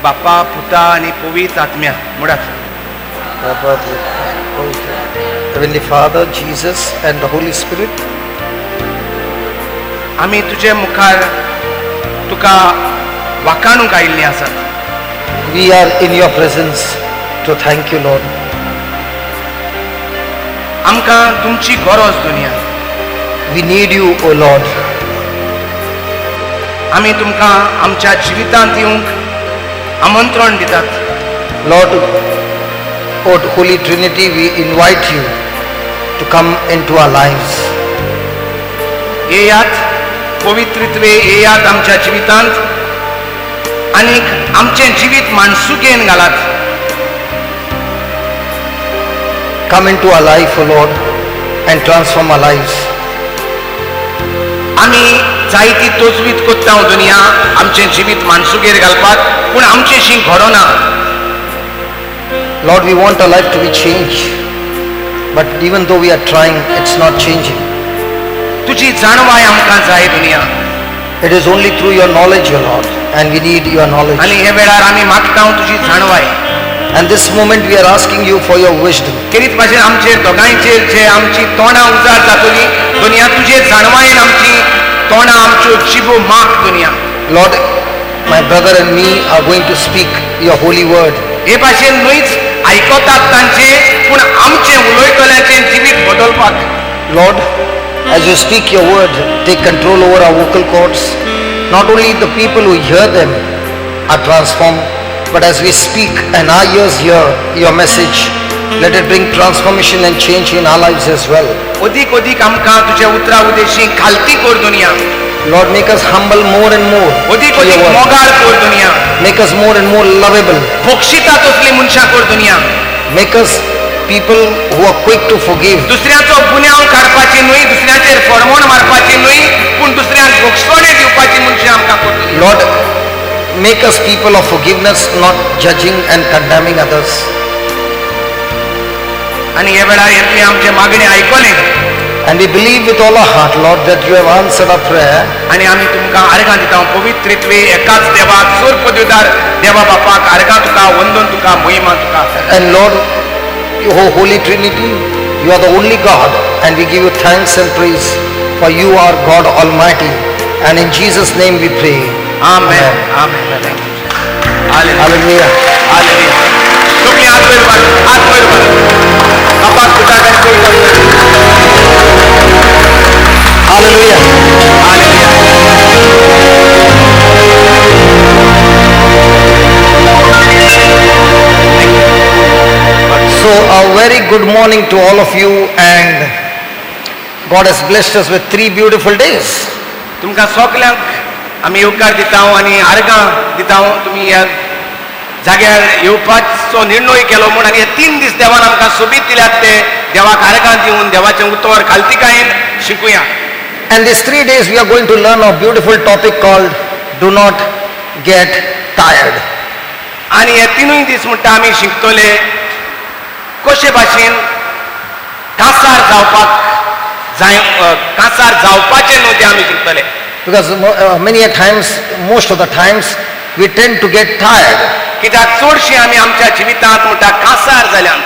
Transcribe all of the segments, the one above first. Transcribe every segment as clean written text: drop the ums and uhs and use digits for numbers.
बापा पुता आणि पवित्र आत्म्या मुळात Heavenly Father, Jesus and the Holy Spirit, आम्ही तुझे मुखार तुका वाखाणूक आयिल्लीं आसात. we are in your presence to thank you, Lord. आमकां तुमची गरज दुनिया. We need you, O Lord. आम्ही तुमकां आमच्या जिवितांत येवंक आमंत्रण दितात. Lord, O Holy Trinity, we invite you to come into our lives. येयात पवित्रत्वे, येयात आमच्या जिवितांत आणि आमचे जिवीत माणसुकेन घालात. Come into our life, O Lord, and transform our lives. आम्ही जायती तोजवीत कोत्ता दुनिया आमचे जिवीत माणसुकेर घालपाक, पूण आमचेशी घडोना. Lord, we want our life to be changed, but even though we are trying, it's not changing. तुझी जाणवाय आमकां जाय दुनिया. It is only through your knowledge, O Lord, and we need your knowledge. आणि हे वेळार आम्ही मागता तुझी जाणवाय. And this moment we are asking you for your wisdom. तेरीच भाशेन आमचे दोगांयचेर जे आमची तोंडां उजार जातली दुनिया, तुझे जाणवायेन आमची तोंडां आमच्यो जिबो माग दुनिया. Lord, my brother and me are going to speak your holy word. हे भाशेन न्हूच आयकतात तांचे, पूण आमचे उलयतल्याचे जिवीत बदलपाक. Lord, as you speak your word, take control over our vocal cords. Not only the people who hear them are transformed, but as we speak and our ears hear your message, let it bring transformation and change in our lives as well. अधिक अधिक आमकां तुझे उतरा उदेशी खालती core दुनिया. Lord, make us humble more and more. अधिक to your अधिक word. मोगाळ कोर दुनिया. Make us more and more lovable. बक्षिता तसली मनशां कोर दुनिया. Make us people who are quick to forgive. दुसऱ्याचो गुन्यांव काडपाची न्हय, दुसऱ्याचेर फडमण मारपाची न्हय, पूण दुसऱ्याक बक्षपणे दिवपाची मनशां आमकां core. Lord, make us people of forgiveness, not judging and condemning others. आणि हे वेळार येतली आमचे मागणे आयकले. And we believe with all our heart, Lord, that you have answered our prayer. आणि आम्ही तुमकां आर्गां दिता पवित्रत्वे एकाच देवाक, सोर पदवीदार देवा बापाक आर्गां तुका, वंदन तुका, महिमा तुका. And Lord, O Holy Trinity, you are the only God, and we give you thanks and praise, for you are God Almighty. And in Jesus' name we pray. Amen. Amen. Hallelujah. Hallelujah. तुम्ही हात वर बापाक तुझ्याकडे कोण Hallelujah. So a very good morning to all of you, and God has blessed us with 3 beautiful days. तुमकां सगल्यांक आमी येवकार दिता आनी आर्गां दिता. तुमी ह्या जाग्यार येवपाचो निर्णय केलो म्हूण, आनी हे 3 दीस देवान आमकां सोबीत दिल्यात ते देवाक आर्गां दिवन देवाचें उतर खालतीकायेन शिकुया. And these 3 days we are going to learn a beautiful topic called do not get tired. आनी हे 3 दीस म्हणटा आमी शिकतले कशे भाशेन कांसार जावपाक जाय, कांसार जावपाचें न्हू तें आमी शिकतले. Because many a times, most of the times, we tend to get tired. कित्याक चडशीं आमी आमच्या जिवितांत म्हणटा कांसार जाल्यांत.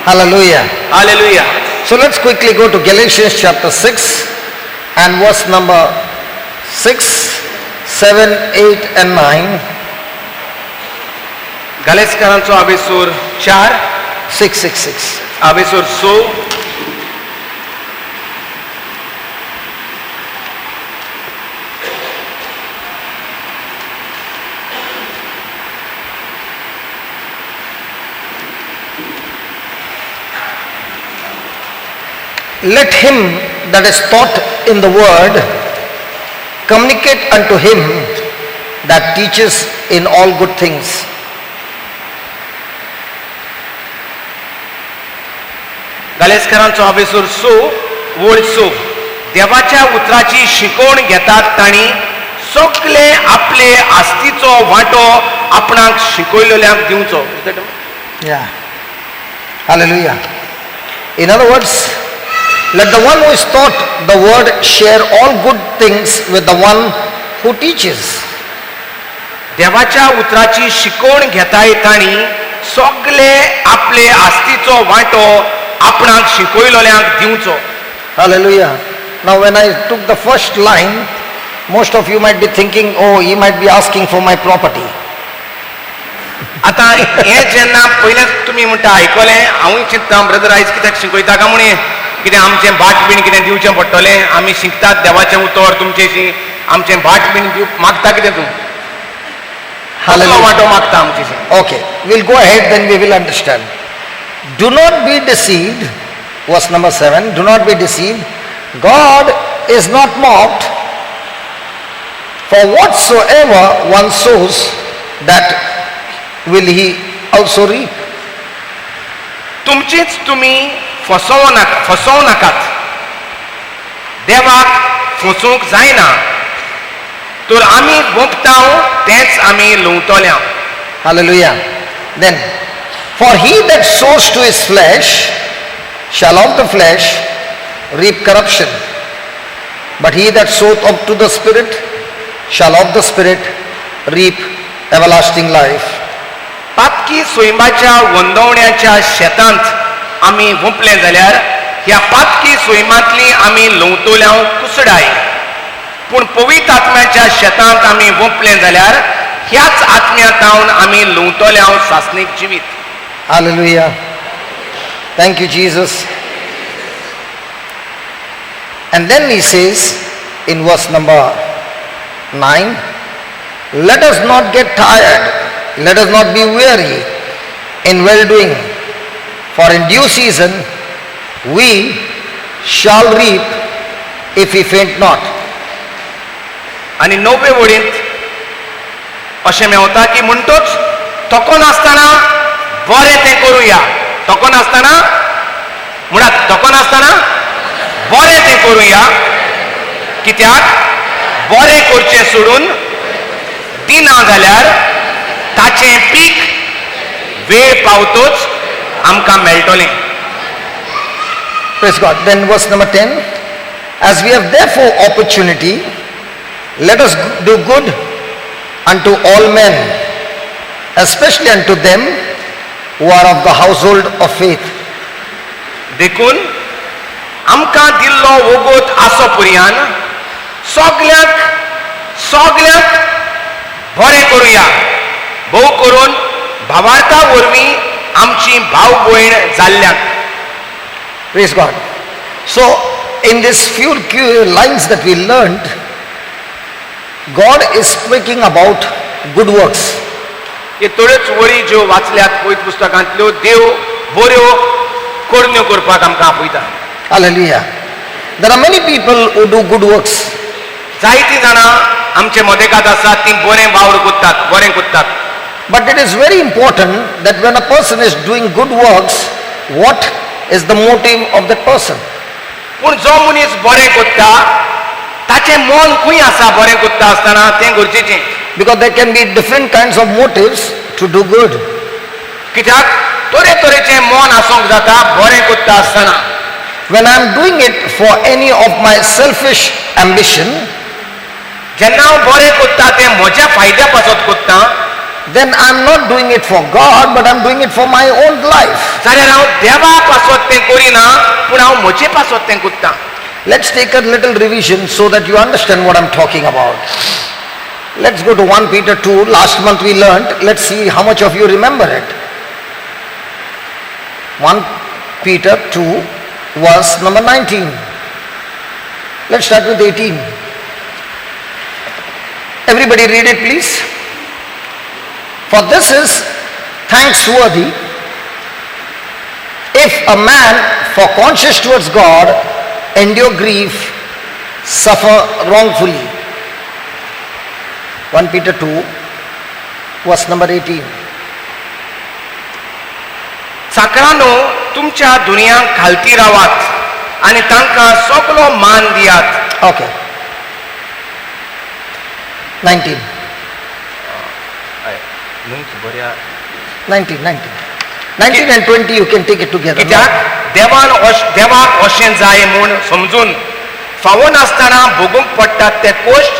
Hallelujah. Hallelujah. So let's quickly go to Galatians chapter 6 and verse number 6, 7, 8 and 9. गलेसकारांचो आबेसूर 4, 6, 6, 6. आबेसूर 6. Let him that is taught in the word communicate unto him that teaches in all good things. गलेसकारांचो आबेसूर 6 वळ 6. देवाच्या उतराची शिकवण घेतात ताणी सगळे आपले आस्तीचो वांटो आपणाक शिकयलेल्यांक दिवचो. Yeah. Hallelujah. In other words, let the one who is taught the word share all good things with the one who teaches. देवाच्या उतराची शिकवण घेता येतानी सगळे आपले आस्तीचो वांटो आपणाक शिकयलोल्यांक दिवचो. Hallelujah. Now when I took the first line, most of you might be thinking, oh, he might be asking for my property. आता हे जेन्ना पयलेच तुमी म्हणटा आयकलें, हांवूय चिंतता ब्रदर आयज कित्याक शिकयता काय म्हणे, कितें आमचें भाट बीन कितें दिवचें पडटलें, आमी शिकतात देवाचें उतर तुमचेशी, आमचें भाट बीन मागता कितें तूं? कसलो वांटो मागता आमचेशी? Okay, we'll go ahead, then we will understand. Do not be deceived, verse number 7, do not be deceived. God is not mocked, for whatsoever one sows, that will he also reap. तुमचीच तुमी फसोव नाकात. देवाक फसोवंक जायना, तर आमी भोगताव तेंच आमी लुंवतल्या. Hallelujah. Then, for he that sows to his flesh shall of the flesh reap corruption, but he that soweth up to the Spirit shall of the Spirit reap everlasting life. पातकी सोयंबाच्या वंदवण्याच्या शेतांत आमी वुंपले जाल्यार ह्या पातकी सोयमांतली आमी लुंवतोल्यांव कुसडाय, पूण पवित्र आत्म्याच्या शेतांत आमी वुंपले जाल्यार ह्याच आत्म्यांतावन आमी लुंवतोल्यांव सासणीक जिवीत. Hallelujah. Thank you, Jesus. And then he says in verse number 9, let us not get tired, let us not be weary in well doing, for in due season we shall reap if we faint not. आनी 9वे वळींत अशें मेवता की म्हणटोच तोको नासतना बरें तें करुया. तोको नासतना म्हणात, तोको नासतना बरें तें करुया, कित्याक बरें करचें सोडून दिना जाल्यार ताचें पीक वेळ पावतोच आमकां मेळटलें. Praise God. Then verse number 10, as we have therefore opportunity, let us do good unto all men, especially unto them who are of the household of faith. देखून आमकां दिल्लो वोगोत आसो पर्यान सगळ्यांक बरें करुया, भोव करून भावार्था वरवीं आमची भाव भयण जाल्ल्यांक. Praise God. So in this few lines that we learned, God is speaking about good works. हे थोड्योच वळी ज्यो वाचल्यात पवित्र पुस्तकांतल्यो, देव बऱ्यो करण्यो करपाक आमकां आपयता. Hallelujah. There are many people who do good works. जायतीं जाणां आमचे मदेकात आसात, तीं बरें वावर कोत्तात, बरें कोत्तात. But it is very important that when a person is doing good works, what is the motive of that person? पूण जो मनीस बरें कोत्ता ताचें मन खंय आसा बरें कोत्ता आसतना तें गरजेचें. Because there can be different kinds of motives to do good. कित्याक तरेतरेचें मन आसूंक जाता बरें कोत्ता आसतना. When I am doing it for any of my selfish ambition, जेन्ना हांव बरें कोत्ता तें म्हज्या फायद्या पासत कोत्ता, then I am not doing it for God, but I am doing it for my own life. जाल्यार हांव देवा पासत तें करिना, पूण हांव म्हजे पासत तें कोत्ता. Let's take a little revision so that you understand what I am talking about. Let's go to 1 Peter 2. Last month we learned. Let's see how much of you remember it. 1 Peter 2, verse number 19. Let's start with 18. Everybody read it, please. For this is thanksworthy if a man, for conscience towards God, endure grief, suffer wrongfully. 1 Peter 2, verse number 18. चाकरांनो, तुमच्या दुनियांक खालती रावात आनी तांकां सगळो मान दियात. Okay. 19. 19 and 20 you can take it together. कित्याक देवाक अशें जाय म्हूण समजून फावो नासतना भोगूंक पडटात ते कश्ट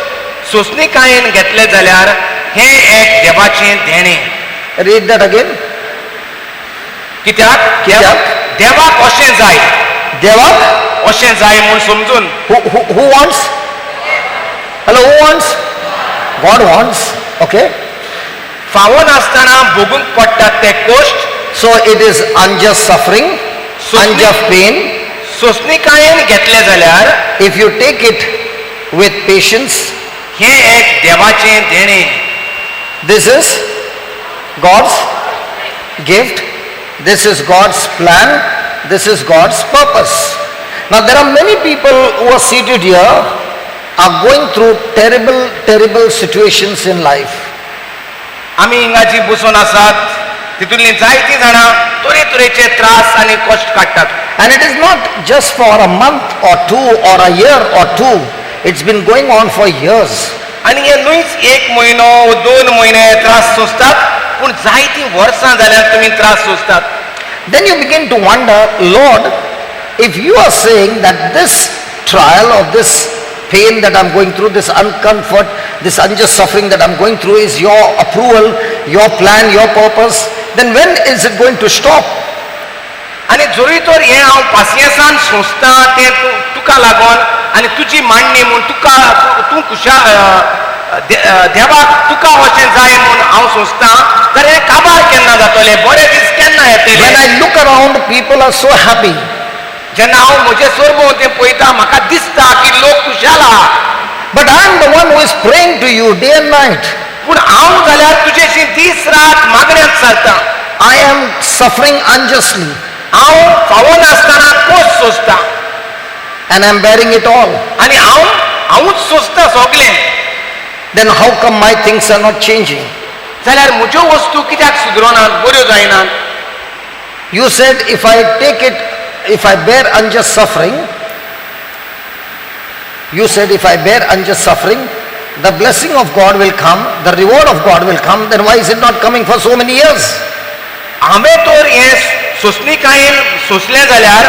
सोंसणीकायेन घेतले जाल्यार हे एक देवाचें देणे. Read that again. कित्याक देवाक अशें जाय, Devak, अशें जाय म्हूण समजून. who wants? Hello, who wants? God wants. Okay. फावो नासतना भोगूंक पडटात ते कश्ट, So it is unjust suffering, unjust pain. सोंसणीकायेन घेतले जाल्यार If you take it with patience, हे एक देवाचें देणे. this is God's gift. This is God's plan. This is God's purpose. Now there are many people who are seated here are going through terrible situations in life. आमी हिंगाची बसून आसात, तितूंतलीं जायतीं जाणां तरेतरेचे त्रास आनी कश्ट काडटात. And it is not just for a month or two or a year or two. It's been going on for years. आनी हे न्हूच एक म्हयनो 2 म्हयने त्रास सोंसतात, पूण जायतीं वर्सां जाल्यार तुमी त्रास सोंसतात. Then you begin to wonder, Lord, if you are saying that this trial or this pain that I'm going through, this uncomfort, this unjust suffering that I'm going through is your approval, your plan, your purpose, then when is it going to stop? आनी जोरी तर हें हांव पासियेंसान सोंसतां तें तुका लागोन आनी तुजी मांडणी म्हूण तुका तूं देवाक तुका अशें जाय म्हूण हांव सोंसतां, जाल्यार हें काबार केन्ना जातलें, बरे दीस केन्ना येतले. When I look around, people are so happy. जेन्ना हांव म्हजे सरभोंवतणी पळयतां म्हाका दिसता की लोक खुशाल आहा, But I am the one who is praying to you day and night. पूण हांव जाल्यार तुजेशी दीस रात मागण्यांत सारतां. I am suffering unjustly हांव फावो नासतना कोस सोंसतां and I am bearing it all. आनी हांवूच सोंसतां सगळें. Then how come my things are not changing? जाल्यार म्हज्यो वस्तू कित्याक सुदरनात, बऱ्यो जायनात? You said if I take it, if I bear unjust suffering, you said if I bear unjust suffering, the blessing of God will come, the reward of God will come, then why is it not coming for so many years? हांवें तर हें सोंसणीकायेन सोंसलें जाल्यार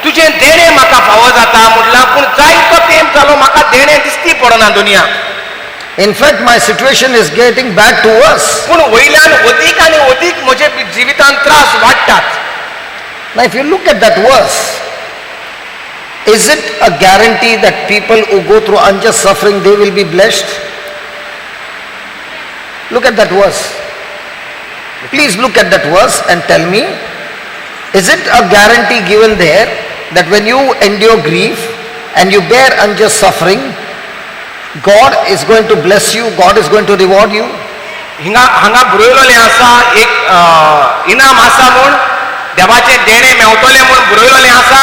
तुजें देणें म्हाका फावो जाता म्हटलां, पूण जायतो तेंप जालो म्हाका देणें दिसती पडना दुनियाक. In fact, my situation is getting bad to worse. पूण वयल्यान अदीक आनी अदीक म्हजे जिवितांत त्रास वाडटात. Now if you look at that verse, is it a guarantee that people who go through unjust suffering, they will be blessed? Look at that verse. Please look at that verse and tell me, is it a guarantee given there that when you endure grief and you bear unjust suffering, God is going to bless you, God is going to reward you? हांगा बरयलोलें आसा, एक इनाम आसा म्हूण, देवाचें देणें मेवतलें म्हूण बरयलोलें आसा.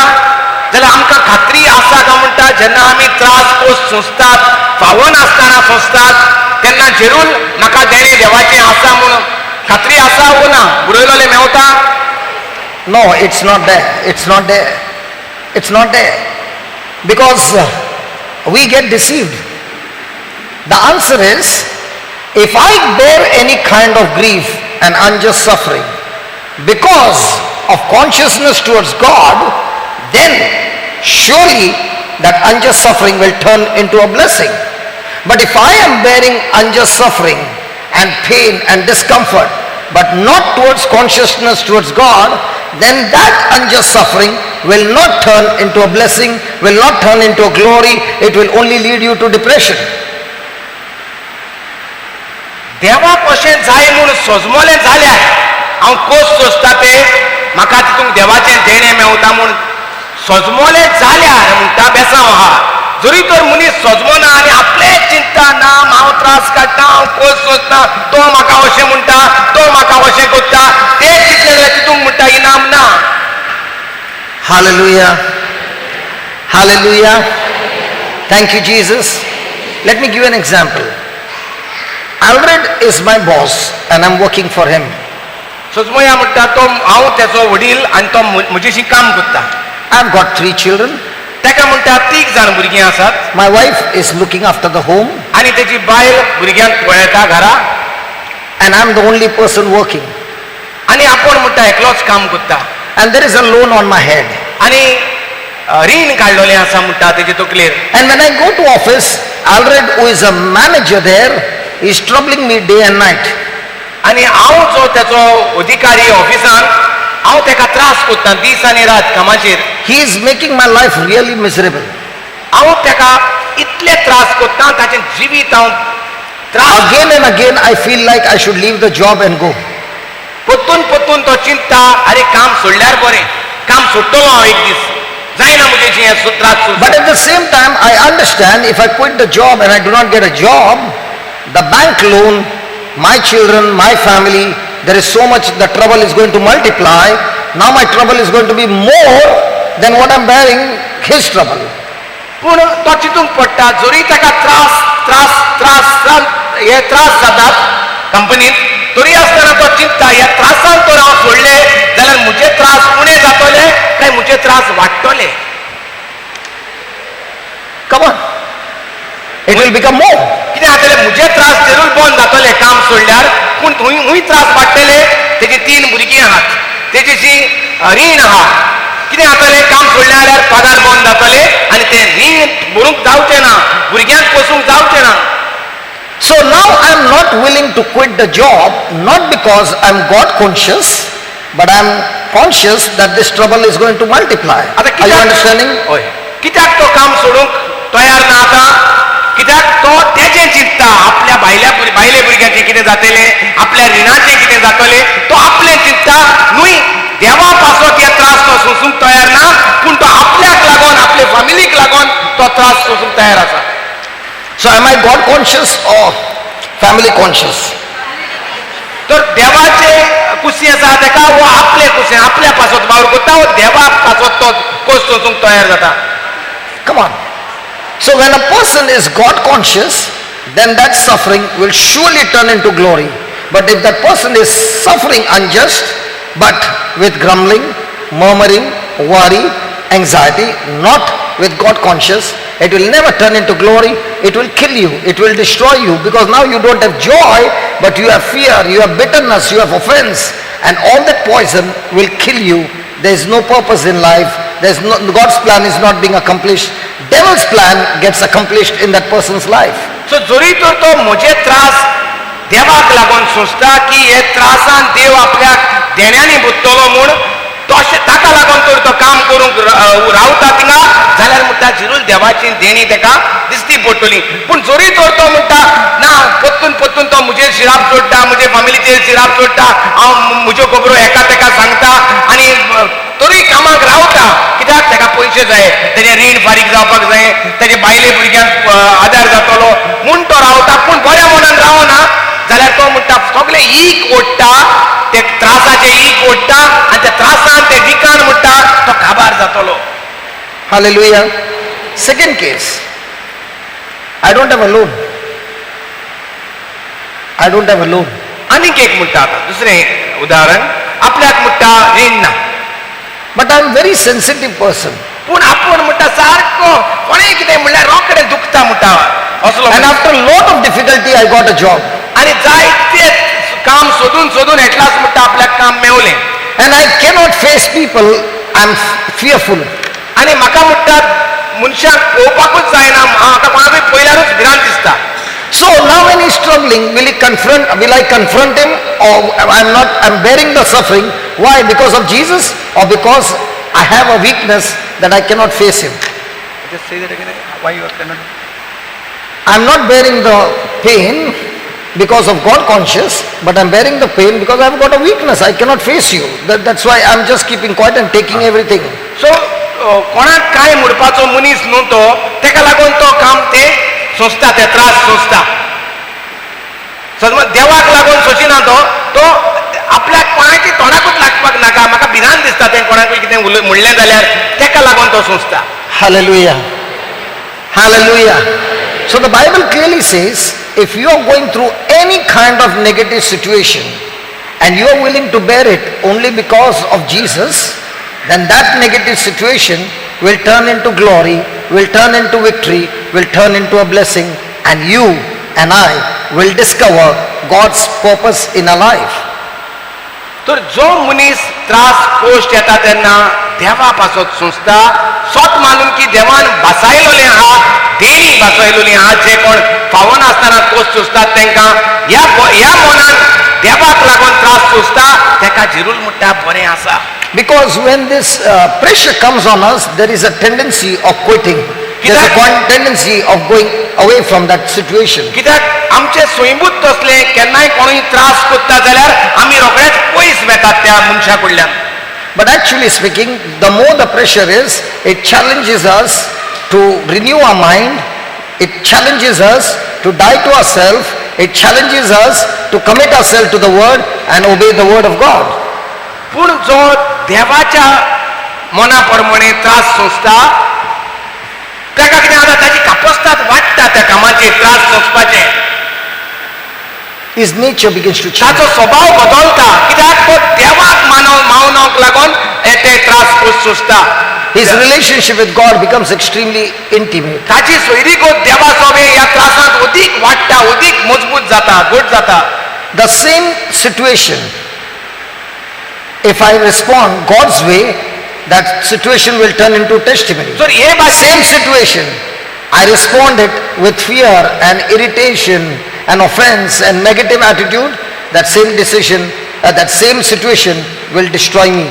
जाल्यार आमकां खात्री आसा काय म्हणटा, जेन्ना आमी त्रास कोस सोंसतात, फावो नासतना सोंसतात, तेन्ना जरूर म्हाका देणें देवाचें आसा म्हूण खात्री आसा वो ना? बरयलोलें Mewat? No, it's not there. It's not there. It's not there. Because we get deceived. The answer is, if I bear any kind of grief and unjust suffering because of consciousness towards God, then surely that unjust suffering will turn into a blessing. But if I am bearing unjust suffering and pain and discomfort, but not towards consciousness towards God, then that unjust suffering will not turn into a blessing, will not turn into a glory, it will only lead you to depression. देवाक अशें जाय म्हूण सजमोलें जाल्यार हांव कोस सोंसता तें म्हाका तितूंत देवाचें देणें मेवता म्हूण सजमोलें जाल्यार म्हणटा बेसांव आहा. जरी तर मनीस सजमोना आनी आपलेच चिंता ना, हांव त्रास काडटा, हांव कोस सोंसता, तो म्हाका अशें म्हणटा, तो म्हाका अशें करता, तें चिंतलें जाल्यार तितूंत म्हणटा इनाम ना. Hallelujah. Hallelujah. Thank you, Jesus. Let me give you an example. Alred is my boss and I'm working for him. सजमोया म्हणटा तो हांव तेचो वडील आनी तो म्हजेशी काम करता. I've got 3 children. ताका म्हणटा 3 जाण भुरगीं आसात. My wife is looking after the home. आनी तेची बायल भुरग्यांक पळयता घरा. And I'm the only person working. आनी आपूण म्हणटा एकलोच काम करता. And there is a loan on my head. आनी रीण काडलोलें आसा म्हणटा तेजे तकलेर. And when I go to office, Alred, who is a manager there, He is troubling me day and night. आणि हांव जो त्याचो अधिकारी ऑफिसान हांव तेका त्रास कोत्ता दीस आनी रात कामाचेर. He is making my life really miserable. हांव तेका इतले त्रास कोत्ता ताचें जिवीत हांव त्रास. Again and again I feel like I should leave the job and go. परतून परतून तो चिंता, अरे काम सोडल्यार बरें, काम सोडटलो हांव एक दीस, जायना मुजेची हे त्रास सोडून. But at the same time I understand if I quit the job and I do not get a job, the bank loan, my children, my family, there is so much, the trouble is going to multiply. Now my trouble is going to be more than what I am bearing his trouble. पूण तो चिंतूंक पडटा, जरी ताका त्रास त्रास त्रास हे त्रास जातात कंपनीत, तरी आसतना तो चिंता, ह्या त्रासान तर हांव सोडले जाल्यार म्हजे त्रास उणे जातले काय म्हजे त्रास वाडटले. Come on. It will become more. कितें जातलें, म्हजे त्रास जरूर बंद जातले काम सोडल्यार, पूण थंय त्रास वाडटले. तेजी 3 भुरगीं आहात, तेजी रीण आहा, कितें जातलें, काम सोडलें जाल्यार पगार बंद जातले आनी ते रीण भरूंक जावचें ना, भुरग्यांक पोसूंक जावचें ना. So now I am not willing to quit the job, not because I am God conscious, but I am conscious that this trouble is going to multiply. Are you understanding? हय. कित्याक तो काम सोडूंक तयार ना आता? कित्याक तो तेजें चिंतता, आपल्या भायले भुरग्यांचें कितें जातलें, आपल्या रिणाचें कितें जातलें, तो आपलें चिंतता. न्हय, देवा पासत हे त्रास तो सोसूंक तयार ना, पूण तो आपल्याक लागून, आपले फॅमिलीक लागून तो त्रास सोसूंक तयार आसा. So am I God conscious or family conscious? तर देवाचे कुशी आसा तेका वो आपले कुशी, आपल्या पासत वावर करता, वो देवा पासत तो कोस सोसूंक तयार जाता. Come on. So when a person is God conscious, then that suffering will surely turn into glory. But if that person is suffering unjust, but with grumbling, murmuring, worry, anxiety, not with God conscious, it will never turn into glory. It will kill you, it will destroy you, because now you don't have joy, but you have fear, you have bitterness, you have offense, and all that poison will kill you. There is no purpose in life. God's plan is not being accomplished. Devil's plan gets accomplished in that person's life. सो जरी तर तो म्हजे त्रास देवाक लागून सोंसता की हे त्रासान देव आपल्याक देण्यांनी बुद्धलो म्हूण ताका लागून तर तो काम करूंक रावता थिंगा, जाल्यार म्हणटा जरूर देवाची देणी तेका दिसती पडटली. पूण जरी तर तो म्हणटा ना, परतून परतून तो म्हजेर शिराप सोडटा, म्हजे फॅमिलीचेर शिराप सोडटा, हांव म्हज्यो खबरो एका तेका सांगता आनी तरी कामाक रावता, कित्याक तेका पयशे जाय, तेजें रीण फारीक जावपाक जाय, तेजे बायले भुरग्यांक आदार जातलो म्हूण तो रावता. पूण बऱ्या मनान रावना जाल्यार तो म्हणटा सगळे ईक ओडटा, ते त्रासाचे ईक ओडटा आनी त्या त्रासान ते विकान म्हणटा तो काबार जातलो. Hallelujah. Second case, I don't have a loan. I don't have a loan. आनीक एक म्हणटा, आता दुसरें उदाहरण, आपल्याक म्हणटा रीण ना, But I am very sensitive person. पूण आपूण म्हणटा सारको कोणें कितें म्हणल्यार रोखडें दुखता म्हणटा असलो. And after a lot of difficulty I got a job. आनी जायते काम सोदून सोदून एटलास म्हणटा आपल्याक काम मेवलें. And I cannot face people, I am fearful. आनी म्हाका म्हणटा मनशाक पळोवपाकूच जायना, म्हाका कोणाकूय पयल्यारूच भिरांत दिसता. So now when he is struggling, will I confront him, or I'm bearing the suffering? Why? Because of Jesus, or because I have a weakness that I cannot face him? Just say that again. Why you cannot? I'm not bearing the pain because of God conscious, but I'm bearing the pain because I've got a weakness. I cannot face you. That's why I'm just keeping quiet and taking everything. So कोणाक काय म्हणपाचो मनीस न्हू तो, तेका लागून तो काम ते सोंसता, ते त्रास सोंसता. समज देवाक लागून सोशिना तो आपल्याक कोणाची तोंडाकूच लागपाक नाका, म्हाका भिरांत दिसता तें कोणाकूय कितें म्हणलें जाल्यार तेका लागून तो सोंसता. Hallelujah. Hallelujah. So the Bible clearly says, if you are going through any kind of negative situation and you are willing to bear it only because of Jesus, then that negative situation will turn into glory, will turn into victory, will turn into a blessing, and you and I will discover God's purpose in our life. तर जो मनीस त्रास post येता तेन्ना देवा पासत सोंसता, स्वत मानून की देवान बसायलोलें आहा, देणी बसयलेली आज जे कोण फावो नासतना तोच सोंसतात तांकां ह्या मनान देवाक लागून त्रास सोंसता ताका जिरूल म्हणटा बरें आसा. Because when this pressure comes on us, there is a tendency of quitting. There is a tendency of going away from that situation. कित्याक आमचे स्वयंभूत तसले केन्नाय कोणूय त्रास कोत्ता जाल्यार आमी रोखडेच पयस वेतात त्या मनशा कडल्यान. But actually speaking, the more the pressure is, it challenges us to renew our mind. It challenges us to die to ourselves. It challenges us to commit ourselves to the word and obey the word of God. पूण जो देवाच्या मना प्रमाणे त्रास सोंसता ताका कितें जाता ताची कापस्ताद वाडटा त्या कामाचेर त्रास सोंसपाचे. His nature begins to change. ताचो स्वभाव बदलता कित्याक तो देवाक मावनाक लागून ते त्रास सोंसता. His relationship with God becomes extremely intimate. ताची सोयरीगत देवा सोबे ह्या त्रासांत अदीक वाडटा, अदीक मजबूत जाता, घट जाता. The same situation, if I respond God's way, that situation will turn into testimony. जर हे Same situation, I respond it with fear and irritation and offense and negative attitude, that same decision, that same situation will destroy me.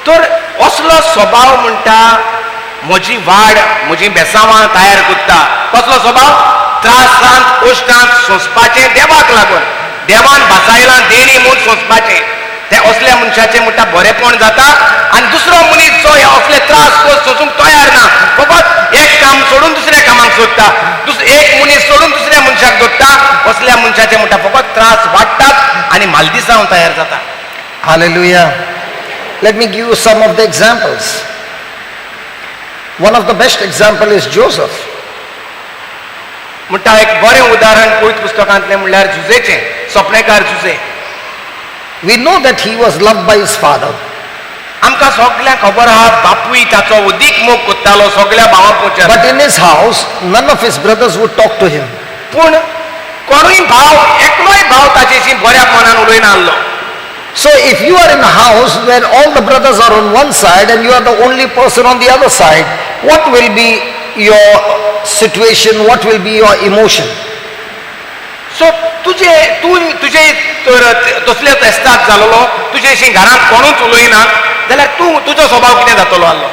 तर असलो स्वभाव म्हणटा म्हजी वाड, म्हजी बेसांवां तयार कोत्ता. कसलो स्वभाव? त्रासांत, कश्टांत सोंसपाचें देवाक लागून. देवान बसायलां देणी म्हूण सोंसपाचें. ते असल्या मनशाचें म्हणटा बरेपण जाता आनी दुसरो मनीस जो हे असले त्रास सोंसूंक तयार ना, फकत एक काम सोडून दुसऱ्या कामाक सोदता, एक मनीस सोडून दुसऱ्या मनशाक दोत्ता, असल्या मनशाचें म्हणटा फकत त्रास वाडटात आनी मालदिसांव तयार जाता. Hallelujah. Let me give you some of the examples. One of the best example is Joseph. म्हणटा एक बरें उदाहरण पवित्र पुस्तकांतलें म्हणल्यार जुजेचें, सपनेकार Jose. We know that he was loved by his father. आमकां सगळ्यांक खबर आहा बापूय ताचो अदीक मोग कोत्तालो सगळ्या भावां पोवच्या. But in his house, none of his brothers would talk to him. पूण कोणूय भाव, एकलोय भाव ताचेशी बऱ्या मनान उलयना आसलो. So if you are in a house where all the brothers are on one side and you are the only person on the other side, what will be your situation? What will be your emotion? सो तुजे तसले तेस्ताक जालोलो, तुजेशी घरांत कोणूच उलयना जाल्यार तुजो स्वभाव कितें जातलो आसलो?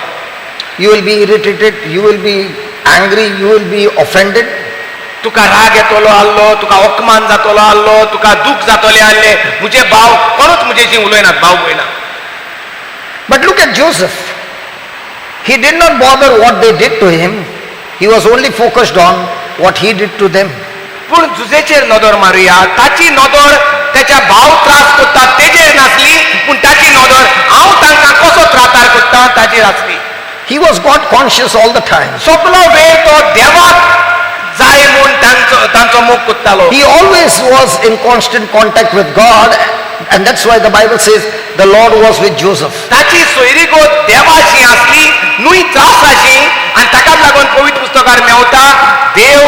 You will be irritated, you will be angry, you will be offended. तुका राग येतलो आसलो, तुका अपमान जातलो आसलो, तुका दूख जातले आसले, म्हजे भाव कोणूच म्हजेशी उलयनात, भाव भयणा. But look at Joseph. He did not bother what they did to him. He was only focused on what he did to them. पूण जुजेचेर नदर मारुया. ताची नदर त्याच्या भाव त्रास कोत्ता तेजेर नासली, पूण ताची नदर हांव तांकां कसो त्रातार कोत्ता ताचेर आसली. He was God conscious all the time. सगळो वेळ तो देवाक जाय म्हूण तांचो मोग कोत्तालो. He always was in constant contact with God, and that's why the Bible says the Lord was with Joseph. ताची सोयरीगत देवाशी आसली, न्हूय त्रासाशी, आनी ताकाच लागून पवित्र पुस्तकार मेवता देव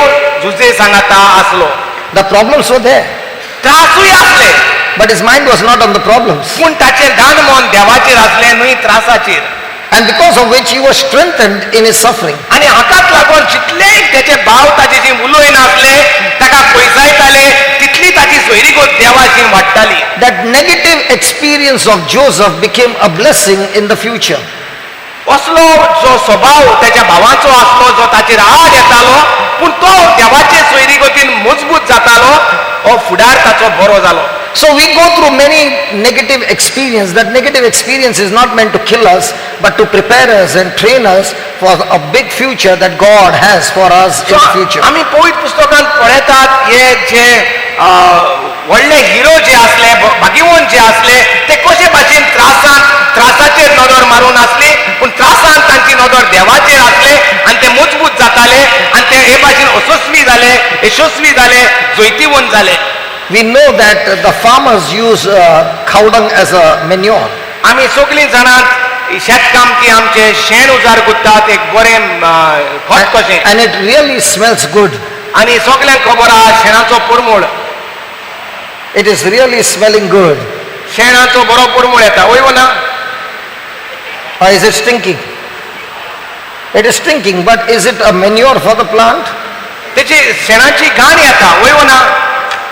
जुजे सांगाता आसलो. The problems were there, त्रासूय आसले, but his mind was not on the problems. पूण ताचें ध्यान मन देवाचेर आसलें, न्हूय त्रासाचेर. And because of which he was strengthened in his suffering. आनी हाकाच लागून जितलेय त्याचे भाव ताचेशी उलयना आसले, ताका पयसायताले, तितली ताची सोयरीगत देवाशी वाडटाली. That negative experience of Joseph became a blessing in the future. असलो जो स्वभाव त्याच्या भावाचो आसलो, जो ताचेर आड येतालो, पूण तो देवाचे सोयरीगतीन मजबूत जातालो, हो फुडार ताचो बरो जालो. So we go through many negative experiences. That negative experience is not meant to kill us, but to prepare us and train us for a big future that God has for us in the future. आमी पवित्र पुस्तकांत पळयतात हे जे व्हडले हिरो जे आसले, भाग्यवान जे आसले, ते कशे भाशेन त्रासाचेर नदर मारून आसले, पूण त्रासान तांची नदर देवाचेर आसले आनी ते मजबूत जाताले आनी ते हे भाशेन यशस्वी जाले, जैतिवंत जाले. We know that the farmers use cow dung as a manure. आमी सगळीं जाणात शेतकामती आमचे शेण उजार कोत्तात एक बरें खत कशें, And it really smells good. आनी सगळ्यांक खबर आहा शेणाचो परमळ. It is really smelling good. शेणाचो बरो परमळ येता, वय ना? Or is it stinking? It is stinking, but is it a manure for the plant? Techi शेणाची घाण येता वय ना,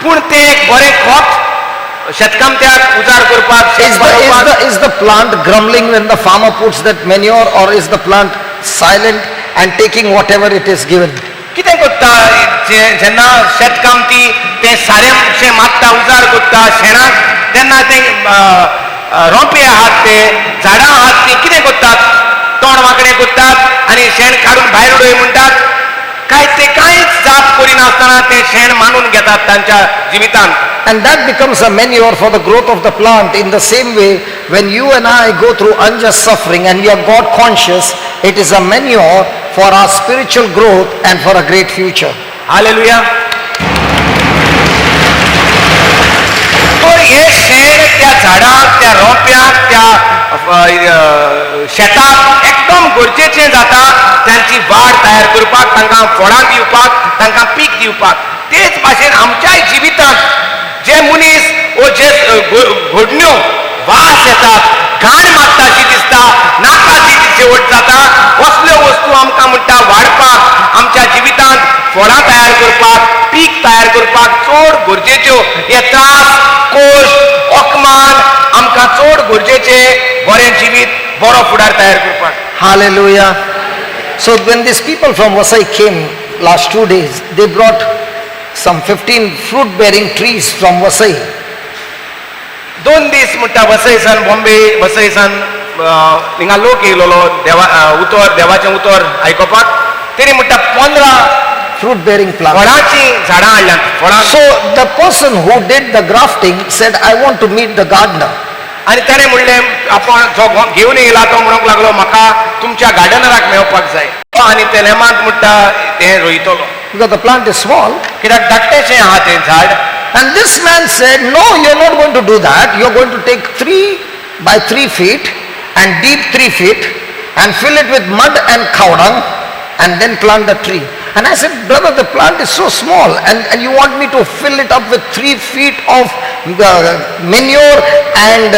पूण ते एक बरें खत शेतकामत्याक उजार करपाक शेत भरवपाक. Is the plant grumbling when the farmer puts that manure, or is the plant silent and taking whatever it is given? कितें कोत्ता जेन्ना शेतकामती ते सारें मात्ता उजार कोत्ता शेणाक, तेन्ना ते रोंपे आहात ते झाडां आहात ती कितें कोत्तात, तोंड वांकडें कोत्तात आनी शेण काडून भायर उडय म्हणटात. कांयच जाप करिनासतना ते शेण मानून घेतात तांच्या जिवितांत. And that becomes a manure for the growth of the plant. In the same way, when you and I go through unjust suffering and we are God conscious, it is a manure for our spiritual growth and for a great future. Hallelujah. तर हे शेण त्या झाडाक, त्या रोंप्याक, त्या शेताक एकदम गरजेचें जाता तांची वाड तयार करपाक, तांकां फळां दिवपाक, तांकां पीक दिवपाक. तेच भाशेन आमच्याय जिवितांत जे मनीस वो जे घडण्यो वास येतात, घाण मारताशी दिसता, नाकाची शेवट जाता, असल्यो वस्तू आमकां म्हणटा वाडपाक, आमच्या जिवितांत फळां तयार करपाक, पीक तयार करपाक चड गरजेच्यो. हे त्रास, कोश, ओकमान आमकां चड गरजेचे बरें जिवीत, बरो फुडार तयार करपाक. Hallelujah. So when these people from Vasai came last 2 days, they brought some 15 fruit bearing trees from Vasai. 2 दीस म्हणटा वसयसान, बॉम्बे वसयसान हिंगा लोक येयलोलो देवाचें उतर आयकोपाक. तेणी म्हणटा 15 fruit bearing plants. फळांची झाडां हाडल्यात. So the person who did the grafting said, I want to meet the gardener. आनी ताणें म्हणलें, आपण जो घेवन येयला तो म्हणूंक लागलो, म्हाका तुमच्या गार्डनराक मेळपाक जाय. आनी ते नेमांत म्हणटा तें रोयतलो, Because the plant is small. कित्याक धाकटेशें आहा तें झाड. And this man said, no, you're not going to do that. You're going to take 3 by 3 feet and deep 3 feet and fill it with mud and cow dung and then plant the tree. And I said, brother, the plant is so small and you want me to fill it up with 3 feet of manure and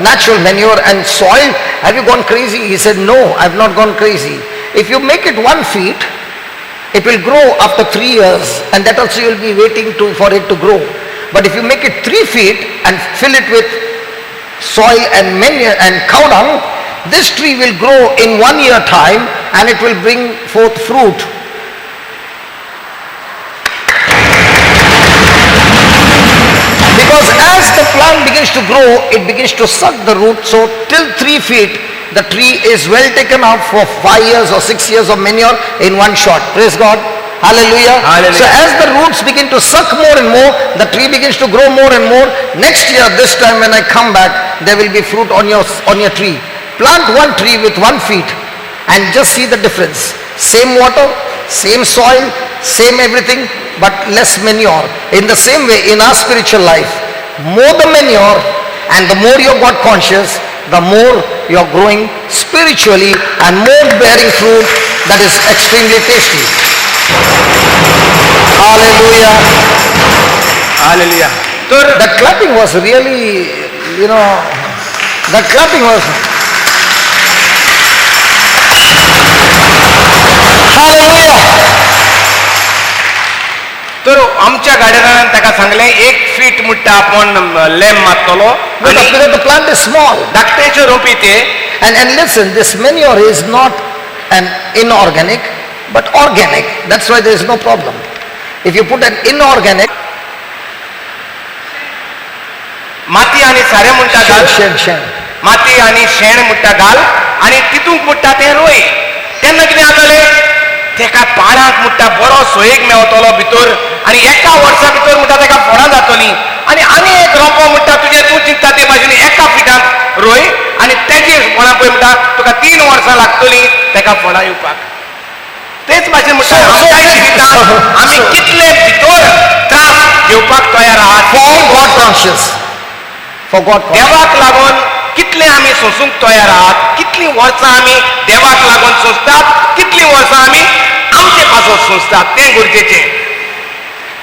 natural manure and soil? Have you gone crazy? He said, no, I've not gone crazy. If you make it 1 feet, it will grow after 3 years, and that also you'll be waiting for it to grow. But if you make it 3 feet and fill it with soil and manure and cow dung, this tree will grow in 1 year time and it will bring forth fruit. Because as the plant begins to grow, it begins to suck the root. So till 3 feet, the tree is well taken up for 5 years or 6 years of manure in one shot. Praise God. Hallelujah. Hallelujah. So as the roots begin to suck more and more, the tree begins to grow more and more. Next year, this time when I come back, there will be fruit on your tree. Plant 1 tree with 1 feet and just see the difference. Same water, same soil, same everything, but less manure. In the same way, in our spiritual life, more the manure and the more you're God conscious, the more you're growing spiritually and more bearing fruit that is extremely tasty. Hallelujah. Hallelujah. That clapping was really, that clapping was... Hallelujah. तर आमच्या गार्डनान ताका सांगलें 1 feet म्हणटा आपण lamp मारतलो Because the plant is small. धाकटेच्यो रोंपी ते. And listen, this manure is not an inorganic but organic. That's why there is no problem. If you put an inorganic, माती आणि सारें म्हणटा घाल, माती आणि शेण म्हणटा घाल आणि तितूंक म्हणटा तें रोय. तेन्ना कितें जातलें, तेका पानाक म्हणटा बरो सोयेक मेवतलो भितर आणि 1 वर्सा भितर म्हणटा तेका फळां जातलीं. आणि एक रोंपो म्हणटा तूं चिंता ते भाशेन 1 फिटांत रोय आणि तेची फळां पळय म्हणटा तुका 3 वर्सां लागतलीं तेका फळां येवपाक. तेच भाशेन म्हणटा आमच्या जिवितांत आमी कितले भितर त्रास घेवपाक तयार आहात. देवाक लागून कितले आमी सोसूंक तयार आहात, कितलीं वर्सां आमी देवाक लागून सोंसतात, कितलीं वर्सां आमी आमचे पासत सोंसतात, तें गरजेचें.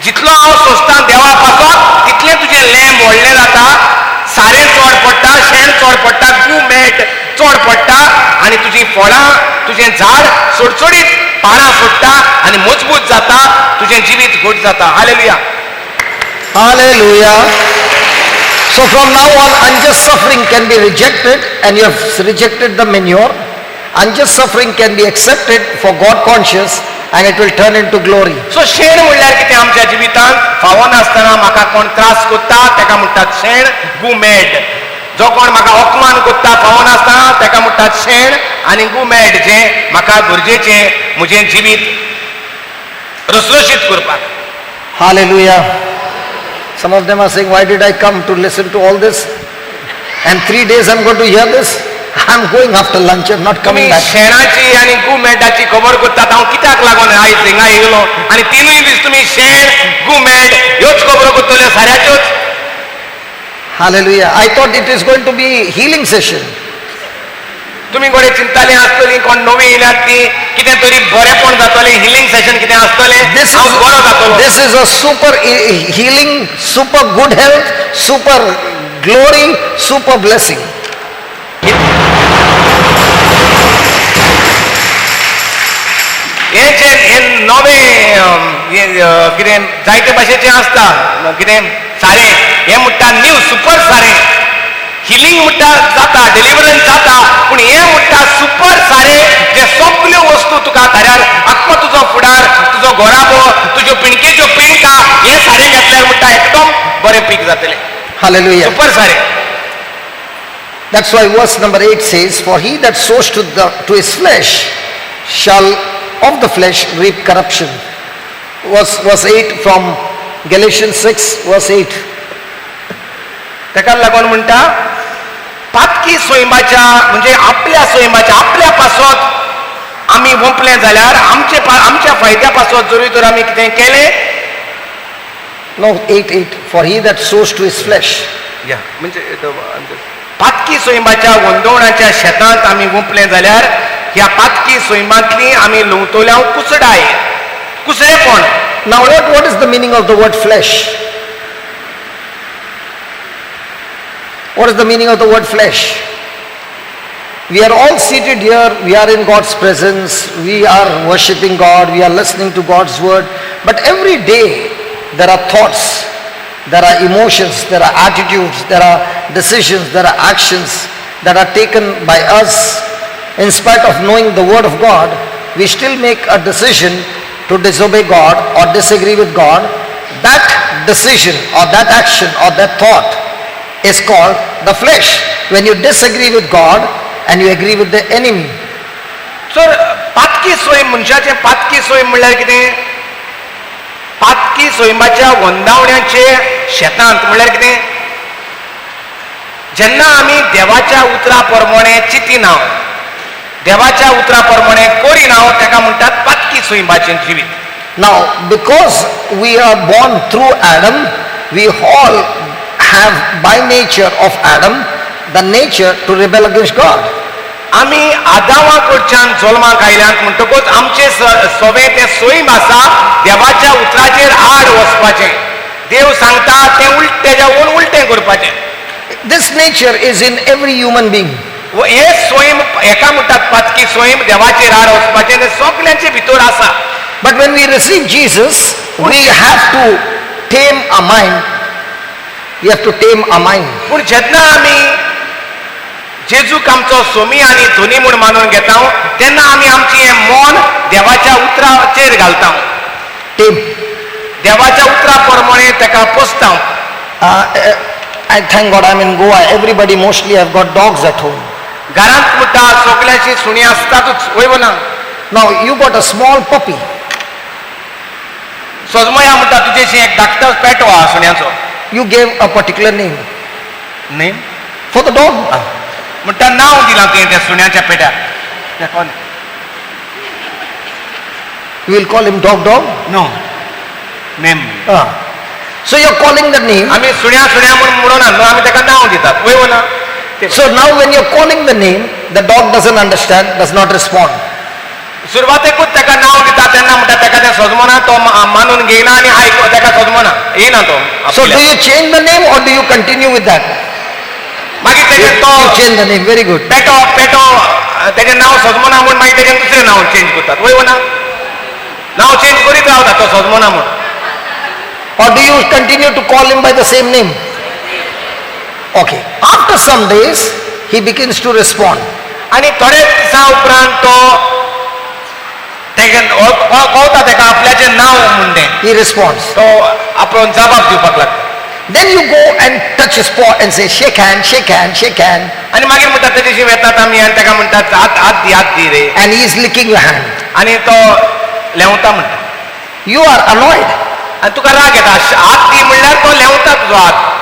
जितलो हांव सोंसता देवा पासत तितलें तुजें लॅम्प व्हडलें जाता, सारें चड पडटा, शेण चड पडटा, मेट चड पडटा आनी तुजी फळां तुजें झाड सडसडीत पानां सोडटा आनी मजबूत जाता, तुजें जिवीत घट जाता. Hallelujah. Hallelujah. So from now on, unjust suffering can be rejected, and you have rejected the manure. Unjust suffering can be accepted for God conscious, and it will turn into glory. सो शेण म्हणल्यार कितें आमच्या जिवितांत फावो नासतना म्हाका कोण त्रास कोत्ता ताका म्हणटात शेण गुमेड. जो कोण म्हाका अपमान कोत्ता फावो नासतना ताका म्हणटात शेण आनी गुमेड, जें म्हाका गरजेचें म्हजें जिवीत रसरशीत करपाक. Hallelujah. Some of them are saying, why did I come to listen to all this? And 3 days I'm going to hear this. I'm going after lunch, I'm not coming तुम्ही back. शेणाची आणि गुमेडाची खबर करतात, हांव कित्याक लागून आयज हिंगा येयलो आनी 3 दीस तुम्ही शेण गुमेड ह्योच खबरो करतल्यो साऱ्याच्योच. Hallelujah. I thought it is going to be healing session. तुम्ही कोणी चिंताली आसतली कोण नवी येयल्यात ती कितें तरी बरेपण जातलें, हिलिंग सेशन कितें आसतलें, हांव बरो जातलो. This is a super healing, super good health, super glory, super blessing. हे नवे कितें जायते भाशेचें आसता, कितें सारें हें म्हणटा न्यू सुपर सारें. हिलिंग म्हणटा जाता, डिलिव्हरन्स जाता, पूण हें म्हणटा सुपर सारें जे सगल्यो वस्तू तुका धाड्यार आख्खो तुजो फुडार, तुजो घोराबो, तुज्यो पिणकेच्यो पिणकां हें सारें घेतल्यार म्हणटा एकदम बरें पीक जातलें. Hallelujah. सुपर सारें. That's why verse number 8 says, for he that sows to his flesh shall of the flesh reap corruption. Verse 8 from Galatians 6 verse 8. ताका लागून म्हणटा पातकी सोयमाच्या म्हणजे आपल्या सोयमाच्या आपल्या पासत आमी वंपले जाल्यार आमच्या फायद्या पासत जरी तर आमी कितें केलें. No, 8:8. For he that sows to his flesh. म्हणजे पातकी सोयमाच्या वंदवणाच्या शेतांत आमी वंपले जाल्यार ह्या पातकी सोयमांतली आमी लवतल्या कुसडाय, कुसळेपण. Now what is the meaning of the word flesh? What is the meaning of the word flesh? We are all seated here, we are in God's presence, we are worshipping God, we are listening to God's word, but every day there are thoughts, there are emotions, there are attitudes, there are decisions, there are actions that are taken by us. In spite of knowing the word of God, we still make a decision to disobey God or disagree with God. That decision or that action or that thought is called the flesh. When you disagree with God and you agree with the enemy. So पातकी सोय मनशाचे पातकी सोय म्हणल्यार कितें? पातकी सोयमाच्या वंदावण्याचे शेतांत म्हणल्यार कितें? जेन्ना आमी देवाच्या उतरा प्रमाणे चिंतिना, देवाच्या उतरा प्रमाणे करिना, ताका म्हणटात पातकी सोयमाचें जिवीत. Now, because we are born through Adam, we all have by nature of Adam the nature to rebel against God. आमी आदामा कडच्यान जल्माक आयल्यात म्हणटकूच आमचे सवे ते सोयम आसा देवाच्या उतराचेर आड वचपाचें. देव सांगता तें तेज्या उलटें करपाचें. This nature is in every human being. हे सोयम एका म्हणटात पातकी सोयम देवाचेर आड वचपाचें तें सगल्यांचे भितर आसा. But when we receive Jesus, we have to tame our mind. We have to tame our mind. पूण जेन्ना आमी जेजूक आमचो सोमी आनी धोनी म्हूण मानून घेता तेन्ना आमी आमची हें मन देवाच्या उतराचेर घालता. Tame. देवाच्या उतरा प्रमाणे ताका पोसता. I thank God I'm in Goa. Everybody mostly have got dogs at home. घरांत म्हणटा सगल्याची सुणी आसतातूच, वय ना. Now you got a small puppy. सोजमया म्हणटा तुजेशी एक धाकटो पेटो आहा सुण्याचो. You gave a particular name. Name For the dog. म्हणटा नांव दिलां तुवें त्या सुण्याच्या पेट्याक. You will call him dog. No name. So you're calling the name. आमी सुण्या सुण्या म्हणून म्हणूना न्हू, आमी ताका नांव दितात, वय ना. So now when you're calling the name, the dog doesn't understand, does not respond. सुरवातेकूच ताका नांव दिता तेन्ना म्हणटा ताका तें सजमना, तो मानून घेयना आनी ताका सजमना, येयना तो. So do you change the name or do you continue with that? मागीर तेजें तो You change the name, very good. पेटो पेटो तेजें नांव सजमना म्हूण मागीर तेजें दुसरें नांव चेंज करतात वय ना नांव चेंज करीत रावता तो सजमना म्हूण Or do you continue to call him by the same name? Okay. After some days, he begins to respond. आनी थोडे दिसा उपरांत तो तेका कळटा तेका आपल्याचें नांव म्हूण तें He responds. तो आपूण जबाब दिवपाक लागता Then you go and touch his paw and say, shake hand, shake hand, shake hand. आनी मागीर म्हणटात तेजेशी वेतात आमी आनी तेका म्हणटात हात दी रे And he is licking your hand. आनी तो लेवता म्हणटा You are annoyed. आनी तुका राग येता हात दी म्हणल्यार तो लेवता तुजो हात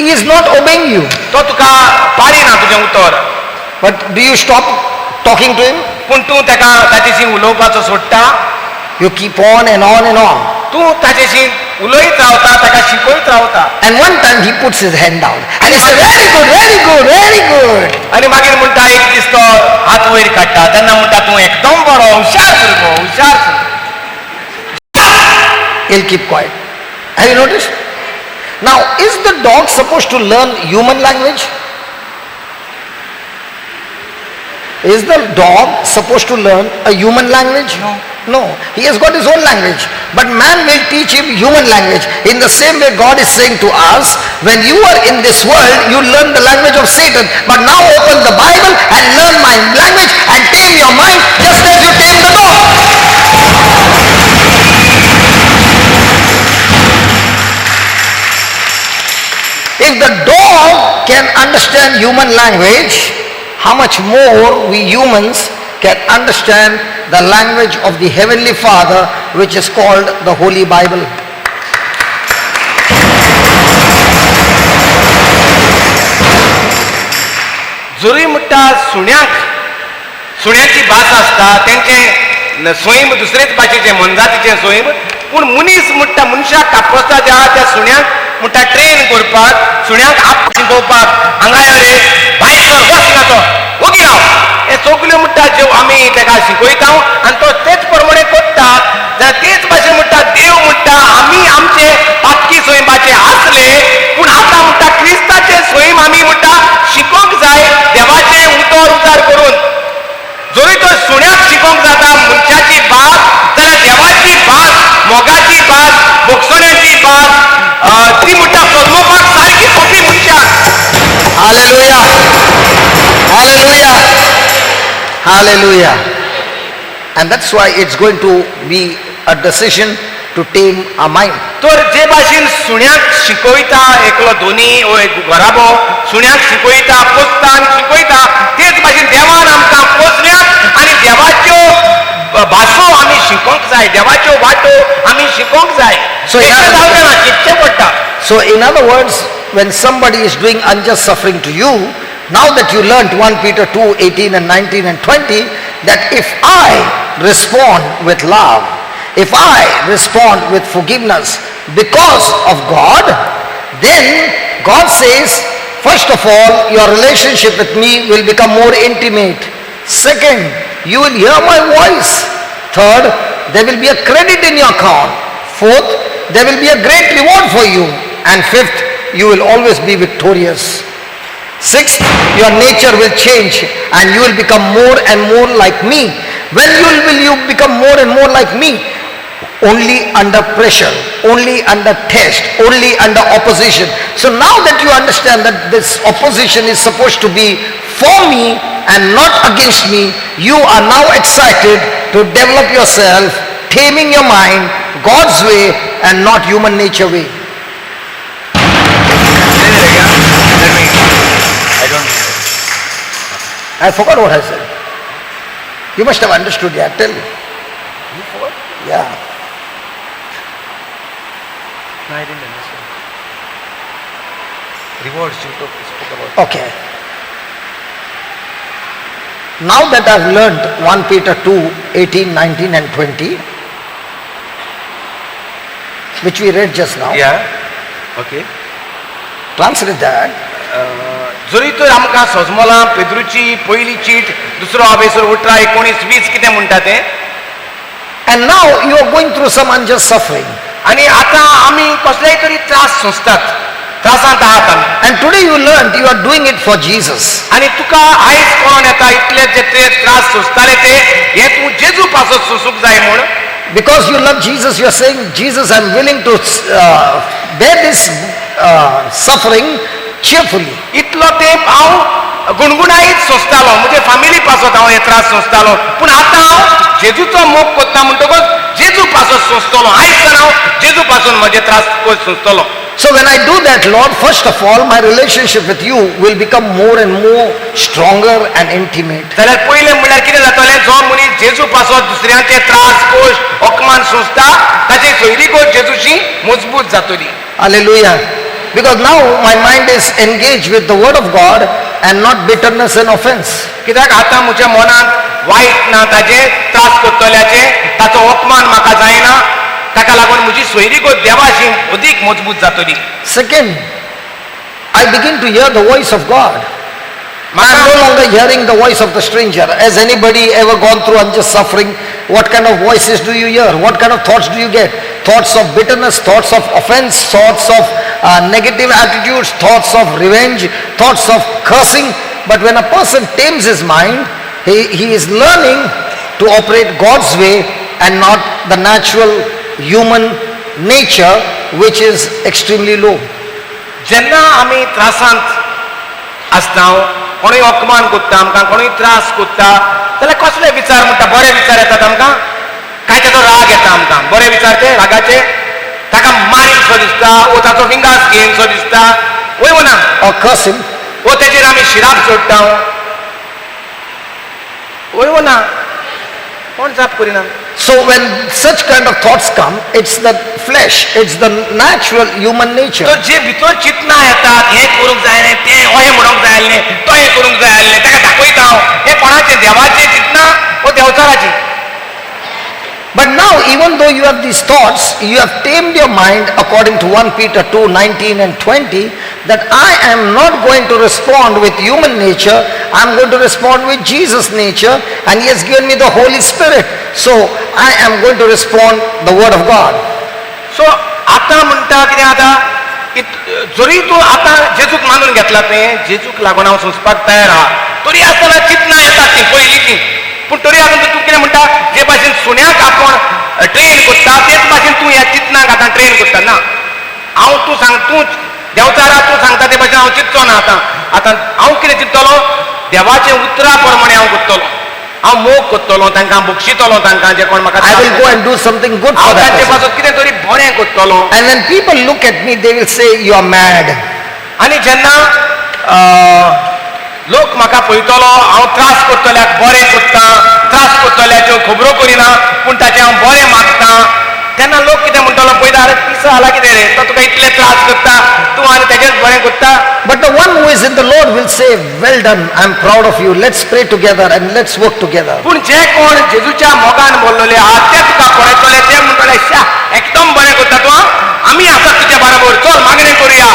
He is not obeying you. तो तुका पारिना तुजें उतर But do you stop talking to him? पूण तूं तेका ताचेशी उलोवपाचो सोडटा You keep on and on and on. तूं ताचेशी उलयत रावता ताका शिकयत रावता And one time he puts his hand down. And he says, very good, very good, very good. आनी मागीर म्हणटा एक दीस तो हात वयर काडटा तेन्ना म्हणटा तूं एकदम बरो हुशार भुरगो हुशार भुरगो He'll keep quiet. Have you noticed? Now, is the dog supposed to learn human language? Is the dog supposed to learn a human language? No. No. He has got his own language. But man will teach him human language. In the same way God is saying to us, when you are in this world, you learn the language of Satan. But now open the Bible and learn my language and tame your mind just as you tame the dog. If the dog can understand human language, how much more we humans can understand the language of the Heavenly Father, which is called the Holy Bible. जुरी म्हणटा सुण्याची भास आसता तेंचे स्वयं दुसरेच भाशेचे मनजातीचे स्वयं पूण मनीस म्हणटा मनशाक कापसा जे आहा त्या सुण्याक म्हणटा ट्रेन करपाक सुण्याक आप शिकोवपाक हांगा यो रे भायर सर वच हिंगा तो ओगी राव हे सगल्यो म्हणटा ज्यो आमी तेका शिकयता आनी तो तेच प्रमाणे करता जाल्यार तेच भाशेन म्हणटा देव म्हणटा आमी आमचे पातकी स्वयंपाचे आसले पूण आतां म्हणटा क्रिस्ताचे स्वयं आमी म्हणटा शिकोवंक जाय देवाचे उतर करून जरी तो सुण्याक शिकोवंक जाता मनशाची भास जाल्यार देवाची भास मोगाची भास बोगसोण्याची भास ती म्हणटा पद्मोपाक सारकी सोपी मनशाक Hallelujah! Hallelujah! Hallelujah! And that's why it's going to be a decision to tame our mind. तर जे भाशेन सुण्याक शिकयता एकलो धोनी वो एक घराबो सुण्याक शिकयता पोसता आनी शिकयता तेच भाशेन देवान आमकां पोसल्यात आनी देवाच्यो भासो आमी शिकोवंक जाय देवाच्यो वाटो आमी शिकोवंक जाय जावचें ना शिकचें पडटा So in other words, when somebody is doing unjust suffering to you, now that you learnt 1 Peter 2, 18 and 19 and 20, that if I respond with love, if I respond with forgiveness because of God, then God says, first of all, your relationship with me will become more intimate. Second, you will hear my voice. Third, there will be a credit in your account. Fourth, there will be a great reward for you. And fifth, you will always be victorious. Sixth, your nature will change and you will become more and more like me. When will you become more and more like me? Only under pressure, only under test, only under opposition. So now that you understand that this opposition is supposed to be for me and not against me, you are now excited to develop yourself, taming your mind God's way and not human nature way. I forgot what I said. You must have understood that. Tell me. You forgot? Yeah. No, I didn't understand. Rewards you spoke about. Okay. Now that I've learned 1 Peter 2, 18, 19 and 20, which we read just now. Yeah. Okay. Translate that. जरी तर आमकां सजमलां पेद्रूची पयली cheat दुसरो अभेसर 18-19-20 कितें म्हणटा तें And now you are going through some unjust suffering. आनी आतां आमी कसलेय तरी त्रास सोंसतात त्रासांत आहात आमी. And today you learned you are doing it for Jesus. आणि तुका आयज कळोन येता इतले जे ते त्रास सोंसताले ते हे तूं जेजू पासत सोंसूंक जाय म्हूण. Because you love Jesus, you are saying, Jesus, I am willing to bear this suffering cheerfully. इतलो तेंप हांव गुणगुणायत सोंसतालो, म्हणजे फॅमिली पासत हांव हे त्रास सोंसतालो, पूण आतां हांव जेजूचो मोग कोत्ता म्हणटकच जेजू पासत सोंसतलो. आयज सावन हांव जेजू पासून म्हजे त्रास सोंसतलो. So when I do that, Lord, first of all, my relationship with you will become more and more stronger and intimate. जाल्यार पयलें म्हणल्यार कितें जातलें, जो मनीस जेजू पासत दुसऱ्यांचे त्रास कोश्ट अपमान सोंसता ताची सोयरीगोट जेजूची मजबूत जातली. Hallelujah. Because now my mind is engaged with the word of God and not bitterness and offense. कित्याक आतां म्हज्या मनांत वायट ना, ताजे त्रास कोत्तल्याचे ताचो अपमान म्हाका जायना, ताका लागून म्हजी सोयरीगोट देवाची अदीक मजबूत जातली. Second, I begin to hear the voice of God. I am no longer hearing the voice of the stranger. Has anybody ever gone through unjust suffering? What kind of voices do you hear? What kind of thoughts do you get? Thoughts of bitterness, thoughts of offense, thoughts of negative attitudes, thoughts of revenge, thoughts of cursing. But when a person tames his mind, he is learning to operate God's way and not the natural human nature which is extremely low. जेन्ना आमी त्रासांत आसता, कोणूय अपमान कोत्ता आमकां, कोणूय त्रास कोत्ता, जाल्यार कसले विचार म्हणटा, बरे विचार येतात आमकां, काय ताचो राग येता आमकां. बरे विचार ते रागाचे ताका मारीन सो दिसता, वो ताचो विंगास घेयन सो दिसता, वय वो ना, Or curse him. वो तेजेर आमी शिराप सोडटा, वय वो ना, कोण जाप करिना. So when such kind of thoughts come, it's the flesh, it's the natural human nature. तो जे भितर चिंतना येतात, हे करूंक जाय न्ही, ते अहें म्हणूंक जाय आसलें, तो हें करूंक जाय आसलें, ताका दाखयता हांव, हे कोणाचे देवाचे चिंतना वो देवचाराची. But now, even though you have these thoughts, you have tamed your mind according to 1 Peter 2:19 and 20, that I am not going to respond with human nature, I am going to respond with Jesus' nature, and He has given me the Holy Spirit. So, I am going to respond the Word of God. सो आतां म्हणटा कितें आतां, जरी तूं आतां जेजूक मानून घेतला तें, जेजूक लागून हांव सोंसपाक तयार आहा, तरी आसतना चिंतना येतात ती पयलींची. पूण तरी आसून तूं कितें म्हणटा, जे भाशेन सुण्याक आपूण ट्रेन कोत्ता तेच भाशेन तूं ह्या चिंतनाक आतां ट्रेन कोत्ता ना. हांव तूं सांग, तूं देवचारा तूं सांगता ते भाशेन हांव चिंतचो ना. आतां हांव कितें चिंततलो, देवाचे उतरा प्रमाणे हांव कोत्तलो, हांव मोग कोत्तलो, तांकां बक्षितलो, तांकां जे कोण म्हाका I will go and do something good for हांव that तांचे person. पासून कितें तरी बरें कोत्तलो. And when people look at me, they will say, you are mad. आनी जेन्ना लोक म्हाका पळयतलो, हांव त्रास कोत्तल्याक बरें कोत्ता, त्रास कोत्तल्याच्यो खबरो करिना, पूण ताचें हांव बरें मागता, तेन्ना लोक कितें म्हणटलो, पळयता आरे पिसो जाला कितें रे, तो तुका इतले त्रास करता, तूं आनी तेजेंच बरें कोत्ता. But the one who is in the Lord will say, well done, I am proud of you, let's pray together and let's work together. पूण जे कोण जेजूच्या मोगान बोललोले आहात ते तुका पळयतले, ते म्हणटले, शा एकदम बरें कोत्ता तूं, आमी आसात तुजे बरोबर, चल मागणें करुया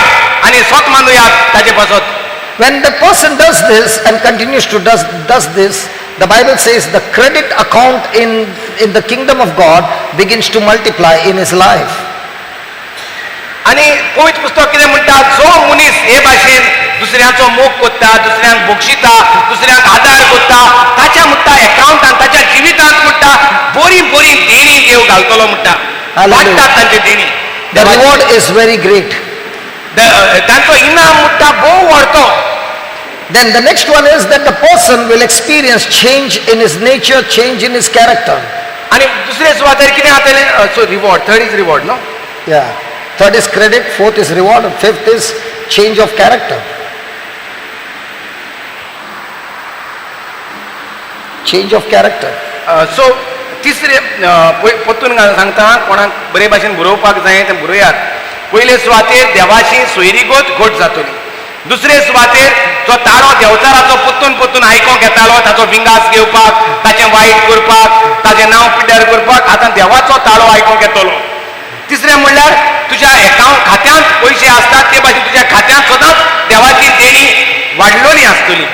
आनी स्वत मानूया ताजे पासत. When the person does this and continues to does this, the Bible says the credit account in the kingdom of God begins to multiply in his life. आनी पवित्र पुस्तक कितें म्हणटा, जो मनीस हे भाशेन दुसऱ्याचो मोग कोत्ता, दुसऱ्यांक बक्षिता, दुसऱ्यांक आदार कोत्ता, ताच्या म्हणटा एकाउंटांत, ताच्या जिवितांत म्हणटा बरी बरी देणी देव घालतलो म्हणटा, वाडटात तांचे देणी. The reward is very great. तांचो इनाम म्हणटा भोव व्हडतो. Then the next one is that the person will experience change in his nature, change in his character. आनी दुसरे सुवातेर कितें जातलें, so reward, third is reward no. Yeah. Third is credit, fourth is reward, and fifth is change of character. Change of character. सो तिसरे परतून सांगता, कोणाक बरे भाशेन बरोवपाक जाय तें बरयात. पयले सुवातेर देवाची सोयरीगोत घोट जातली. दुसरे सुवातेर जो ताळो देवचाराचो परतून आयकोंक येतालो, ताचो विंगास घेवपाक, ताचें वायट करपाक, ताचें नांव पिड्ड्यार करपाक, आतां देवाचो ताळो आयकोंक येतलो. तिसरें म्हणल्यार तुज्या अकाउंट खात्यांत पयशे आसतात ते भाशेन तुज्या खात्यांत सदांच देवाची देणी वाडलोली आसतली.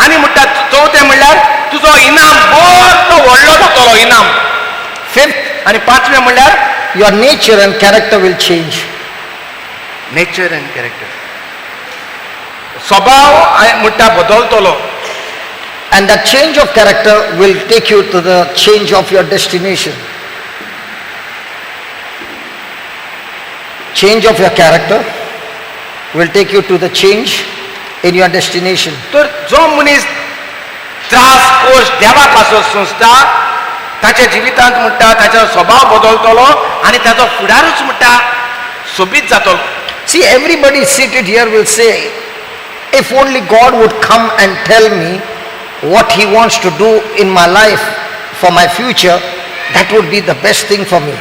आनी म्हणटा चवथें म्हणल्यार तुजो इनाम बरो व्हडलो जातलो इनाम. फिफ्थ आनी पांचवें म्हणल्यार Your nature and character will change. Nature and character. स्वभाव म्हणटा बदलतलो. And that change of character will take you to the change of your destination. Change of your character will take you to the change in your destination. तर जो मनीस त्रास कोश देवा पासून सोंसता ताच्या जिवितांत म्हणटा ताचो स्वभाव बदलतलो आनी ताचो फुडारूच म्हणटा सोबीत जातलो. See, everybody seated here will say, if only God would come and tell me what He wants to do in my life for my future, that would be the best thing for me.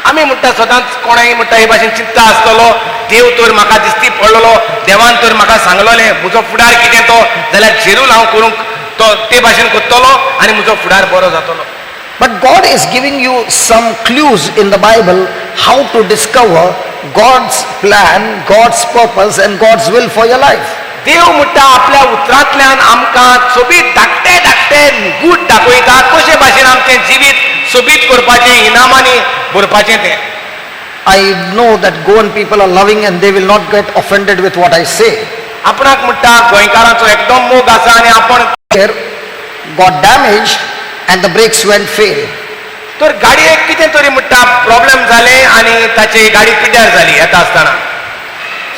आमी म्हणटा सदांच कोणाय म्हणटा हे भाशेन चिंता आसतलो, देव तर म्हाका दिसती पडलेलो, देवान तर म्हाका सांगलोलें म्हजो फुडार कितें तो जाल्यार झेरूल हांव करूंक तो ते भाशेन करतलो आनी म्हजो फुडार बरो जातलो. But God is giving you some clues in the Bible how to discover God's plan, God's purpose and God's will for your life. देव म्हणटा आपल्या उतरांतल्यान आमकां सोबीत धाकटे धाकटे गूट दाखयता कशे भाशेन आमचें जिवीत सोबीत करपाचें, इनामांनी भरपाचें तें. I know that Goan people are loving and they will not get offended with what I say. आपणाक म्हणटा गोंयकारांचो एकदम मोग आसा आनी आपण Here got damaged and the brakes went fail. तर गाडयेक कितें तरी म्हणटा प्रॉब्लेम जाले आनी ताची गाडी पिड्ड्यार जाली येता आसतना.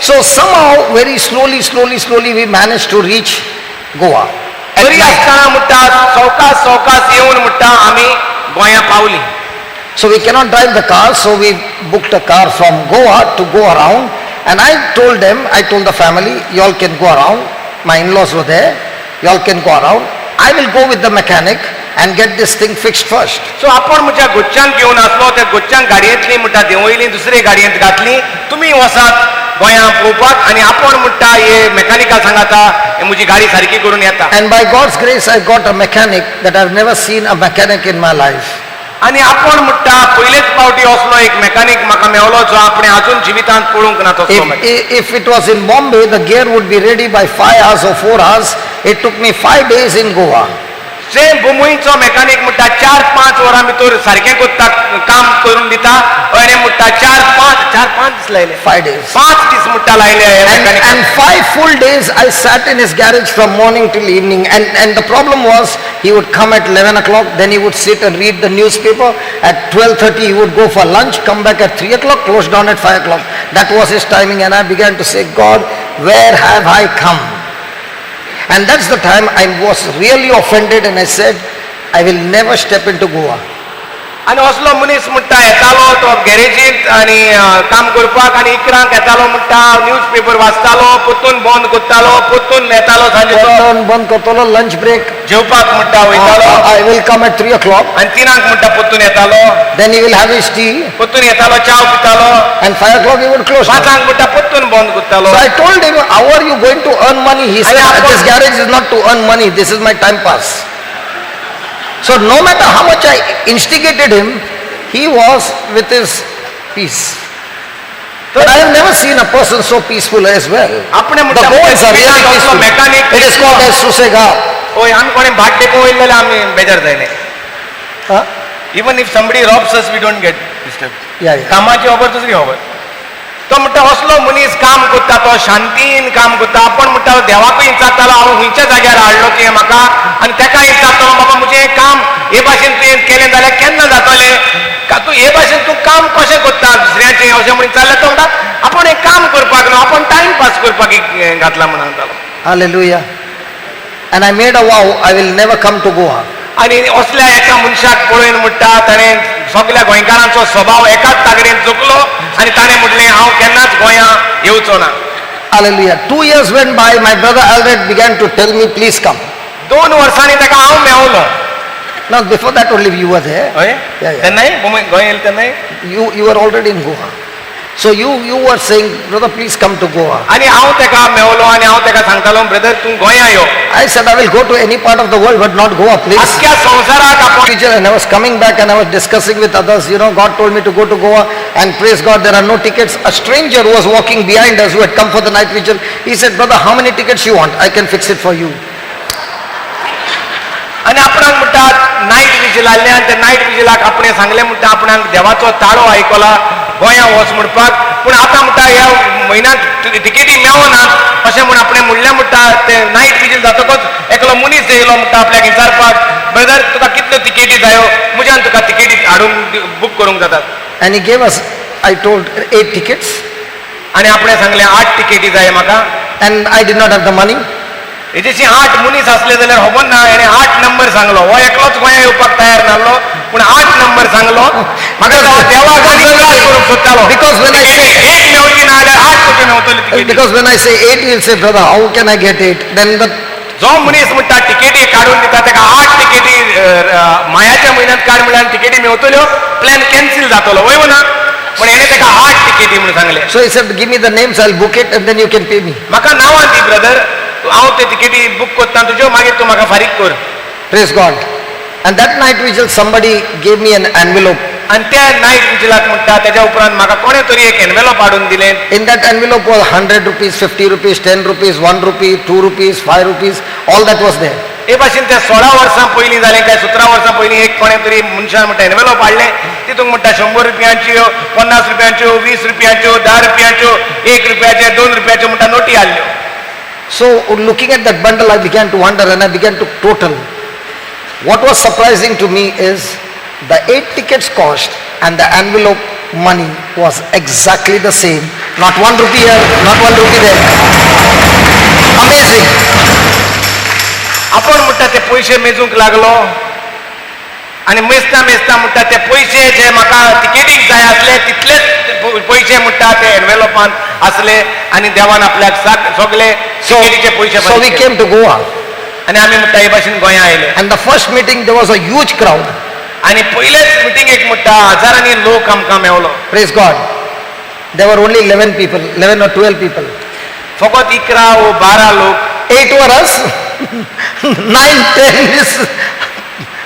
So somehow very slowly we managed to reach Goa. तरी आसतना म्हणटा सवकास येवन म्हणटा आमी गोंया पावली. So we cannot drive the car, so we booked a car from Goa to go around, and I told the family, you all can go around. My in-laws were there. You all can go around. I will go with the mechanic and get this thing fixed first. सो आपण म्हज्या गोच्च्यान घेवन आसलो, त्या गोच्च्यान गाडयेंतली म्हणटा देंवयली दुसरे गाडयेंत घातली. तुमी वसात गोंया पळोवपाक आनी आपण म्हणटा हे मेकॅनिकाक सांगाता म्हजी गाडी सारकी करून येता. And by God's grace I got a mechanic that I've never seen a mechanic in my life. आनी आपण म्हणटा पयलेच पावटी असलो एक मेकॅनिक म्हाका मेवलो जो आपणे अजून जिवितांत पळोवंक ना तसलो. If it was in Bombay, the gear would be ready by 5 hours or 4 hours. It took me 5 days in Goa. Same बुमयचो मेकॅनिक म्हणटा 4-5 वरां भितर सारकें करता, काम करून दिता. अणे म्हणटा 4-5 दीस लायले. 5 days. 5 दीस म्हणटा लायले हे mechanic. And 5 full days I sat in his garage from morning till evening, and the problem was he would come at 11 o'clock, then he would sit and read the newspaper. At 12:30 he would go for lunch, come back at 3 o'clock, close down at 5 o'clock. That was his timing, and I began to say, God, where have I come? And that's the time I was really offended, and I said, I will never step into Goa. आनी असलो मनीस म्हणटा येतालो तो गॅरेजींत आनी काम करपाक आनी इकरांक येतालो म्हणटा न्यूज पेपर वाचतालो, पोत्तून बंद करतालो, पोत्तून येतालो सांजेचो बंद करतलो, lunch break. जेवपाक म्हणटा वयतालो. I will come at 3 o'clock. आनी 3 म्हणटा पोत्तून येतालो. Then he will have his tea. पोत्तून येतालो, चाव पितालो. And 5 o'clock he would close. 5 म्हणटा पोत्तून बंद करतालो. So I told him, how are you going to earn money? He said, this garage is not to earn money. This is my time pass. So no matter how much I instigated him, he was with his peace. But I have never seen a person so peaceful as well. आपणे The म्हणटा Goans are really peaceful. Mechanic It is called as susega. ओय आमी कोणे भाट टेको वयले जाल्यार आमी बेजार जायले. Huh? Even if somebody robs us, we don't get disturbed. Yeah. कामाची खबर दुसरी खबर. तो म्हणटा असलो मनीस काम करता, तो शांतीन काम करता. आपण म्हणटा देवाकूय इचारतालो हांव खंयच्या जाग्यार हाडलो तुवें म्हाका, आनी तेका इचारतालो बाबा म्हजें हें काम हे भाशेन तुवें केलें जाल्यार केन्ना जातलें, का तूं हे भाशेन तूं काम कशें करता दुसऱ्याचें अशें म्हणून चाललें. तो म्हणटा आपण हें काम करपाक न्हू, आपण टायम पास करपाक घातला म्हणून सांगतालो. Hallelujah. And I made a vow, I will never come to Goa. आनी असल्या एका मनशाक पळोवन म्हणटा ताणें सगळ्या गोंयकारांचो स्वभाव एकाच तागडेन चुकलो आनी ताणें म्हटलें हांव केन्नाच गोंया येवचो ना. Hallelujah. 2 years went by, my brother Albert began to tell me, please come. 2 वर्सांनी ताका हांव मेवलो. Now before that only you were there. हय तेन्नाय गोंय येयले तेन्नाय You were already in Goa. So you were saying, brother, please come to Goa. आनी हांव ताका मेवलो आनी हांव ताका सांगतालो ब्रदर तूं गोंया यो. I said, I will go to any part of the world but not Goa, please. आख्या संवसाराक आपण And I was coming back and I was discussing with others, God told me to go to Goa, and praise God, there are no tickets. A stranger who was walking behind us, who had come for the night vigil, he said, brother, how many tickets you want? I can fix it for you. आनी आपणाक म्हणटा night vigil आसलें आनी त्या night विजिलाक आपणें सांगलें म्हणटा आपणाक देवाचो ताळो आयकला गोंया वच म्हणपाक. पूण आतां म्हणटा ह्या म्हयन्याक तिकेटी मेळना अशें म्हूण आपणें म्हणलें म्हणटा ते नायट विजील जातकच एकलो मनीस येयलो म्हणटा आपल्याक विचारपाक ब्रदर तुका कितल्यो तिकेटी जायो म्हज्यान तुका तिकेटी हाडून बूक करूंक जातात. And he gave us, I told, 8 tickets. आनी आपणें सांगलें 8 तिकेटी जाय म्हाका. And I did not have the money. हेजेशी 8 मनीस असले जाल्यार खबर ना हेणें 8 नंबर सांगलो. हो एकलोच गोंया येवपाक तयार नासलो पूण 8 नंबर सांगलो. म्हाका देवाक आनी त्रास करूंक सोदतालो. Because when I say 8 मेवची ना जाल्यार 8 कशें मेवतली तिकेटी. Because when I say 8, he'll say, brother, how can I get 8? Then the जो मनीस म्हणटा तिकेटी काडून दिता ताका 8 तिकेटी मायाच्या म्हयन्यांत काड म्हळ्यार तिकेटी मेवतल्यो प्लॅन कॅन्सील जातलो वय ना. पण हेणें ताका 8 तिकेटी म्हणून सांगले. So he said, give me the names, I'll book it and then you can pay me. म्हाका नांवां दी ब्रदर हांव ते तिकेटी बूक करता तुज्यो मागीर तूं म्हाका फारीक कर. Praise God. And that night vigil, somebody gave me an envelope. आनी त्या नायट विजिलाक म्हणटा तेज्या उपरांत म्हाका कोणे तरी एक एनवेलॉप हाडून दिलें. In that envelope was 100 rupees, 50 rupees, 10 rupees, 1 rupee, 2 rupees, 5 rupees, all that was there. हे भाशेन त्या 16 वर्सां पयलीं जालें काय 17 वर्सां पयलीं एक कोणे तरी मनशान म्हणटा एनवेलॉप हाडलें तितूंक म्हणटा 100 रुपयांच्यो 50 रुपयांच्यो 20 रुपयांच्यो 10 रुपयांच्यो 1 रुपयाच्यो 2 रुपयाच्यो म्हणटा naughty हाडल्यो. So looking at that bundle, I began to wonder and I began to total. What was surprising to me is the 8 tickets cost and the envelope money was exactly the same. Not 1 rupee here, not 1 rupee there. Amazing. आपण म्हणटा ते पयशे मेजूंक लागलो आनी मेजता मेजता म्हणटा ते पयशे जे म्हाका तिकेटीक जाय आसले तितलेच पयशे म्हणटा ते एनवेलॉपान आसले आनी देवान आपल्याक सगळे तिकेटीचे पयशे So we came to Goa. आनी आमी म्हणटा हे भाशेन गोंया आयले. And the first meeting there was a huge crowd. आनी पयलेच मिटिंगेक म्हणटा हजारांनी लोक आमकां मेवलो. Praise God. There were only 11 people, 11 or 12 people. फकत 11 व 12 लोक. 8 were us, 9, 10 is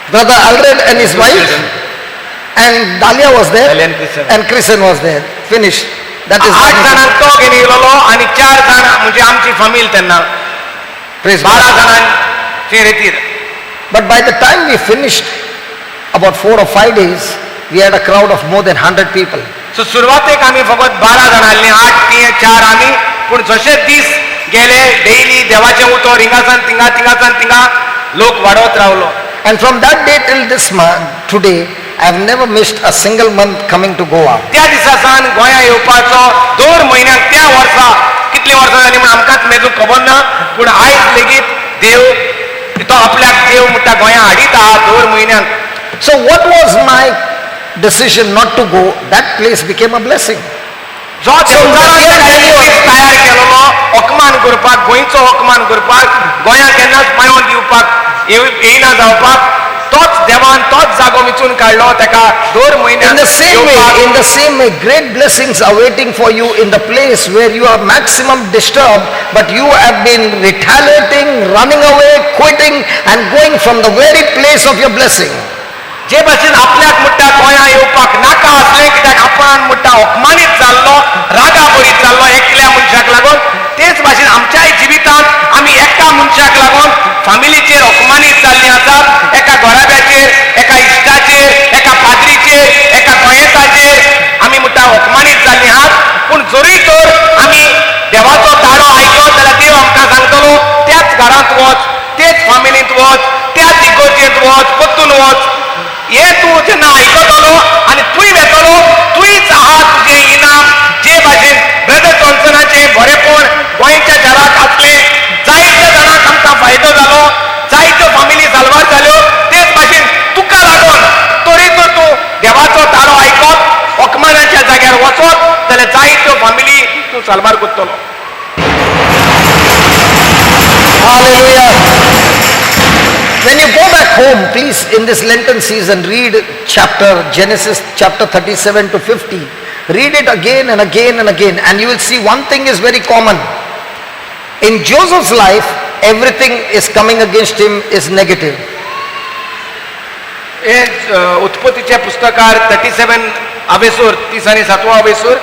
brother Alred and his wife, and Dalia was there, Dalia and Christian. and Christian was there. Finished. That is 8 जाणांक तो घेवन येयलो आनी 4 जाण म्हणजे आमची फामील तेन्ना. Praise God. 12 जाणांची रेतीर. But by the time we finished, about 4 or 5 days, we had a crowd of more than 100 people. सो सुरवातेक आमी फकत 12 जाणां आसलीं 8 3 4 आमी पूण जशे दीस गेले डेली देवाचें उतर हिंगासान थिंगा लोक वाडत रावलो. And from that day till this month, today, I have never missed a single month coming to Goa. त्या दिसासान गोंया येवपाचो दर म्हयन्याक त्या वर्सा कितलीं वर्सां जालीं म्हण आमकांच मेजूंक खबर ना पूण आयज लेगीत देव तो आपल्याक देव म्हणटा गोंया हाडीत आहा दर म्हयन्याक. So what was my decision not to go? That place became a blessing. जो तयार केलेलो हकमान करपाक गोंयचो हकमान करपाक गोंया केन्नाच पांयोन दिवपाक येयना जावपाक तोच देवान तोच जागो विचून काडलो ताका दर म्हयन्याक. In the same way, great blessings are waiting for you in the place where you are maximum disturbed, but you have been retaliating, running away, quitting, and going from the very place of your blessing. जे भाशेन आपल्याक म्हणटा गोंया येवपाक नाका आसलें कित्याक आपण म्हणटा अपमानीत जाल्लो रागाबरीत जाल्लो एकल्या मनशाक लागून तेच भाशेन आमच्याय जिवितांत आमी एका मनशाक लागून फामिलीचेर अपमानीत जाल्लीं आसात. एका घोराब्याचेर एका इश्टाचेर एका पाद्रीचेर एका दुयेंताचेर आमी म्हणटा अपमानीत जाल्लीं आहात पूण जरी तर आमी देवाचो ताळो आयकलो जाल्यार देव आमकां सांगतलो त्याच घरांत वच तेच फामिलींत वच त्याच इगोर्जेंत वच परतून वच. हे तूं जेन्ना आयकतलो आनी तुय वेतलो तुयच आहा तुजें इनाम. जे भाशेन ब्रदर जॉन्सनाचें बरेपण गोंयच्या शारांत आसलें जायत्या जाणांक आमकां फायदो जालो जायत्यो फामिली साल्वार जाल्यो तेच भाशेन तुका लागून तरी तर तूं देवाचो ताळो आयकत हकमानाच्या जाग्यार वचत जाल्यार जायत्यो फामिली तूं साल्वार करतलो. Hallelujah. When you go back home, please, in this Lenten season, read Genesis chapter 37 to 50. Read it again and again and again, and you will see one thing is very common. In Joseph's life, everything is coming against him is negative. हे उत्पत्तीच्या पुस्तकार 37 हावेसूर 30 आनी 7 हावेसूर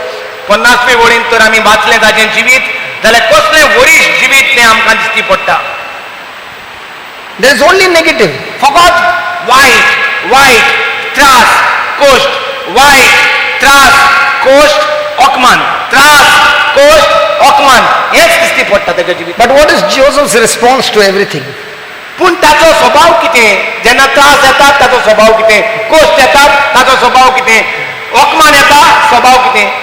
50वे वळीन तर आमी वाचलें ताचें जिवीत जाल्यार कसलें वरिश्ठ जिवीत तें आमकां दिश्टी पडटा. There is only negative. फकत वायट त्रास कोश्ट वायट त्रास कोश्ट ओकमान, त्रास, कोश्ट, ओकमान हेच दिसती पडटा तेच्या जिवीत. But what is Joseph's response to everything? पूण ताचो स्वभाव कितें? जेन्ना त्रास येतात ताचो स्वभाव कितें? कोश्ट येतात ताचो स्वभाव कितें? ओकमान येता स्वभाव कितें?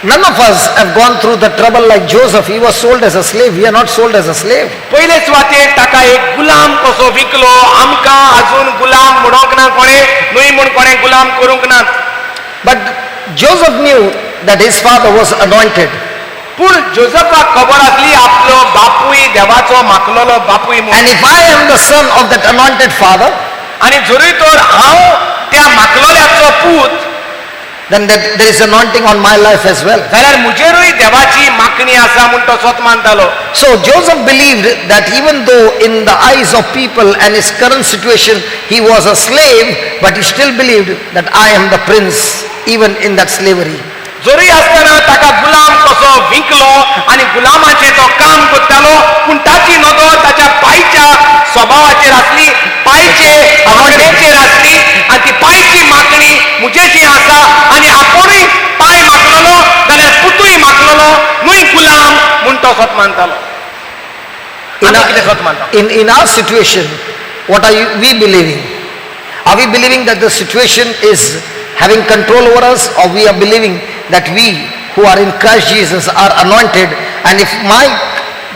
None of us have gone through the trouble like Joseph. He was sold as a slave. We are not sold as a slave. पयले सुवातेर ताका एक गुलाम कसो विकलो. आमकां अजून गुलाम म्हणूंक ना कोणें, न्हय म्हूण कोणें गुलाम करूंक ना. But Joseph knew that his father was anointed. पूण जोसेफाक खबर आसली आपलो बापूय देवाचो माखलेलो बापूय म्हणून. And if I am the son of that anointed father, आनी जरूय तर हांव त्या माखलोल्याचो पूत, then there is anointing on my life as well. जाल्यार मुजेरूय देवाची माखणी आसा म्हूण तो स्वत मानतालो. So Joseph believed that even though in the eyes of people and his current situation he was a slave, but he still believed that I am the prince even in that slavery. जरूय आसतना ताका गुलाम कसो विकलो आनी गुलामाचें तो काम करतालो, पूण ताची नदर ताच्या पांयच्या स्वभावाचेर आसली, पांयचे आवडीचेर आसली, आनी ती पांयची मागणी मुजेची आसा. आनी आपुणूय पांय मागलेलो जाल्यार पुतूय मागलेलो, न्हय गुलाम म्हूण तो स्वत मानतालो. आमी कितें स्वत मानता? In our situation, what are we believing? Are we believing that the situation is having control over us, or we are believing that we who are in Christ Jesus are anointed, and if my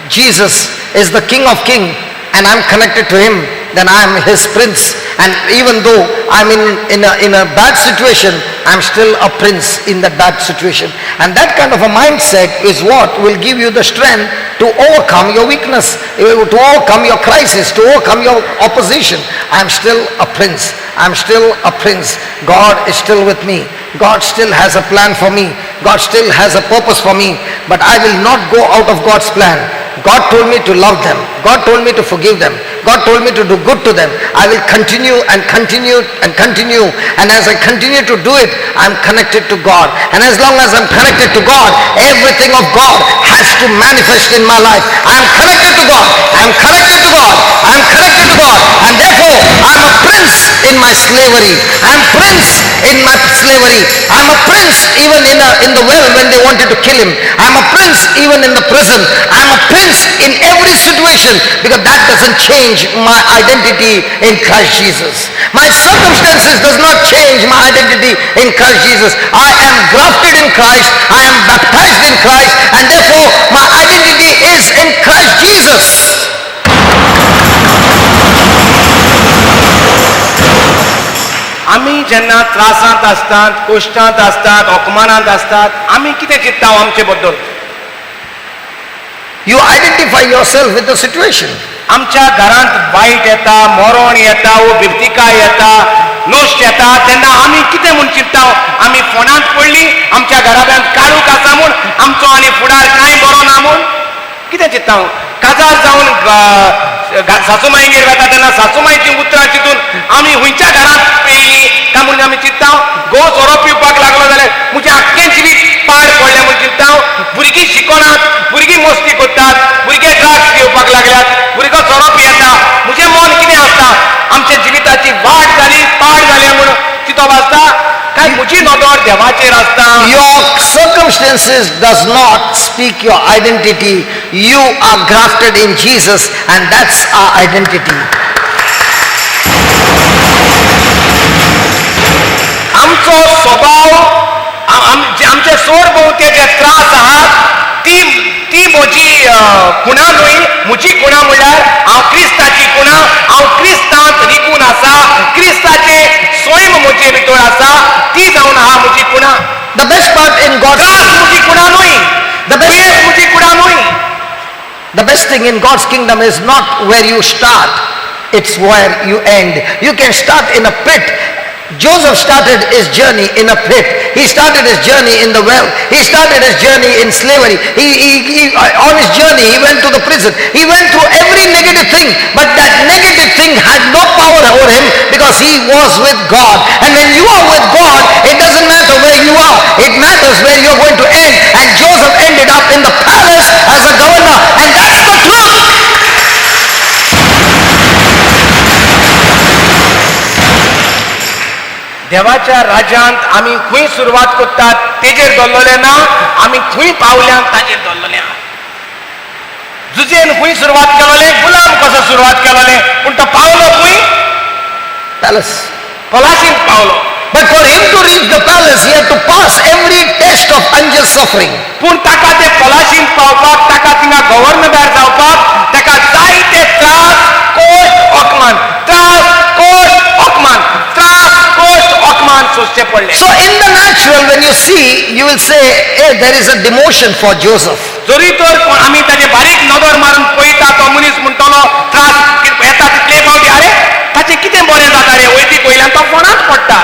Jesus is the King of Kings and I'm connected to him, then I am his prince, and even though I'm in a bad situation, I'm still a prince in that bad situation. And that kind of a mindset is what will give you the strength to overcome your weakness, to overcome your crisis, to overcome your opposition. I'm still a prince. I'm still a prince. God is still with me. God still has a plan for me. God still has a purpose for me. But I will not go out of God's plan. God told me to love them. God told me to forgive them. God told me to do good to them. I will continue and continue and continue. And as I continue to do it, I'm connected to God. And as long as I'm connected to God, everything of God has to manifest in my life. I'm connected to God. I'm connected to God. I'm connected to God. And therefore, I'm a prince in my slavery. I'm prince in my slavery. I'm a prince even in the well when they wanted to kill him. I'm a prince even in the prison. I'm a prince in every situation, because that doesn't change my identity in Christ Jesus. My circumstances does not change my identity in Christ Jesus. I am grafted in Christ. I am baptized in Christ, and therefore my identity is in Christ Jesus. आमी जेन्ना त्रासांत आसतात, कश्टांत आसतात, अपमानांत आसतात, आमी कितें चिंत्ता आमचे बद्दल? You identify yourself with the situation. आमच्या घरांत वायट येता, मरण येता, वो बिबतिकाय येता, नोश्ट येता, तेन्ना आमी कितें म्हूण चिंत्ता? आमी फोनांत पडली, आमच्या घराब्यांत काळूक आसा म्हूण, आमचो आनी फुडार कांय बरो ना म्हूण कितें चिंत्ता? काजार जावन सासूमाईगेर वता तेन्ना सासूमाईची उतरां चिंतून आमी हुंयच्या घरांत येयली काय म्हूण आमी चिंत्ता? घोव सोरो पिवपाक लागलो जाल्यार म्हजें आख्खें जिवीत पाड पडलें म्हूण चिंत्ता? भुरगीं शिकोनात, भुरगीं मस्ती करतात, भुरगे ड्रग्स घेवपाक लागल्यात, भुरगो सोरो पियेता, म्हजें मन कितें आसता? आमच्या जिविताची वाट जाली, पाड जालें म्हूण चिंतप आसता काय म्हजी नदर देवाचेर आसता? Your circumstances does not speak your identity. You are grafted in Jesus, and that's our identity. आमचो स्वभाव, आमचे सोर भोवते जे त्रास आहात ती म्हजी खुणा न्हय. म्हजी खुणा म्हणल्यार हांव क्रिस्ताची खुणा. हांव क्रिस्तांत रिकून आसा, क्रिस्ताचे स्वयं म्हजे भितर आसा, ती जावन आहा म्हजी खुणा. The best part in God's त्रास म्हजी खुणा न्हय, दुयेंस म्हजी खुणा न्हय. The best thing in God's kingdom is not where you start, it's where you end. You can start in a pit. Joseph started his journey in a pit. He started his journey in the well. He started his journey in slavery. On his journey, he went to the prison. He went through every negative thing, but that negative thing had no power over him because he was with God. And when you are with God, it doesn't matter where you are. It matters where you're going to end. And Joseph ended up in the palace as a governor. And that's the truth. देवाच्या राज्यांत आमी खंय सुरवात करतात तेजेर दवरलेले ना, आमी खंय पावल्यांत ताजेर दवरलेले आहा. जुजेन खंय सुरवात केलोले, गुलाम कसो सुरवात केलोले, पूण तो पावलो खंय? Palace. पलाशींत पावलो. But for him to reach the palace, he had to pass every test of unjust suffering. पूण ताका ते पलाशींत पावपाक, ताका थिंगा गव्हर्नमेंटार जावपाक, ताका जायते त्रास, कोश्ट, अपमान, त्रास, कोश्ट, अपमान, त्रास, कोश्ट, अपमान सोंसचे पडले. So in the natural, when you see, you will say, hey, there is a demotion for Joseph. जरी तर आमी ताजे बारीक नदर मारून पळयता, तो मनीस म्हणटलो त्रास येता तितले फावटी अरे ताचें कितें बरें जाता रे, वैदीक वयल्यान तो फोंडांत पडटा.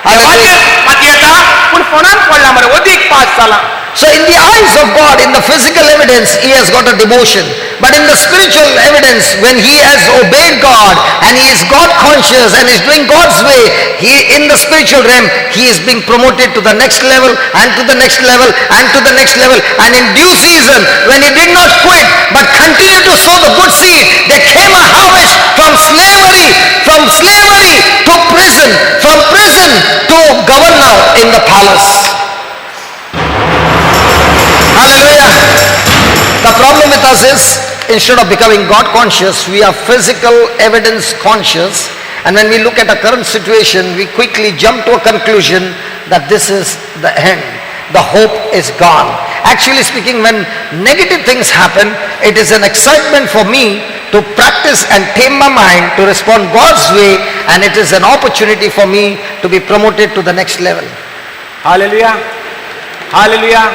माती येता पूण फोंडांत पडला मरे, अदीक पास जाला. So in the eyes of God, in the physical evidence, he has got a demotion. But in the spiritual evidence, when he has obeyed God and he is God conscious and is doing God's way, he in the spiritual realm, he is being promoted to the next level and to the next level and to the next level. And in due season, when he did not quit but continued to sow the good seed, there came a harvest from slavery to prison, from prison to governor in the palace. Hallelujah. The problem with us is, instead of becoming God conscious, we are physical evidence conscious, and when we look at our current situation, we quickly jump to a conclusion that this is the end. The hope is gone. Actually speaking, when negative things happen, it is an excitement for me to practice and tame my mind to respond God's way, and it is an opportunity for me to be promoted to the next level. Hallelujah. Hallelujah.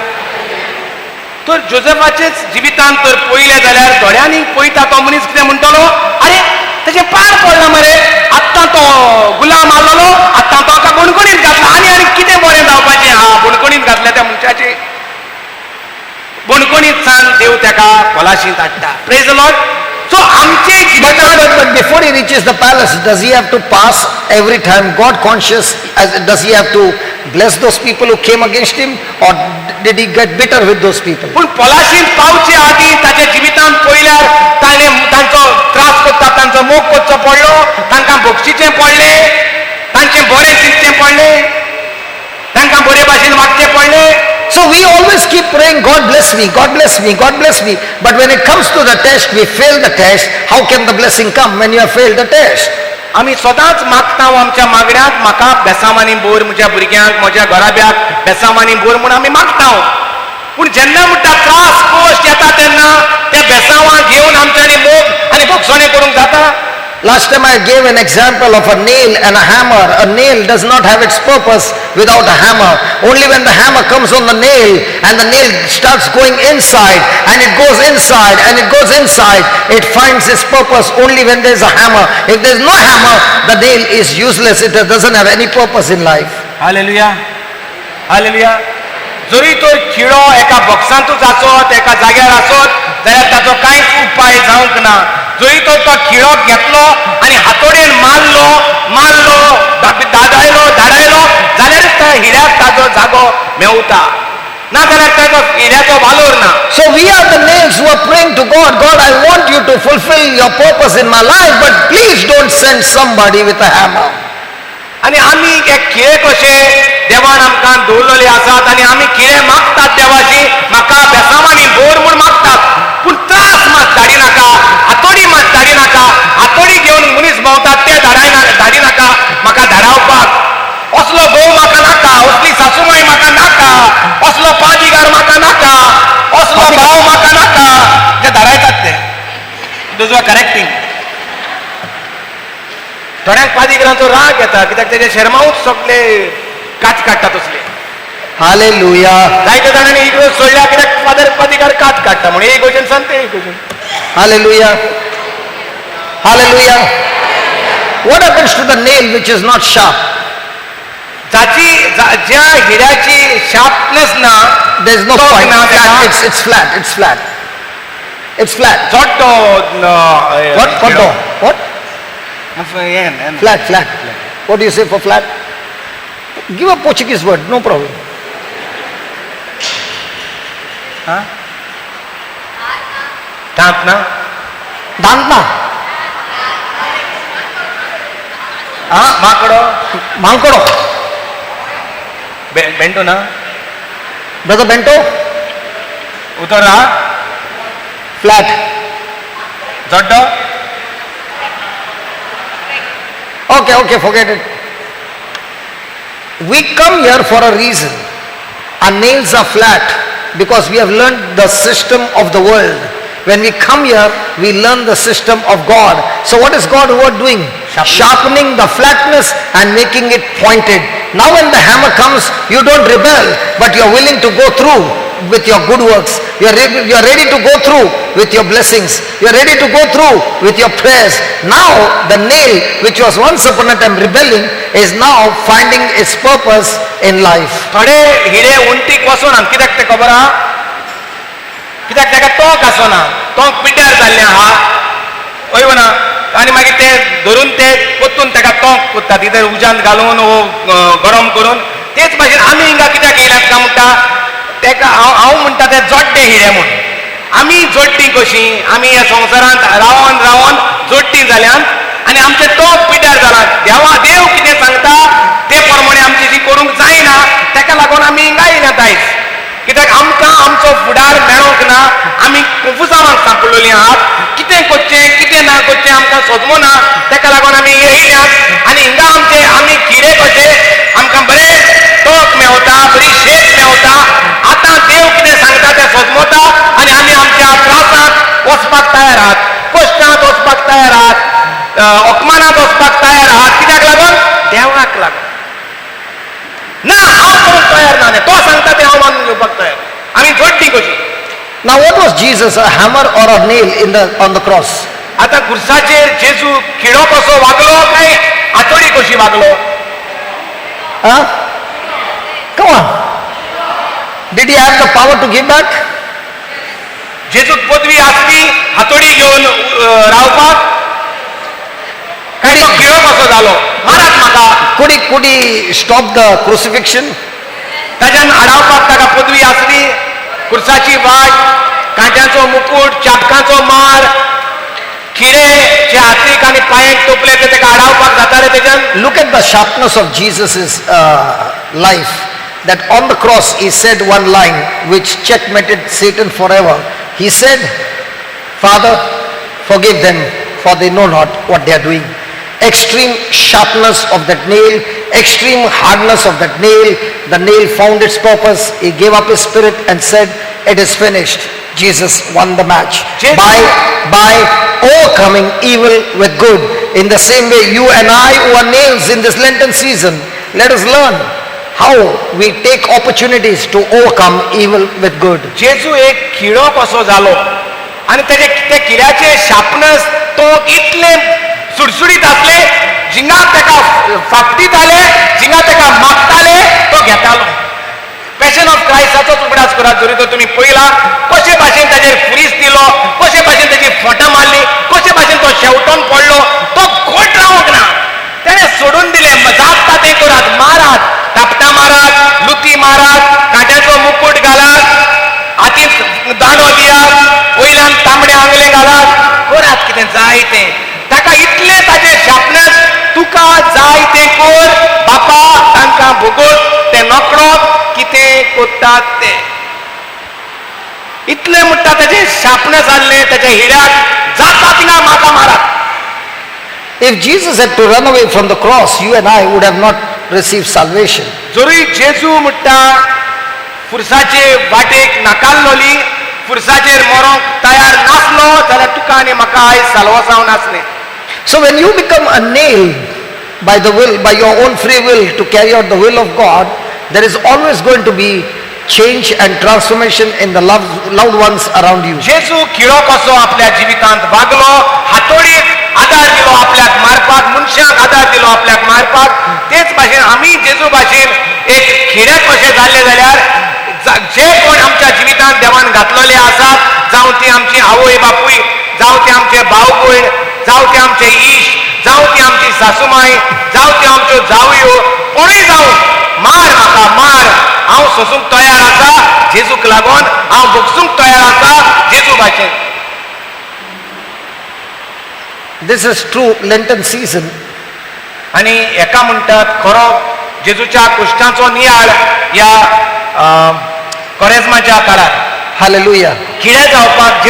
तर जोसेफाचेच जिवितांत तर पळयले जाल्यार दोळ्यांनी पळयता तो मनीस कितें म्हणटलो, अरे तेजे पार पडला मरे, आत्तां तो गुलाम आसलो, आत्तां तो ताका बुणकुणींत घातला, आनी कितें बरें जावपाचें आहा, बुणकुणींत घातल्या त्या मनशाचे. बुणकुणींत सान देव ताका पलाशींत हाडटा. Praise the Lord. सो आमचे But before he reaches the palace, does he have to pass every time God conscious? Does he have to bless those people who came against him, or did he get bitter with those people? पूण पलाशींत पावचे आदीं ताच्या जिवितांत पळयल्यार तांचो त्रास करता, तांचो मोग करचो पडलो, तांकां भोगशीचें पडलें, तांचें बरें चिंतचें पडलें, तांकां बरे भाशेन वागचें पडलें. So we always keep praying, God bless me, God bless me, God bless me. But when it comes to the test, we fail the test. How can the blessing come when you have failed the test? आमी सदांच मागता आमच्या मागण्यांक, म्हाका बेसामानी bore, म्हज्या भुरग्यांक, म्हज्या घराब्याक बेसामानी bore म्हूण आमी मागता. पूण जेन्ना म्हणटा त्रास कोश्ट येता तेन्ना त्या बेसांवां घेवन आमच्यांनी मोग आनी भोगसणे करूंक जाता. Last time I gave an example of a nail and a hammer. A nail does not have its purpose without a hammer. Only when the hammer comes on the nail and the nail starts going inside and it goes inside and it goes inside, it finds its purpose only when there is a hammer. If there is no hammer, the nail is useless. It doesn't have any purpose in life. Hallelujah. Hallelujah. जरी तो खिळो एका बॉक्सांतूच आसत, एका जाग्यार आसत, जाल्यार ताचो कांयच उपाय जावंक ना. जरी तो खिळो घेतलो आनी हातोडेन मारलो धाडायलो जाल्यारच त्या हिऱ्याक ताचो जागो मेवता, ना जाल्यार ताचो हिऱ्याचो वालोर ना. So we are the nails who are praying to God, God, I want you to fulfill your purpose in my life, but please don't send somebody with a hammer. आनी आमी एक खिळे कशे देवान आमकां दवरलेले आसात आनी आमी खिळे मागतात देवाची, म्हाका बेसामानी बोर म्हूण मागतात, पूण त्रास मात धाडी नाका, हातोडी मात धाडी नाका. हातोडी घेवन मनीस भोंवतात ते धाडी नाका म्हाका धाडावपाक. असलो घोव म्हाका नाका, असली सासूमाय म्हाका नाका, असलो पाजिगार म्हाका नाका, असलो भाव म्हाका नाका. ते धाडायतात ते. Those were correcting. थोड्यांक पाजिगारांचो राग येता, कित्याक तेजे शर्माऊच सगळे काच काडटात असले. Hallelujah. जायत्या जाणांनी इगोज सोडल्या कित्याक फादर पाजिगार काच काडटा म्हणून एक गोष्टीन सांग ते एक गोष्टीन. Hallelujah. Hallelujah. What happens to the nail which is not sharp? ज्या हिऱ्याची शार्पनेस ना, There is no point. It's flat. It's flat. It's flat. What? Flat. What do you say for flat? Give a Portuguese word, no problem. Dantna. Makado. Bento ना Brother Bento, उतर रहा flat. जड्डो Okay, forget it. We come here for a reason. Our nails are flat because we have learned the system of the world. When we come here, we learn the system of God. So what is God doing? Sharpening the flatness and making it pointed. Now when the hammer comes, you don't rebel, but you are willing to go through with your good works. You are ready to go through with your blessings. You are ready to go through with your prayers. Now the nail which was once upon a time rebelling is now finding its purpose in life. थोडे हिरे उंटीक वचून आनी कित्याक ते खबर आहा कित्याक ताका तोंक आसना तोंक पिड्ड्यार जाल्लें आहा वय ना आनी मागीर ते धरून ते पोत्तून ताका तोंक कोत्ता तितर उज्यांत घालून वो गरम करून तेच भाशेन आमी हिंगा कित्याक येयल्यात काय म्हणटा तेका हांव म्हणटा ते जोड्डे हिरे म्हूण आमी जोड्डीं कशीं आमी ह्या संवसारांत रावन रावन जोड्डीं जाल्यांत आनी आमचे तोंक पिड्ड्यार जाला देव कितें सांगता ते प्रमाणे आमची जी करूंक जायना ताका लागून आमी हिंगा येयल्यात आयज कित्याक आमकां आमचो फुडार मेळोंक ना आमी कुफुसांत सांपळिल्लीं आहात कितें करचें कितें ना करचें आमकां सोजमो ना ताका लागून आमी येयल्यात आनी हिंगा आमी किडे कशे आमकां बरें तोंक मेवता बरी शेत मेवता आतां देव कितें सांगता तें सोजमोता आनी आमी आमच्या त्रासांत वचपाक तयार आहात कश्टांत वचपाक तयार आहात अपमानांत वचपाक तयार आहात कित्याक लागून देवाक लागून ना हांव करूंक तयार ना तो सांगता तें हांव मानून घेवपाक तयार आमी जोड्डीं कशी. Now what was Jesus, a hammer or a nail on the cross? आतां क्रुसाचेर जेजू खिडो कसो वागलो काय हातोडी कशी वागलो? Huh? Come on. Did he have the power to give back? जेजूक पदवी आसली हातोडी घेवन रावपाक काय तो खिडो कसो जालो मारात म्हाका Could he stop the crucifixion? ताच्यान आडावपाक ताका पदवी आसली कुर्साची वाट कांट्याचो मुकुट चाबकांचो मार खिडे जे हातीक आनी पांयांक तोपले ते ताका आडावपाक जाताले तेच्यान. Look at the sharpness of Jesus' life. That on the cross he said one line which checkmated Satan forever. He said, Father, forgive them for they know not what they are doing. Extreme sharpness of that nail, extreme hardness of that nail. The nail found its purpose. He gave up his spirit and said, it is finished. Jesus won the match by overcoming evil with good. In the same way, you and I who are nails in this Lenten season, let us learn how we take opportunities to overcome evil with good. जेजू एक खिडो कसो जालो आनी ते किड्याचे sharpness तो इतले सुडसुडीत आसले जिंगा ताका फापटीत आले जिंगा ताका मागताले तो घेतालो. पॅशन ऑफ क्रायस्टाचोच उगडास करात जरी तो तुमी पळयला कशे भाशेन ताचेर फुरीस दिलो कशे भाशेन ताची फटां मारली कशे भाशेन तो शेवटोन पडलो तो घोट रावंक ना तेणें सोडून दिले जाता तें करात मारात थापटां मारात लुती मारात काट्याचो मुकुट घालात हातीक दांडो दियात वयल्यान तांबडे आंगले घालात करात कितें जाय तें ताका इतले ताचे शार्पनस तुका जाय तें कर बापा तांकां भोगोत ते नकळोत कितें कोत्तात ते इतले म्हणटा ताचे शार्पनस जाल्ले ताच्या हिड्याक जाता थिंगा म्हाका मारात. If Jesus had to run away from the cross, you and I would have not received salvation. जरूय जेजू म्हणटा फुरसाचे वाटेक नाकाल्लोली फुरसाचेर मरोंक तयार नासलो जाल्यार तुका आनी म्हाका आयज साल्वासांव नासलें. So when you become a nail by your own free will to carry out the will of God, there is always going to be change and transformation in the loved ones around you. जेजू खिळो कसो आपल्या जिवितांत वागलो हातोडीक आदार दिलो आपल्याक मारपाक मनशाक आदार दिलो आपल्याक मारपाक तेच भाशेन आमी जेजू भाशेन एक खिड्या कशें जाल्ले जाल्यार जे कोण आमच्या जिवितांत देवान घातलेले आसात जावं ती आमची आवय बापूय जावं ते आमचे भाव भयण जावं ते आमचे इश्ट जावं ती आमची सासूमाय जावं त्यो आमच्यो जावयो कोणूय जावं मार म्हाका मार हांव सोसूंक तयार आसा जेजूक लागून हांव भोगसूंक तयार आसा जेजू भाशेन. This is true Lenten season. आनी एका म्हणटात खरो जेजूच्या कुश्ठाचो नियाळ या कोरेजमाच्या काळार Hallelujah. कितें जावपाक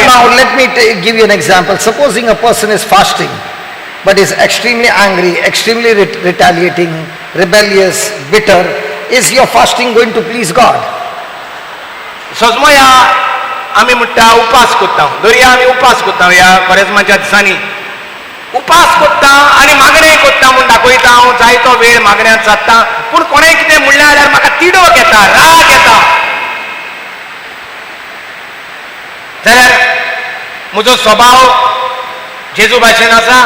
Now let me give you an example. Supposing a person is fasting, but is extremely angry, extremely retaliating, rebellious, bitter, is your fasting going to please God? सजमो या आमी म्हणटा उपास कोत्ता दर्या आमी उपास कोत्ता ह्या कोरेजमाच्या दिसांनी उपास कोत्ता आनी मागणें कोत्ता म्हूण दाखयता हांव जायतो वेळ मागण्यांत सादता पूण कोणें कितें म्हणलें जाल्यार म्हाका तिडक येता राग येता जाल्यार म्हजो स्वभाव जेजू भाशेन आसा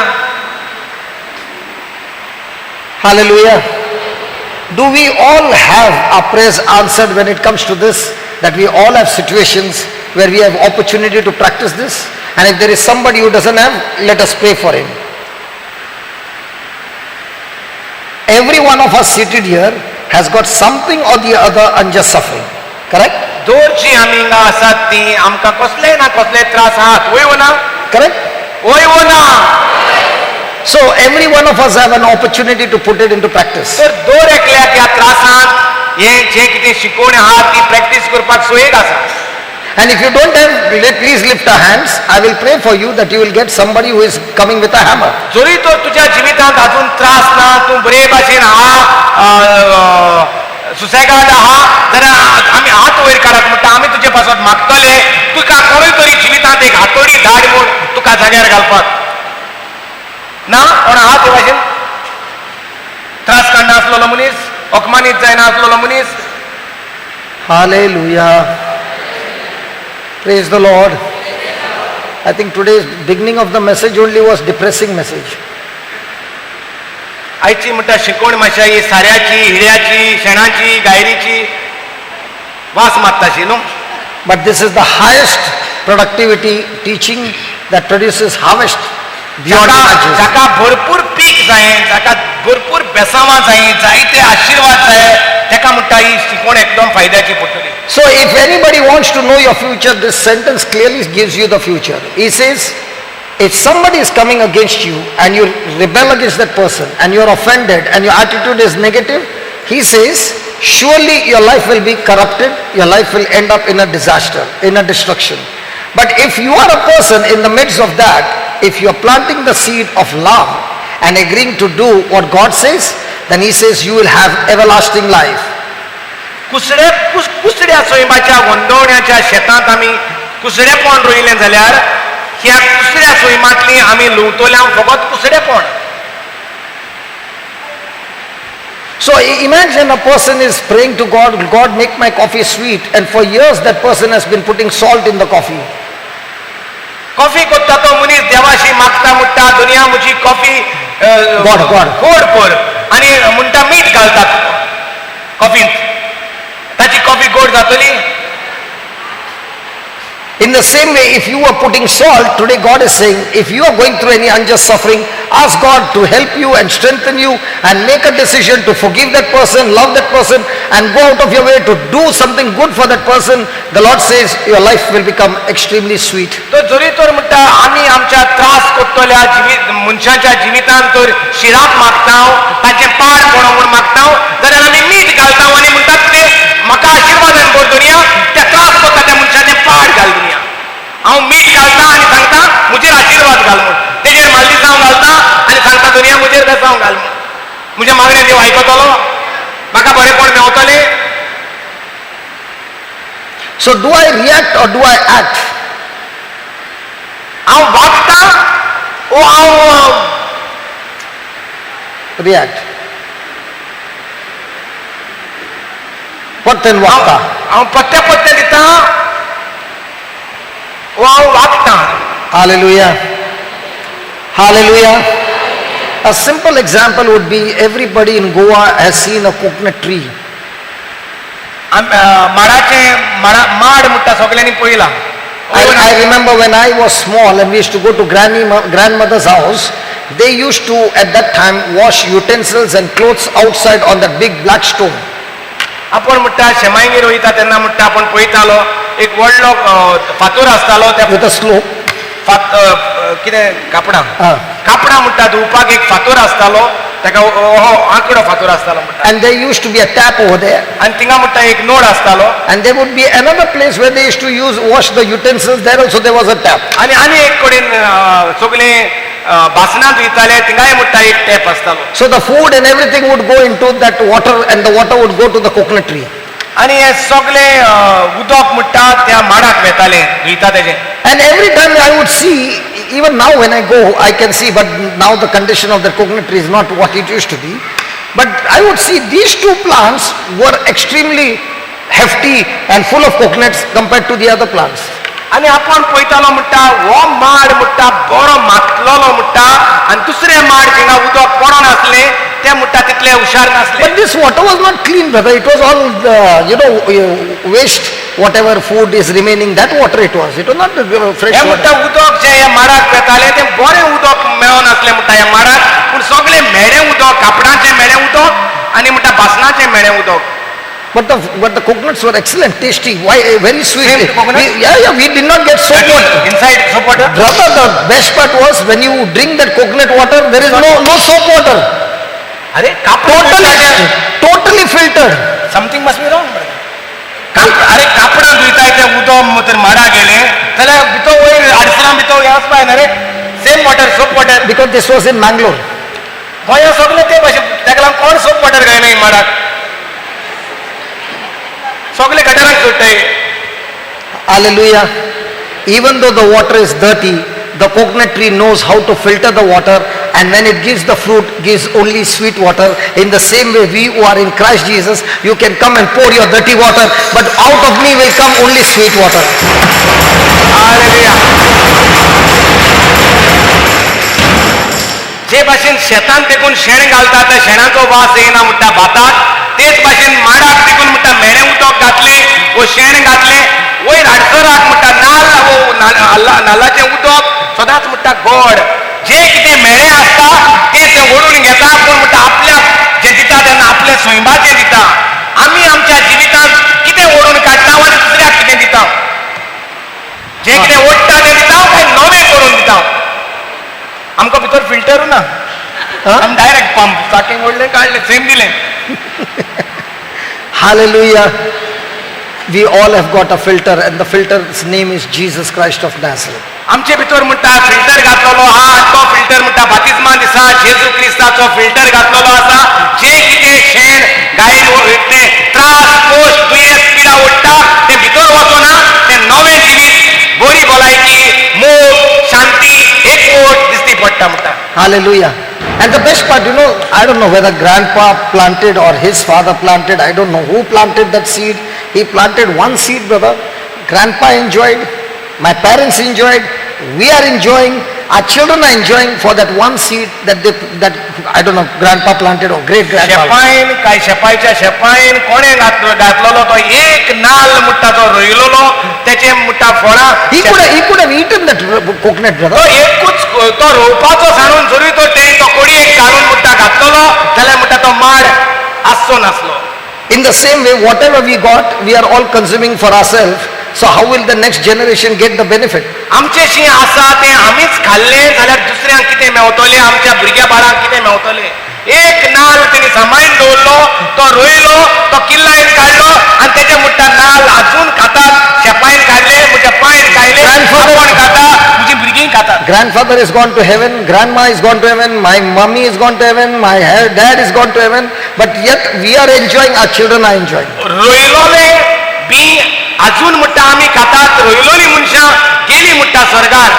Hallelujah. Do we all have our prayers answered when it comes to this? That we all have situations where we have opportunity to practice this? And if there is somebody who doesn't have, let us pray for him. Every one of us seated here has got something or the other unjust suffering. Correct? दोरची आमी हिंगा आसात ती आमकां कसलेय ना कसले त्रास आहात वय ना Correct? वय ना So every one of us have an opportunity to put it into practice. तर दोर एकल्याक ह्या त्रासांत हे जे कितें शिकवण आहा ती प्रॅक्टीस करपाक सोयेक आसा And if you don't have, please lift our hands. I will pray for you that you will get somebody who is coming with a hammer. जरी तो तुज्या जिवितांत अजून त्रास ना तूं बरे भाशेन आहा सुसेगाद आहा जाल्यार आमी हात वयर काडत म्हणटा आमी तुजे पासत मागतले तुका कोणूय तरी जिवितांत एक हातोडी धाड म्हूण तुका जाग्यार घालपाक ना कोण आहा ते भाशेन त्रास काडना आसलेलो मनीस अपमानीत जायना आसलेलो मनीस Hallelujah. Praise the Lord. I think today's beginning of the message only was depressing message. आयची म्हणटा शिकवण मातशा ही साऱ्याची हिड्याची शेणाची गायरीची वास मारताशी न्हू But this is the highest productivity teaching that produces harvest beyond imagination. जाका भरपूर पीक जाय जाका भरपूर बेसांवां जाय जायते आशिर्वाद जाय तेका म्हणटा ही शिकवण एकदम फायद्याची पडटली So if anybody wants to know your future, this sentence clearly gives you the future. He says, if somebody is coming against you and you rebel against that person and you are offended and your attitude is negative, he says, surely your life will be corrupted, your life will end up in a disaster, in a destruction. But if you are a person in the midst of that, if you are planting the seed of love and agreeing to do what God says, then he says you will have everlasting life. कुसड्या सोयमाच्या गोंदवण्याच्या शेतांत आमी कुसडेपण रोयलें जाल्यार ह्या कुसड्या सोयमांतली आमी लुवतल्यांक फकत कुसडेपण So imagine a person is praying to God, God make my coffee sweet, and for years that person has been putting salt in the coffee. Coffee कोत्ता तो मनीस देवाशी मागता म्हणटा दुनिया म्हजी कॉफी गोड कर आनी म्हणटा मीठ घालतात कॉफींत ताची कॉफी गोड जातली In the same way, if you are putting salt, today God is saying, if you are going through any unjust suffering, ask God to help you and strengthen you and make a decision to forgive that person, love that person, and go out of your way to do something good for that person. The Lord says your life will become extremely sweet. तो जरी तर म्हणटा आमी आमच्या त्रास कोत्तल्या मनशाच्या जिवितांत तर शिराप मागता ताचे पाड पडो म्हूण मागता जाल्यार आमी मीठ घालता आनी म्हणटात ते म्हाका आशिर्वादान भर दुनिया त्या त्रास कोत्ता त्या मनशाचे पाड घाल दुनिया हांव मीठ घालता आनी सांगता म्हजेर आशिर्वाद घाल म्हूण तेजेर मालदिसांव घालता आनी सांगता दुनिया म्हजेर बेसांव घाल म्हूण म्हज्या मागणें देव आयकतलो म्हाका बरेपण मेवतलें So do I react or do I act? हांव वागता ओ हांव React. Patten vakta. हांव पत्ते दिता ओ हांव वागता Hallelujah. Hallelujah. A simple example would be everybody in Goa has seen a coconut tree. माड म्हणटा सगळ्यांनी पळयला I remember when I was small and we used to go to grandmother's house, they used to at that time wash utensils and clothes outside on that big black stone. आपण म्हणटा शेमांगी रोयता तेन्ना म्हणटा आपण पळयतालो एक व्हडलो फातर आसतालो त्या With a slope. कितें कापडां म्हणटा धुवपाक एक फातर आसतालो ताका हो आंकडो फातर आसतालो म्हणटा And there used to be a tap over there. आनी थिंगा म्हणटा एक नोड आसतालो And there would be another place where they used to wash the utensils. There also there was a tap. आनी एक कडेन सगळे बासनां धुयताले थिंगाय म्हणटा एक टॅप आसतालो. So the food and everything would go into that water, and the water would go to the coconut tree. आनी हे सगळे उदक म्हणटा त्या माडाक वेताले धुयता तेजे. And every time I would see, even now when I go, I can see, but now the condition of the coconut tree is not what it used to be. But I would see these two plants were extremely hefty and full of coconuts compared to the other plants. आनी आपण पळयतालो म्हणटा हो माड म्हणटा बरो मातलोलो म्हणटा आनी दुसरे माड थिंगा उदक पडोन आसले ते म्हणटा तितले हुशार नासले. But this water was not clean, brother. It was all, waste, whatever food is remaining, that water it was. It was not fresh हे म्हणटा water. उदक जे ह्या माडाक वेताले ते बरें उदक मेळोन आसले म्हणटा ह्या माडाक पूण सगळे मेळें उदक कापडाचें मेळें उदक आनी म्हणटा बासनाचें मेळें उदक. But the coconuts were excellent, tasty, very sweet. Same coconut? We did not get soap water. Inside soap water? Brother, the best part was when you drink that coconut water, there is no soap water. अरे Totally filtered. Something must be wrong. अरे कापडां धुयताय ते उदक तर माडा गेले जाल्यार भितर वयर आडसरां भितर हे वचपाय ना रे same water soap water. Because this was in Mangalore. गोंया सगळे ते भाशेन ताका लागून कोण सोप वॉटर घायना माडाक सगळे गटारांक सोडटाय. Hallelujah. Even though the water is dirty, the coconut tree knows how to filter the water, and when it gives the fruit, gives only sweet water. In the same way, we who are in Christ Jesus, you can come and pour your dirty water, but out of me will come only sweet water. Hallelujah. जे भाशेन शेतान तेकून शेण घालता त्या शेणाचो वास येना म्हणटा भाताक तेच भाशेन माडाक तेकून म्हणटा मेळें उदक घातले वो शेण घातले वयर आडसराक म्हणटा नाल्लाचें उदक सदांच म्हणटा गोड. जे कितें मेळें आसता तें ओडून घेता पूण म्हणटा आपल्याक जें दिता तेन्ना आपल्या स्वयंभाचें दिता. आमी आमच्या जिवितांत कितें ओडून काडटा आनी दुसऱ्याक कितें दिता. जे कितें ओडटा तें दिता काय नवें करून दिता. आमकां भितर फिल्टर ना आमी डायरेक्ट पंप चाकींग ओडलें काडलें सेम दिलें. Hallelujah. We all have got a filter, and the filter's name is Jesus Christ of Nazareth. आमचे भितर म्हणटा फिल्टर घातलेलो आहा तो फिल्टर म्हणटा बातिजमा दिसा जेजू क्रिस्ताचो फिल्टर घातलेलो आसा. जे कितें शेण गायन ते त्रास कोश दुयेंस पिडा ओडटा ते भितर वचना ते नवें जिवीत बरी भलायकी मोग शांती एकवट दिसती पडटा म्हणटा. Hallelujah. And the best part, I don't know whether grandpa planted or his father planted. I don't know who planted that seed. He planted one seed, brother. Grandpa enjoyed, my parents enjoyed, we are enjoying, our children are enjoying for that one seed that I don't know, grandpa planted or great grandpa. शेपायन काय शेपायच्या शेपायन कोणे घातलेलो तो एक नाल मुट्टा तो रोयलोलो त्याचे मुट्टा फळां. He could have eaten that coconut, brother. तो एकूच तो रोवपाचो सांडून जरी तो तेणी तो कोडी एक काडून मुट्टा घातलेलो जाल्यार मुट्टा तो माड आसचो नासलो. In the same way, whatever we got, we are all consuming for ourselves. So how will the next generation get the benefit? आमचेशी आसा तें आमीच खाल्लें जाल्यार दुसऱ्यांक कितें मेवतलें आमच्या भुरग्या बाळांक कितें मेवतलें. एक नाल तेणी सांबाळून दवरलो तो रोयलो तो किल्लायन काडलो आनी तेजे मुट्टा नाल अजून खातात. शेपायन काडले म्हज्या पायन काडले आपण खाता म्हजी भुरगीं खातात. Grandfather is gone to heaven, grandma is gone to heaven, my mummy is gone to heaven, my dad is gone to heaven, but yet we are enjoying, our children are enjoying. रोयलोले बी अजून म्हणटा आमी खातात. रोयलोली मनशां गेली म्हणटा स्वर्गार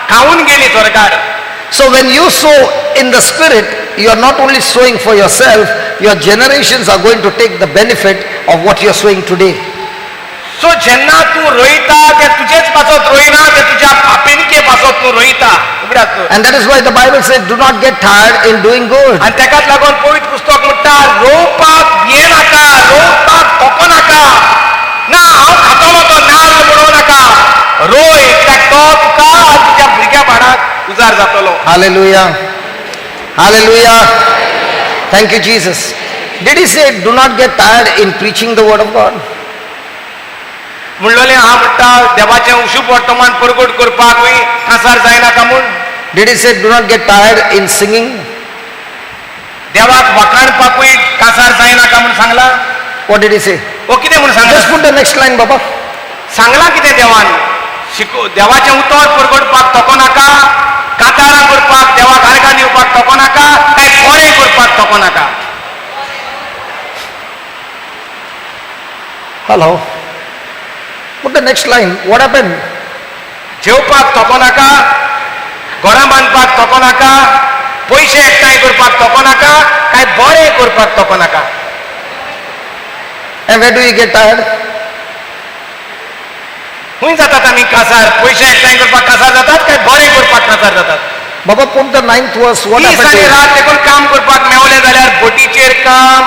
खाऊन गेली स्वर्गार. So when you sow in the spirit, you are not only sowing for yourself, your generations are going to take the benefit of what you are sowing today. सो जेन्ना तूं रोयता ते तुजेच पासत रोयना ते तुज्या पापिणके पासत तूं रोयता. And that is why the Bible says, do not get tired in doing good. आनी तेकाच लागून पवित्र पुस्तक म्हणटा रोवपाक भियेनाका रोवपाक थोकोनाका ना हांव खातलो तो नाल म्हणू नाका. रोय कित्याक तो तुका तुज्या भुरग्या बाळाक उजार जातलो. Hallelujah. Hallelujah. Thank you, Jesus. Did he say, do not get tired in preaching the word of God? म्हणलोलें हांव म्हणटा देवाचें शुभ वर्तमान परगट करपाकूय कांसार जायनाका म्हूण. Did he say, do not get tired in singing? देवाक वखाणपाकूय कासार जायनाका म्हणून Sangla. What did he say? ओ कितें म्हणून Sangla? Just put the next line, Baba. Sangla कितें देवान? देवाचें उतर परगडपाक तोको नाका, कातारां करपाक, देवाक आर्गां दिवपाक तोको नाका, काय बरें करपाक तोको नाका. Hello. Put the next line. What happened? जेवपाक तोको नाका, घरां बांदपाक तोको नाका, पयशे एकठांय करपाक तोको नाका, काय बरें करपाक तोको नाका. And where do you get tired? खूंय जातात आमी कासार? पयशे एकठांय करपाक कासार जातात, काय बरें करपाक कासार जातात? Baba, put the 9th verse. What these happened? आनी रात देखून काम करपाक मेवलें जाल्यार बोटीचेर काम,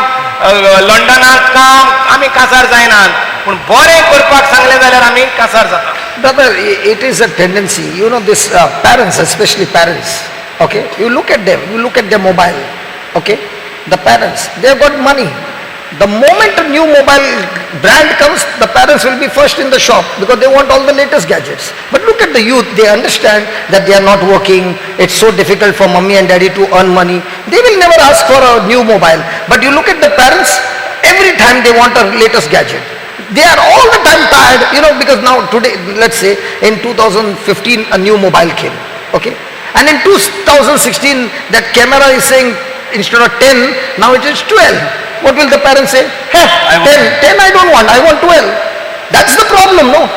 लंडनांत काम, आमी कासार जायनात. पूण बरें करपाक सांगलें जाल्यार आमी कासार जातात. Brother, it is a tendency. You know, this parents, especially parents. Okay, you look at them. You look at their mobile. Okay, the parents, they have got money. The moment a new mobile brand comes, the parents will be first in the shop because they want all the latest gadgets. But look at the youth, they understand that they are not working, it's so difficult for mommy and daddy to earn money. They will never ask for a new mobile. But you look at the parents, every time they want a latest gadget. They are all the time tired, you know, because now today, let's say in 2015 a new mobile came, okay? And in 2016 that camera is saying instead of 10, now it is 12. What will the parents say? Hey, 10 I don't want, I want 12. That's the problem, no?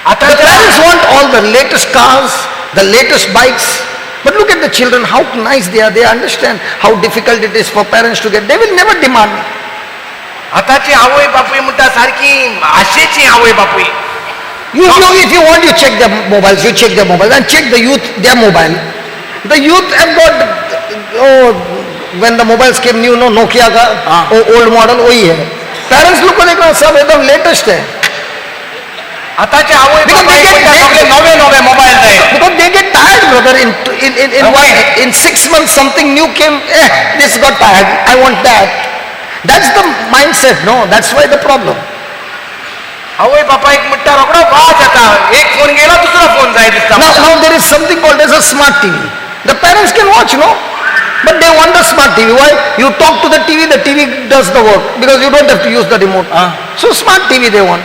The parents want all the latest cars, the latest bikes. But look at the children, how nice they are. They understand how difficult it is for parents to get. They will never demand. आताची आवय बापूय म्हणटा सारकी आशेची आवय बापूय. If you want, you check their mobiles, you check their mobiles, and check the youth, their mobile. The youth have got, when the mobiles came new, no, Nokia का old model वही है. Parents लोग को देखना सब एकदम latest है. आताचे आवय बापूय म्हणटा सगळे नवे नवे मोबाईल जाय. Because they get tired, brother. In 6 months something new came. This got tired. I want that. That's the mindset, no? That's why the problem. आवय बापायक म्हणटा रोकडो वाज येता. एक फोन गेला दुसरा फोन जाय दिसता. Now there is something called as a smart TV. The parents can watch, no? But they want a smart TV. Why? You talk to the TV does the work because you don't have to use the remote. So smart TV they want.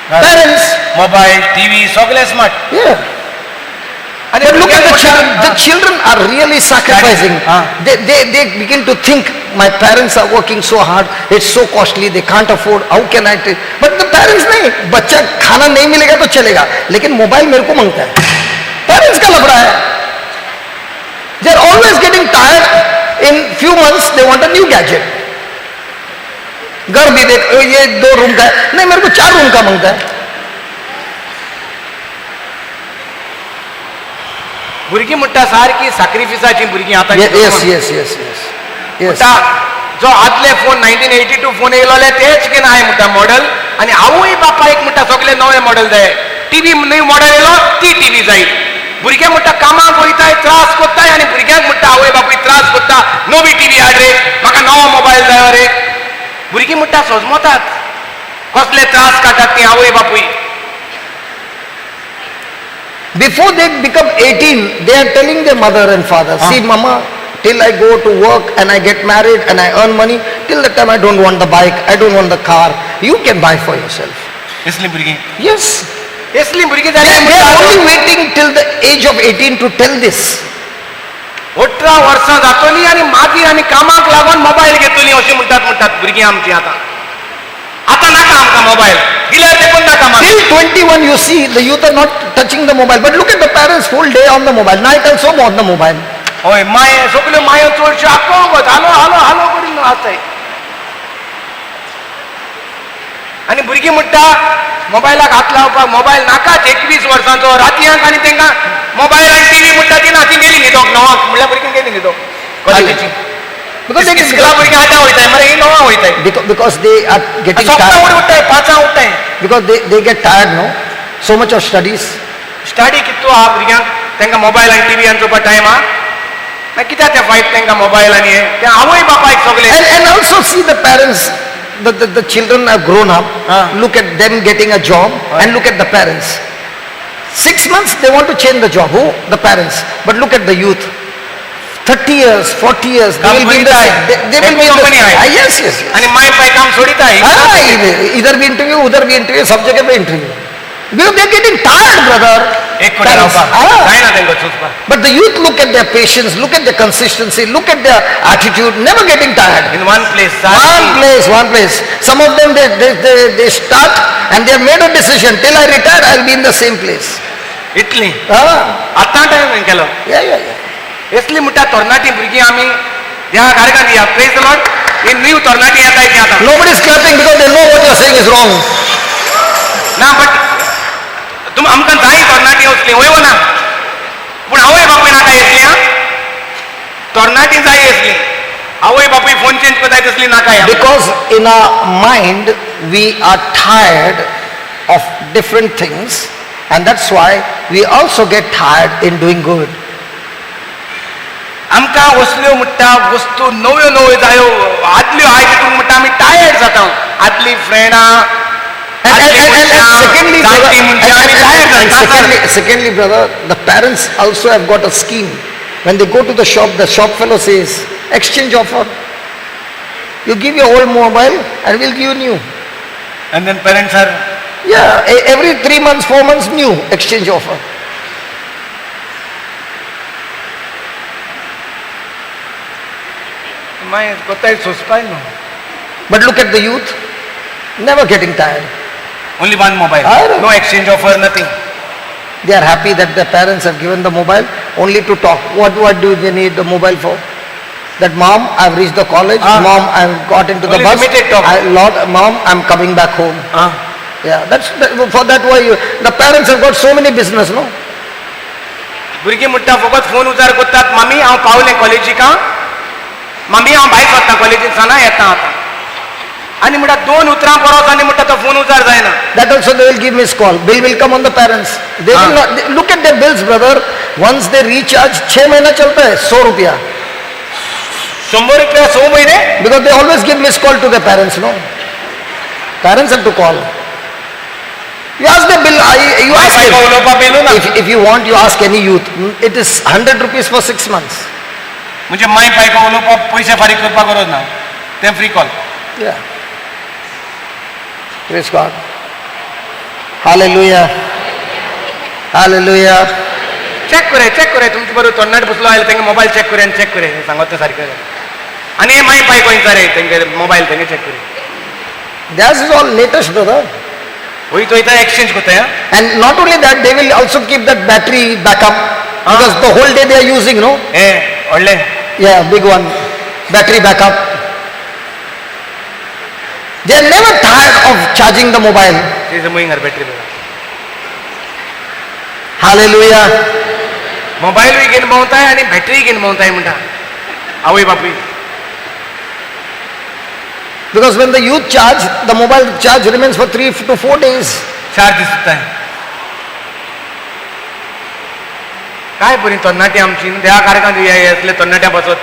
Parents. Mobile, TV, सगळे smart. Yeah. But look at the children. The children are really sacrificing. They begin to think, my parents are working so hard. It's so costly. They can't afford. How can I take? But the parents नहीं. बच्चा खाना नहीं मिलेगा तो चलेगा. लेकिन mobile मेरे को मांगता है. Parents का लफड़ा है. They are always getting tired. In few months they want a new gadget. घर भी देख, ये 2 रूम का है. नहीं, मेरे को 4 रूम का मांगता है. भुरगीं म्हणटा सारकी सॅक्रिफिसाची भुरगीं आता. Yes. जो आदले फोन 1982 फोन येयलोले तेच घेवन हाय म्हणटा मॉडेल. आनी आवय बापायक म्हणटा सगळे नवे मॉडेल जाय. टीव्ही न्यू मॉडेल येयलो ती टीव्ही जाय. भुरगे म्हणटा कामाक वयताय, त्रास कोत्ताय, आनी भुरग्यांक म्हणटा आवय बापूय त्रास कोत्ता, नवी टीव्ही हाड रे, म्हाका नवो मोबायल जायो रे. भुरगीं म्हणटा सोजमोतात. कसले त्रास काडटात ती आवय बापूय. Before they become 18, they are telling their mother and father, see mama, till I go to work and I get married and I earn money, till that time I don't want the bike, I don't want the car, you can buy for yourself. इसली भुरगीं. Yes. इसली भुरगीं They जाल्यार are only waiting till the age of 18 to tell this. 18 वर्सां जातली आनी मागीर आमी कामाक लागून मोबायल घेतली अशें म्हणटात भुरगीं आमची आता. आता नाका आमकां मोबायल. दिल्यार देखून नाका मागीर. Till 21 you see the youth are not touching the mobile, but look at the parents full day on the mobile, night also on the mobile. होय माये सगल्यो मायो चडश्यो आख्खो वगत हालो करीन आसताय. आनी भुरगीं म्हणटा मोबायलाक हात लावपाक मोबायल नाकाच. 21 वर्सांचो रातयांक आनी तांकां मोबायल आनी टीव्ही म्हणटा ती ना, ती गेली न्हिदोक णवांक म्हणल्यार भुरगीं गेली न्हिदोक कॉलेजीची. Because they भुरगीं 8 वयताय मरे ही 9 वयताय. because they are getting सकाळ tired. उठताय 5 उठताय. Because they get tired, no? So much of studies. Study कितू आहा भुरग्यांक. तांकां मोबायल आनी टीव्ही चोवपा टायम आहा. मागीर कित्याक ते फायट तांकां मोबायल आनी हे. ते आवय बापायक सगळे. And also see the parents, the children have grown up. Look at them getting a job and look at the parents. 6 months they want to change the job. Who? The parents. But look at the youth. 30 years, 40 years, they काम will be in the सोडित आहे. they will be in the company आहे. yes, yes. आणि my पाय काम सोडित आहे. इधर भी interview, उधर भी इंटरव्यू, सब जगह पे interview. Because they are getting tired, brother. एक कोटी रावपा काय ना त्यांना चुचपा. But the youth look at their patience, look at their consistency, look at their attitude, never getting tired. In one place. One place. Some of them they start and they have made a decision. Till I retire, I will be in the same place. इटली. Ah, आता time केलो. yeah. इसलिए मुठा तरणाटी भुरगीं आमी ह्या कार्यक्रमात या. Praise the lord. ही न्यू तरणाटी येता ती आता. Nobody is clapping because they know what you are saying is wrong. ना बट तुम आमकां जाय तरणाटी वचली वय ना. पूण आवय बापूय नाका येतली हा. तरणाटी जाय येतली. आवय बापूय फोन चेंज करता तसली नाका या. Because in our mind we are tired of different things, and that's why we also get tired in doing good. आमकां वसल्यो म्हणटा वस्तू नव्यो नव्यो जायो आदल्यो आय तितून म्हणटा आमी टायर्ड जाता. आदली फ्रेंडां Secondly, brother, the parents also have got a scheme. When they go to the shop fellow says, exchange offer. You give your old mobile and we'll give you new. And then parents are, yeah, every 3 months, 4 months, new exchange offer. But look at the youth, never getting tired. only one mobile, no exchange offer, nothing. They are happy that their parents have given the mobile only to talk. What do they need the mobile for? That mom, I've reached the college. Mom, I've got into the Only bus. limited talk. Lord, mom, I'm coming back home. Yeah, for that why the parents have got so many business, no? भुरगीं म्हणटा फकत phone उजार करतात. Mummy हांव पावलें कॉलेजीक. Mummy हांव भायर सरता कॉलेजीक साना येता आतां. आनी म्हणटा 2 उतरां परस आनी म्हणटा तो फोन उजार जायना. That also they will give missed call. Bill will come on the parents. They will not look at their bills, brother. Once they recharge, 6 महीना चलता है 100 रुपया. 100 रुपया 100 महीने. Because they always give missed call to their parents, no? Parents have to call. You ask the bill. You ask him. If you want, you ask any youth. It is 100 rupees for 6 months. म्हणजे माय पायको उलोवपाक पयशे फारीक करपाक गरज ना. ते free call. Yeah. Praise God. Hallelujah. Hallelujah. Check करे तुमचे बरोबर तोंडाट बसलो आयले तेंगे मोबायल चेक करे सांगत सारकें. आनी माय पायको विचारे तेंगे मोबायल तेंगे चेक करे. That is all latest, brother. वही तो इतना exchange करते हैं. And not only that, they will also keep that battery backup because the whole day they are using, no? ओल्ले. Yeah, big one. Battery backup. They are never tired of charging the mobile. This is moving her battery. Hallelujah. Mobile भी घेऊन पावताय आणि battery घेऊन पावताय म्हणटा आवय बापूय. Because when the youth charge, the mobile charge remains for 3 to 4 days. चार दिसत आहे. काय बरी तरणाटी आमची त्या कार्यक्रमात असले तरणाट्या बसत.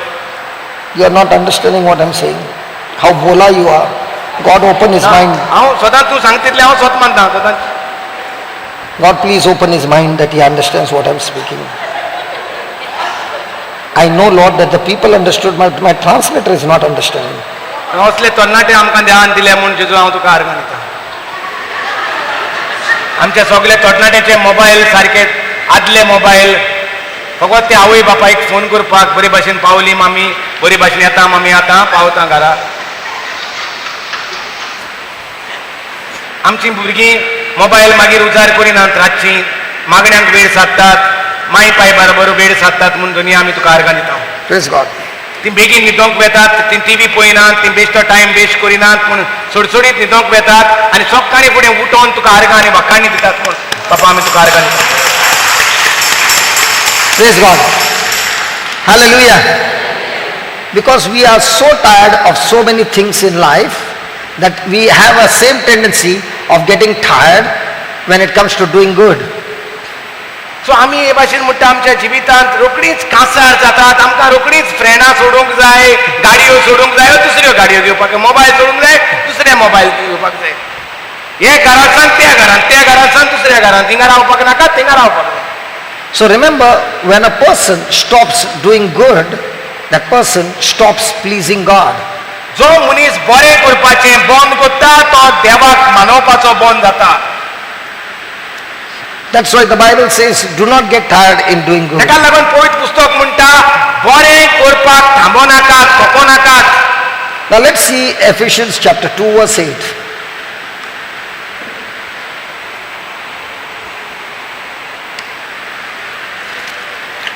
You are not understanding what I am saying. How bola you are. God open his mind. हांव स्वतः तू सांगतितले हांव स्वत मानता स्वतः. God please open his mind that he understands what I am speaking. I know, Lord, that the people understood, my translator is not understanding. असले तरणाटे आमकां ध्यान दिले म्हणून जेजू हांव तुका आर्गां दिता. आमच्या सगळे तरणाट्याचे मोबायल सारखे आदले मोबायल फकत ते आवय बापायक फोन करपाक बरे भाशेन पावली मामी बरे भाशेन येता मामी आतां पावता घरा. आमची भुरगीं मोबायल मागीर उजार करिनात रातची मागण्यांक वेळ सादतात माय पाय बरोबर वेळ सादतात म्हणून दुनिया आमी तुका आर्गां दिता. Praise God. ती बेगीन न्हिदोंक वेतात ती टीव्ही पळयनात ती बेश्टो टायम वेस्ट करिनात पूण सोडसोडीत न्हिदोंक वेतात आनी सकाळी फुडें उठोवन तुका आर्गां आनी वाखाणी दितात म्हूण बापा आमी तुका आर्गां दिता. Praise God. Hallelujah. Because we are so tired of so many things in life that we have a same tendency of getting tired when it comes to doing good. सो आमी हे भाशेन म्हणटा आमच्या जिवितांत रोखडीच कांसार जातात. आमकां रोखडीच फ्रेंडां सोडूंक जाय गाडयो सोडूंक जाय दुसऱ्यो गाडयो घेवपाक मोबायल सोडूंक जाय दुसरे मोबायल घेवपाक जाय. हे घरांत सांग त्या घरांत सांग दुसऱ्या घरांत थिंगा रावपाक नाका थिंगा रावपाक जाय. So remember, when a person stops doing good, that person stops pleasing God. जो मनीस बरें करपाचें बंद करता तो देवाक मानवपाचो बंद जाता. That's why the Bible says, do not get tired in doing good. ताका लागून पवित्र पुस्तक म्हणटा बरें करपाक थांबो नाकात, थको नाकात. Now let's see Ephesians chapter 2 verse 8.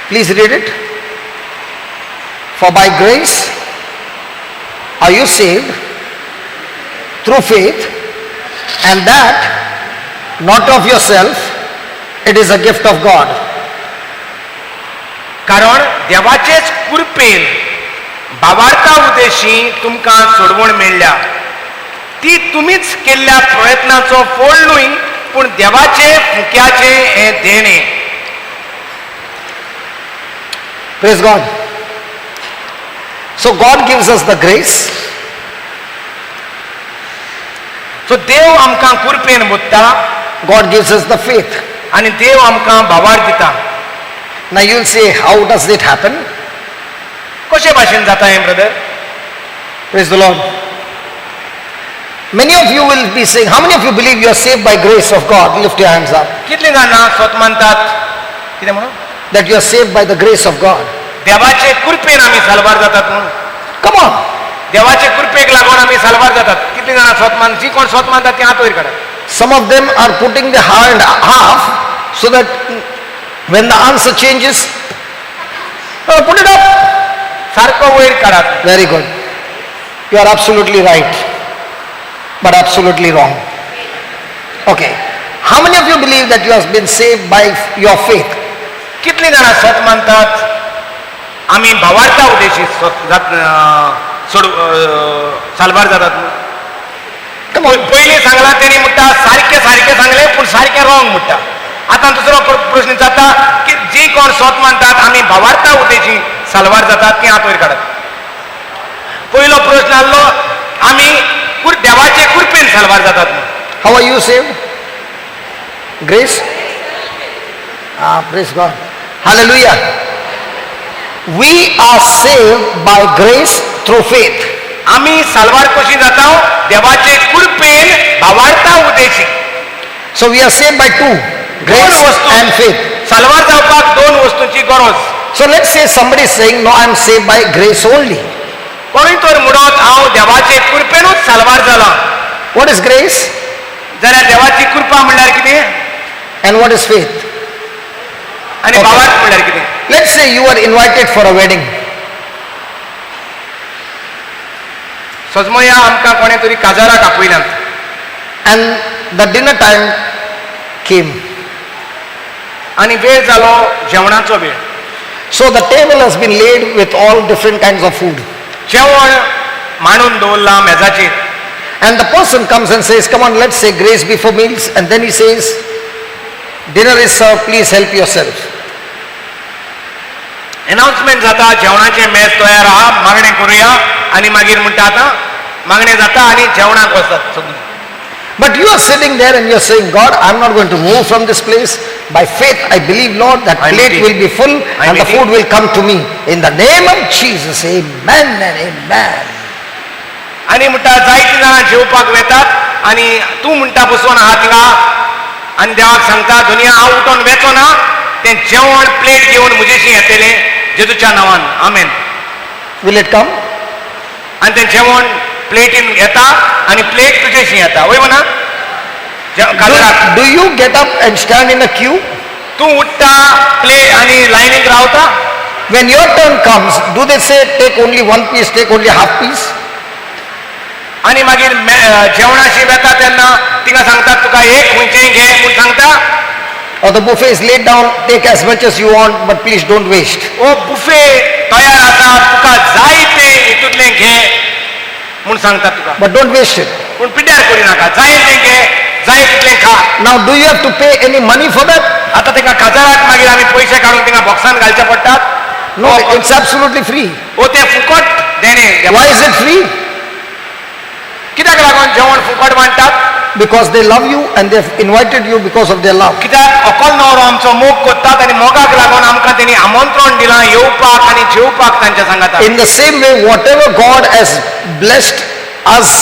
Please read it. For by grace are you saved through faith, and that not of yourself, it is a gift of God. कारण देवाचेच कृपेन भावार्था उद्देशी तुमकां सोडवण मेळ्ळ्या. ती तुमीच केल्ल्या प्रयत्नाचो फळ न्हय, पूण देवाचे फुक्याचे हे देणे. Praise God. So God gives us the grace. सो देव आमकां कृपेन मुत्ता God gives us the faith. आनी देव आमकां भावार्थ दिता. Now you will say, how does it happen? कशे भाशेन जाता हें brother? Praise the Lord. Many of you will be saying, how many of you believe you are saved by grace of God? Lift your hands up. कितलीं जाणां स्वत मानतात कितें म्हणून That you are saved by the grace of God. देवाचे कृपेन आमी साल्वार जातात म्हणून. Come on. देवाचे कृपेक लागून आमी साल्वार जातात. कितलीं जाणां स्वत मान जी कोण स्वत मानतात ती हात वयर काडात. Some of them are putting the hand half so that when the answer changes, put it up. सारको वयर काडात. Very good. You are absolutely right, but absolutely wrong. Okay. How many of you believe that you have been saved by your faith? कितलीं जाणां स्वत मानतात आमी भावार्था उद्देशी साल्वार जातात म्हणून. Come on. पयलीं सांगलां तेणी म्हणटा सारकें सारकें सांगलें पूण सारकें रॉंग म्हणटा. आतां दुसरो प्रश्न जाता की जी कोण स्वत मानतात आमी भावार्था उद्देशी साल्वार जातात ती हात वयर काडात. पयलो प्रश्न आसलो आमी देवाचे कृपेन साल्वार जातात म्हणून. How are you saved? Grace? Praise God. Hallelujah. We are saved by grace through faith. आमी साल्वार कशी जाता देवाचे कृपेन भावार्था उद्देशी. So we are saved by two, grace and faith. साल्वार जावपाक दोन वस्तूंची गरज. So let's say somebody is saying, no, I am saved by grace only. कोणी तर म्हणत हांव देवाचे कृपेनूच साल्वार जाला. What is grace? जाल्यार देवाची कृपा म्हणल्यार कितें And what is faith? आनी भावार्थ म्हणल्यार कितें? Let's say you are invited for a wedding. सजमया आमकां कोणे तरी काजाराक आपयल्यात. And the dinner time came. आनी वेळ जालो जेवणाचो वेळ. So the table has been laid with all different kinds of food. जेवण मांडून दवरलां मेजाचेर. And the person comes and says, come on, let's say grace before meals. And then he says, dinner is served, please help yourself. Announcement जाता जेवणाचे मेज तयार आहा मागणें करुया आनी मागीर म्हणटा आतां मागणें जाता आनी जेवणाक वचतात सगळीं. But you are sitting there and you are saying, God, I am not going to move from this place. By faith, I believe, Lord, that plate will be full and the food will come to me. In the name of Jesus, amen and amen. आनी म्हणटा जायतीं जाणां जेवपाक वेतात आनी तूं म्हणटा बसोन आहा थिंगा आनी देवाक सांगता दुनिया हांव उठोन वेचो ना तें जेवण प्लेट घेवन म्हजेशी येतलें जेजूच्या नांवान आमेन. Will it come? आनी तें जेवण प्लेटीन येता आनी प्लेट तुजेशी येता वय म्हणा. Do you get up and stand in a queue? तूं उठ्ठा प्लेट आनी लायनीन रावता. When your turn comes, do they say take only one piece, take only half piece? आनी मागीर जेवणाशी येता तेन्ना तिंगा सांगतात तुका एक खंयचेंय घे म्हूण सांगता. Or the buffet is laid down, take as much as you want, but please don't waste. ओ बुफे तयार आसा तुका जाय तें हितूंतलें घे म्हूण सांगतात तुका. But don't waste it. पूण पिड्ड्यार करिनाका जाय तें घे जाय तितलें खा. Now do you have to pay any money for that? आतां तिंगा काजाराक मागीर आमी पयशे काडून तिंगा बॉक्सान घालचे पडटात. No, it's absolutely free. ओ तें फुकट देणे. Why is it free? कित्याक लागून जेवण फुकट मांडटात? because they love you and they've invited you because of their love. कित्याक अकोल न्हवरो आमचो मोग कोत्तात आनी मोगाक लागून आमकां तेणी आमंत्रण दिलां येवपाक आनी जेवपाक तांच्या सांगाता. In the same way, whatever God has blessed us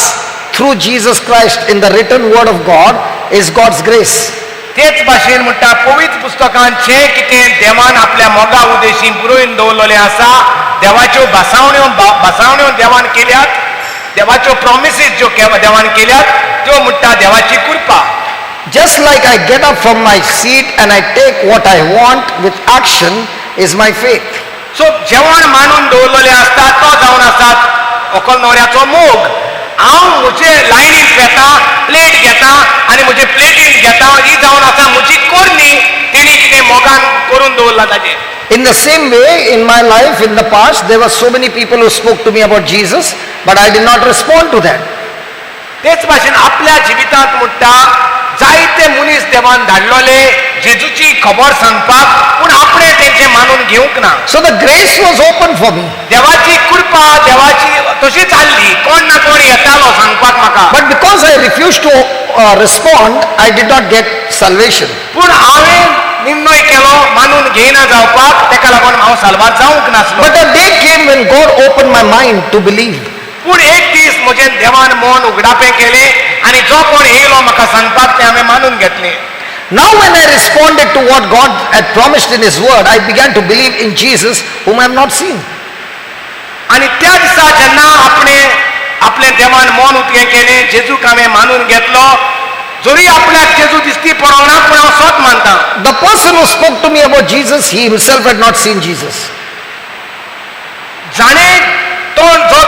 through Jesus Christ in the written word of God is God's grace. तेच भाशेन म्हणटा पवित्र पुस्तकांत जे कितें देवान आपल्या मोगा उद्देशीन पुरोवन दवरलेलें आसा, देवाच्यो भासावण्यो देवान केल्यात, देवाच्यो प्रॉमिसीस ज्यो देवान केल्यात त्यो म्हणटा देवाची कृपा. Just like I get up from my seat and I take what I want with action is my faith. सो जेवण मांडून दवरलेलें आसता तो जावन आसा अकोल न्हवऱ्याचो मोग. हांव म्हजे लायनीन घेता, प्लेट घेता आनी म्हजे प्लेटीन घेता, ही जावन आसा म्हजी कोरणी, तेणी कितें मोगान करून दवरला ताजें. In the same way, in my life, in the past, there were so many people who spoke to me about Jesus, but I did not respond to that. तेच भाशेन आपल्या जिवितांत म्हणटा जायते मनीस देवान धाडलोले जेजूची खबर सांगपाक, पूण आपणे तेंचे मानून घेवंक ना. So the grace was open for me. देवाची कृपा देवाची तशी चालली, कोण ना कोण येतालो सांगपाक म्हाका. But because I refused to respond, I did not get salvation. पूण हांवें निर्णय केलो मानून घेयना जावपाक, तेका लागून हांव साल्वार जावंक नासलो. But a day came when God opened my mind to believe. पूण एक दीस म्हजें देवान मन उगडापें केलें आनी जो कोण येयलो म्हाका सांगपाक तें हांवें मानून घेतलें. Now when I responded to what God had promised in His word, I began to believe in Jesus whom I have not seen. आनी त्या दिसा जेन्ना आपलें देवान मन उक्तें केलें, जेजूक हांवें मानून घेतलो, जरी आपल्याक जेजू दिसती पडोना पूण हांव स्वत मानता. The person who spoke to me about Jesus, he himself had not seen Jesus. जाणें जो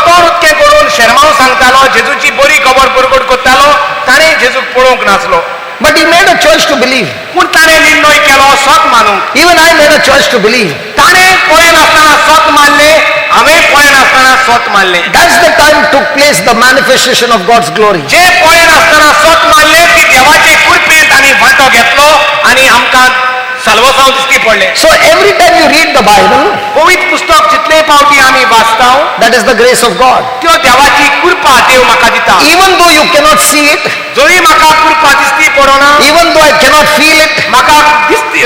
तोंड उक्तें करून शर्माव सांगतालो, जेजूची बरी खबर बरोबर करतालो, ताणें जेजूक पळोवंक नासलो. But he made a choice to believe. पूण ताणें निर्णय केलो स्वत मानूंक. Even I made a choice to believe. ताणें पळयनासतना स्वत मानलें, हांवें पळयनासतना स्वत मानलें. That's the time took place the manifestation of God's glory. जे पळयनासतना स्वत मानलें की देवाचे कृपेंत आनी वांटो घेतलो आनी आमकां साल्वसांव दिसती पडलें. So every time you read the Bible, पवित्र पुस्तक जितले फावटी आमी वाचतांव, that is the grace of God. त्यो देवाची कृपा देव म्हाका दिता. Even though you cannot see it, जरी म्हाका कृपा दिसती पडोना, even though I cannot feel it, म्हाका दिसती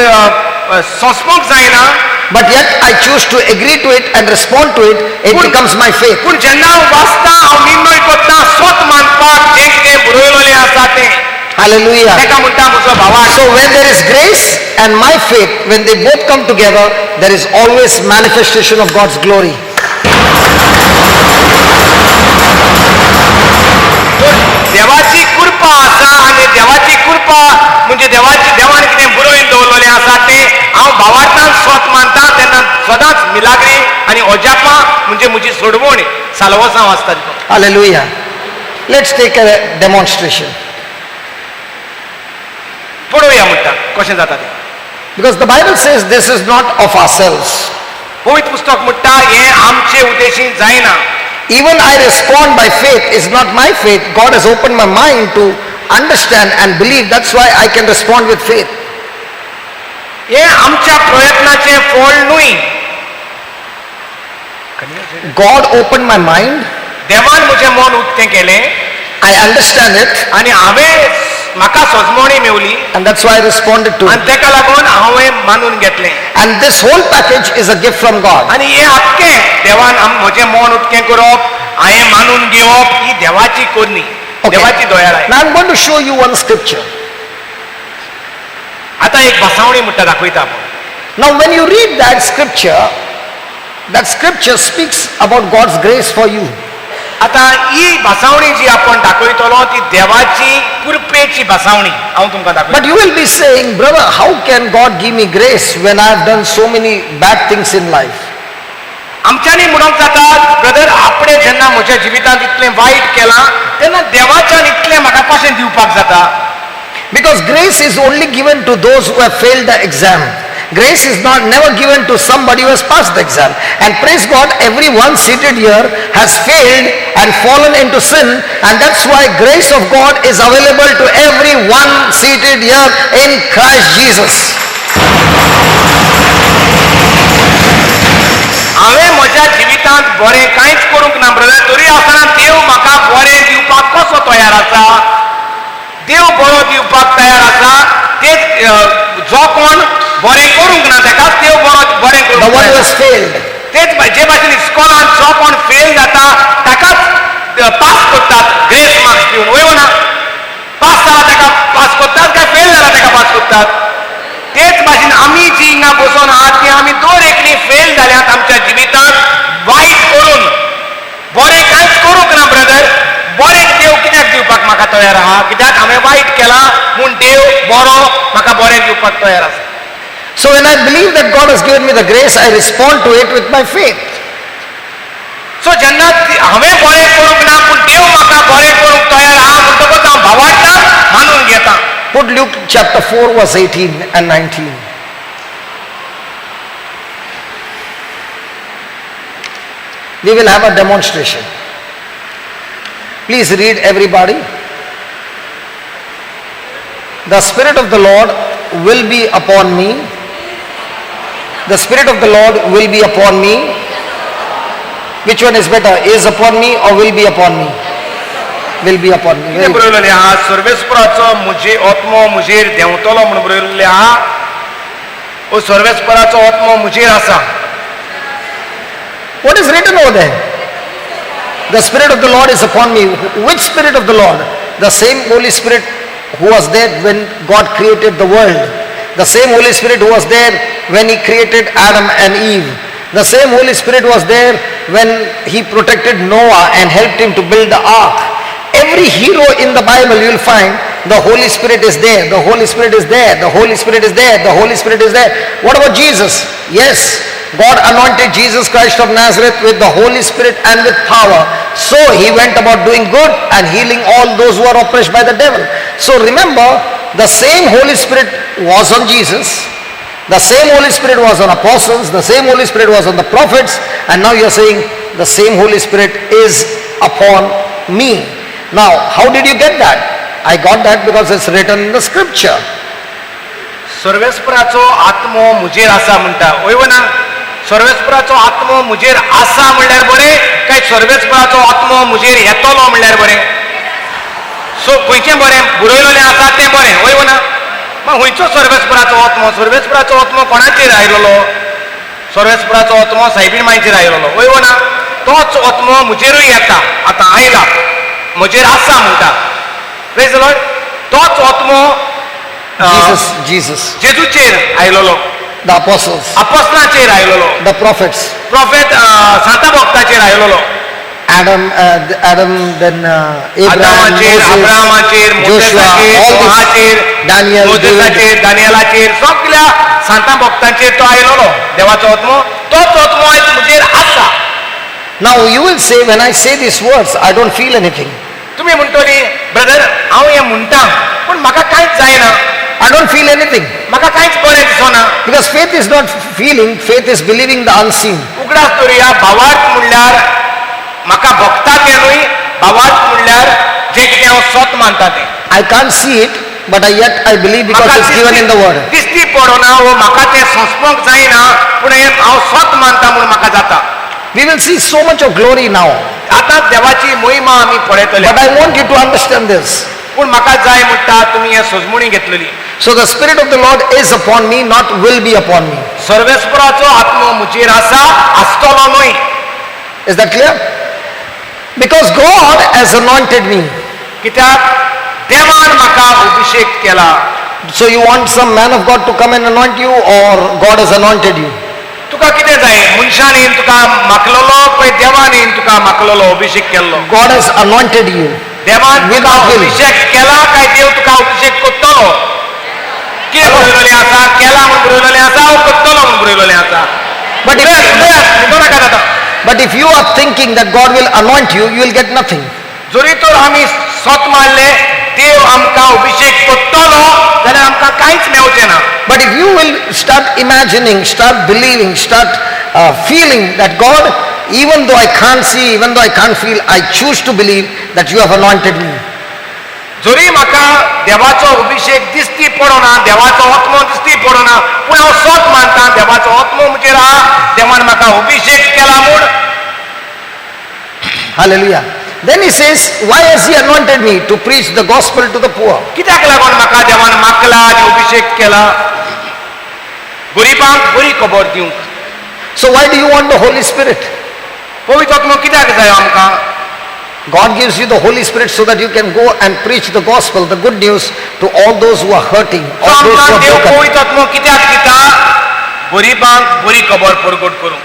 सोंसपाक जायना, but yet I choose to agree to it and respond to it, it becomes my faith. पूण जेन्ना हांव वाचता हांव निर्णय करता स्वत मानपाक जें कितें बरयलेलें आसा तें. Hallelujah. तेका म्हणटा म्हजो भावाक. So when there is grace and my faith, when they both come together, there is always manifestation of God's glory. देवाची कृपा आसा आनी देवाची कृपा म्हणजे देवान कितें बरोवन दवरलेलें आसा तें हांव भावार्थान स्वत मानता, तेन्ना सदांच मिलाग्री आनी ओजापां म्हणजे म्हजी सोडवण साल्वसांव आसता. Hallelujah. Let's take a demonstration. पळोवया म्हणटा कशें जाता तें. Because the Bible says this is not of ourselves. पवित्र पुस्तक म्हणटा हें आमचे उद्देशीन जायना. Even I respond by faith is not my faith. God has opened my mind to understand and believe. That's why I can respond with faith. हें आमच्या प्रयत्नाचें फळ न्हय. God opened my mind. देवान म्हजें मन उक्तें केलें I understand it. आनी म्हाका सोजमोणी मेवली And that's why I responded to आनी it. तेका लागून हांवें मानून घेतलें. And this whole package is a gift from God. आनी हें आख्खें देवान म्हजें मन उक्तें करप, हांवें मानून घेवप ही देवाची कोरणी, देवाची दोयाराय. Now I'm going to show you one scripture. आतां एक भासावणी म्हणटा दाखयता आपण. Now when you read that scripture speaks about God's grace for you. आतां ही भासावणी जी आपण दाखयतलो ती देवाची कृपेची भासावणी हांव तुमकां दाखयता. But you will be saying, brother, how can God give me grace when I have done so many bad things in life? आमच्यांनी म्हणूंक जाता ब्रदर आपणे जेन्ना म्हज्या जिवितांत इतलें वायट केलां तेन्ना देवाच्यान इतलें म्हाका कशें दिवपाक जाता. Because grace is only given to those who have failed the exam. Grace is never given to somebody who has passed the exam. And praise God, everyone seated here has failed and fallen into sin, and that's why grace of God is available to everyone seated here in Christ Jesus. हांवें म्हज्या जिवितांत बरें कांयच करूंक ना brother, तरी आसतना देव म्हाका बरें दिवपाक कसो तयार आसा. देव बरो दिवपाक तयार आसा तेच जो कोण बरें करूंक ना तेकाच देव बरें The one who करूंक has failed. तेच जे भाशेन इस्कॉलान जो कोण फेल जाता ताकाच पास करतात ग्रेस मार्क्स दिवन वय ना पास जाला ताका पास करतात काय फेल जाला ताका पास करतात तेच भाशेन आमी जी हिंगा बसून आहात ती आमी दर एकली फेल जाल्यात आमच्या जिवितांत वायट करून बरें कांयच करूंक ना ब्रदर बरें देव कित्याक दिवपाक म्हाका तयार आहा कित्याक हांवें वायट केलां म्हूण देव बरो म्हाका बरें दिवपाक तयार आसा. So when I believe that God has given me the grace, I respond to it with my faith. सो जेन्ना हांवें बरें करूंक ना पूण देव म्हाका बरें करूंक तयार आहा म्हणटकच हांव भावार्थान मानून घेता. Put Luke chapter 4 verse 18 and 19. We will have a demonstration. Please read everybody. The Spirit of the Lord will be upon me. The Spirit of the Lord will be upon me. Which one is better? Is upon me or will be upon me? Will be upon me. कितें बरयलेलें आहा सर्वेस्पराचो मुजे आत्मो मुजेर देंवतलो म्हणून बरयलेलें आहा ओ सर्वेस्पराचो आत्मो मुजेर आसा. What is written over there? The Spirit of the Lord is upon me. Which Spirit of the Lord? The same Holy Spirit who was there when God created the world. The same Holy Spirit who was there when He created Adam and Eve. The same Holy Spirit was there when He protected Noah and helped him to build the ark. Every hero in the Bible you will find the Holy Spirit is there, the Holy Spirit is there, the Holy Spirit is there, the Holy Spirit is there. What about Jesus? Yes, God anointed Jesus Christ of Nazareth with the Holy Spirit and with power. So He went about doing good and healing all those who are oppressed by the devil. So remember, the same Holy Spirit was on Jesus, the same Holy Spirit was on apostles, the same Holy Spirit was on the prophets, and now you are saying the same Holy Spirit is upon me. Now, how did you get that? I got that because it's written in the scripture. सर्वेस्पराचो आत्मो मुजेर आसा म्हणटा वय ना सर्वेस्पराचो आत्मो मुजेर आसा म्हणल्यार बरें काय सर्वेस्पराचो आत्मो मुजेर येतलो म्हणल्यार बरें. सो खंयचें बरें बरयलेलें आसा तें बरें वय ना मग खंयचो सर्वेस्पराचो आत्मो कोणाचेर आयलोलो सर्वेस्पराचो आत्मो सायबीण मांयचेर आयलोलो वय ना तोच आत्मो मुजेरूय येता आतां आयला म्हजेर आसा म्हणटा प्रेज द लॉर्ड तोच आत्मो Jesus, जेजूचेर आयलोलो the apostles, अपोस्तलांचेर आयलोलो the prophets, प्रॉफेट सांता भक्ताचेर आयलोलो Adam, then Abraham, आदामाचेर अब्राहमाचेर Joshua, मोसेसाचेर all नोहाचेर these, Daniel, David. मोसेसाचेर दानियेलाचेर सगळ्या सांता भक्तांचेर तो आयलोलो देवाचो आत्मो तोच आत्मो आयज म्हजेर आसा. Now you will say, when I say these words, I don't feel anything. तुम्ही म्हणटली ब्रदर हांव हें म्हणटा पूण म्हाका कांयच जायना I don't feel anything. म्हाका कांयच बरें दिसना. Because faith is not feeling, faith is believing the unseen. उगडास धरुया भावार्थ म्हणल्यार म्हाका भोगता तें न्हय भावार्थ म्हणल्यार जें कितें हांव स्वत मानता तें. I can't see it, but yet I believe because म्हाका it's given in the word. दिसती पडना वो म्हाका तें सोंसपाक जायना पूण हें हांव स्वत मानता म्हूण म्हाका जाता. We will see so much of glory now. आतां देवाची महिमा आमी पळयतले. But I want you to understand this. पूण म्हाका जाय म्हणटा तुमी हें सोजमणी घेतलेली. So the Spirit of the Lord is upon me, not will be upon me. सर्वेस्पराचो आत्मो म्हजेर आसा आसतलो न्हय. Is that clear? Because God has anointed me. कित्याक देवान म्हाका अभिषेक केला. So you want some man of God to come and anoint you, or God has anointed you? तुका कितें जाय मनशान येवन तुका मागलेलो पळय देवान येवन तुका मागलेलो अभिषेक केल्लो. God has anointed you. देवान तुका अभिषेक केला काय देव तुका अभिषेक करतलो. कितें बरयलेलें आसा केला म्हूण बरयलेलें आसा हांव करतलो म्हूण बरयलेलें आसा. But if you are thinking that God will anoint you, you will get nothing. जरी तर आमी स्वत मानले देव आमकां अभिषेक करतलो जाल्यार आमकां कांयच मेवचें ना. But if you will start imagining, start believing, start feeling that God, even though I can't see, even though I can't feel, I choose to believe that you have anointed me. जरी म्हाका देवाचो अभिषेक दिसती पडना देवाचो आत्मो दिसती पडना पूण हांव स्वत मानता देवाचो आत्मो म्हजेर आहा देवान म्हाका अभिषेक केला म्हूण. Hallelujah. Then he says, why has he anointed me to preach the gospel to the poor? कित्याक लागून म्हाका देवान मागला आनी अभिषेक केला गरीबांक बरी खबर दिवंक. So why do you want the Holy Spirit? पवित्र आत्मा कित्याक जाय आमकां? God gives you the Holy Spirit so that you can go and preach the gospel, the good news, to all those who are hurting, all those who are Dev broken. पवित्र आत्मा कित्याक दिता? गरीबांक बरी खबर परगट करूंक.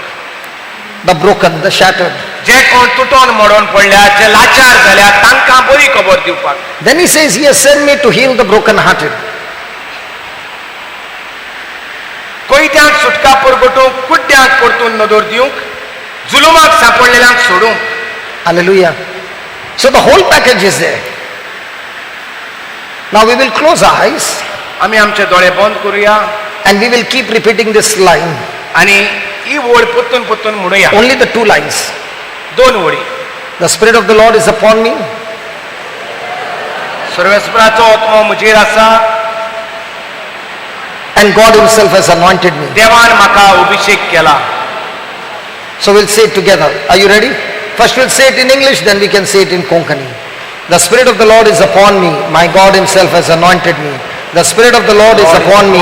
The broken, the shattered. जे कोण तुटोन मोडोन पडल्या, जे लाचार जाल्या, तांकां बरी खबर दिवपाक. Then he says, he has sent me to heal the broken-hearted. कोयत्यांक सुटका परगटूंक, कुड्ड्यांक परतून नदर दिवंक, जुलुमाक सांपडलेल्यांक सोडूंक. Hallelujah. So the whole package is there. Now we will close our eyes आमी आमचे दोळे बंद करूया and we will keep repeating this line. आनी ही वड परतून परतून म्हणुया. Only the two lines. दोन वडी. The Spirit of the Lord is upon me. सर्वेस्पराचो आत्मा म्हजेर आसा And God himself has anointed me. देवान म्हाका अभिषेक केला. So we'll say it together. Are you ready? First we'll say it in English, then we can say it in Konkani. The Spirit of the Lord is upon me. My God himself has anointed me. The Spirit of the Lord is upon me.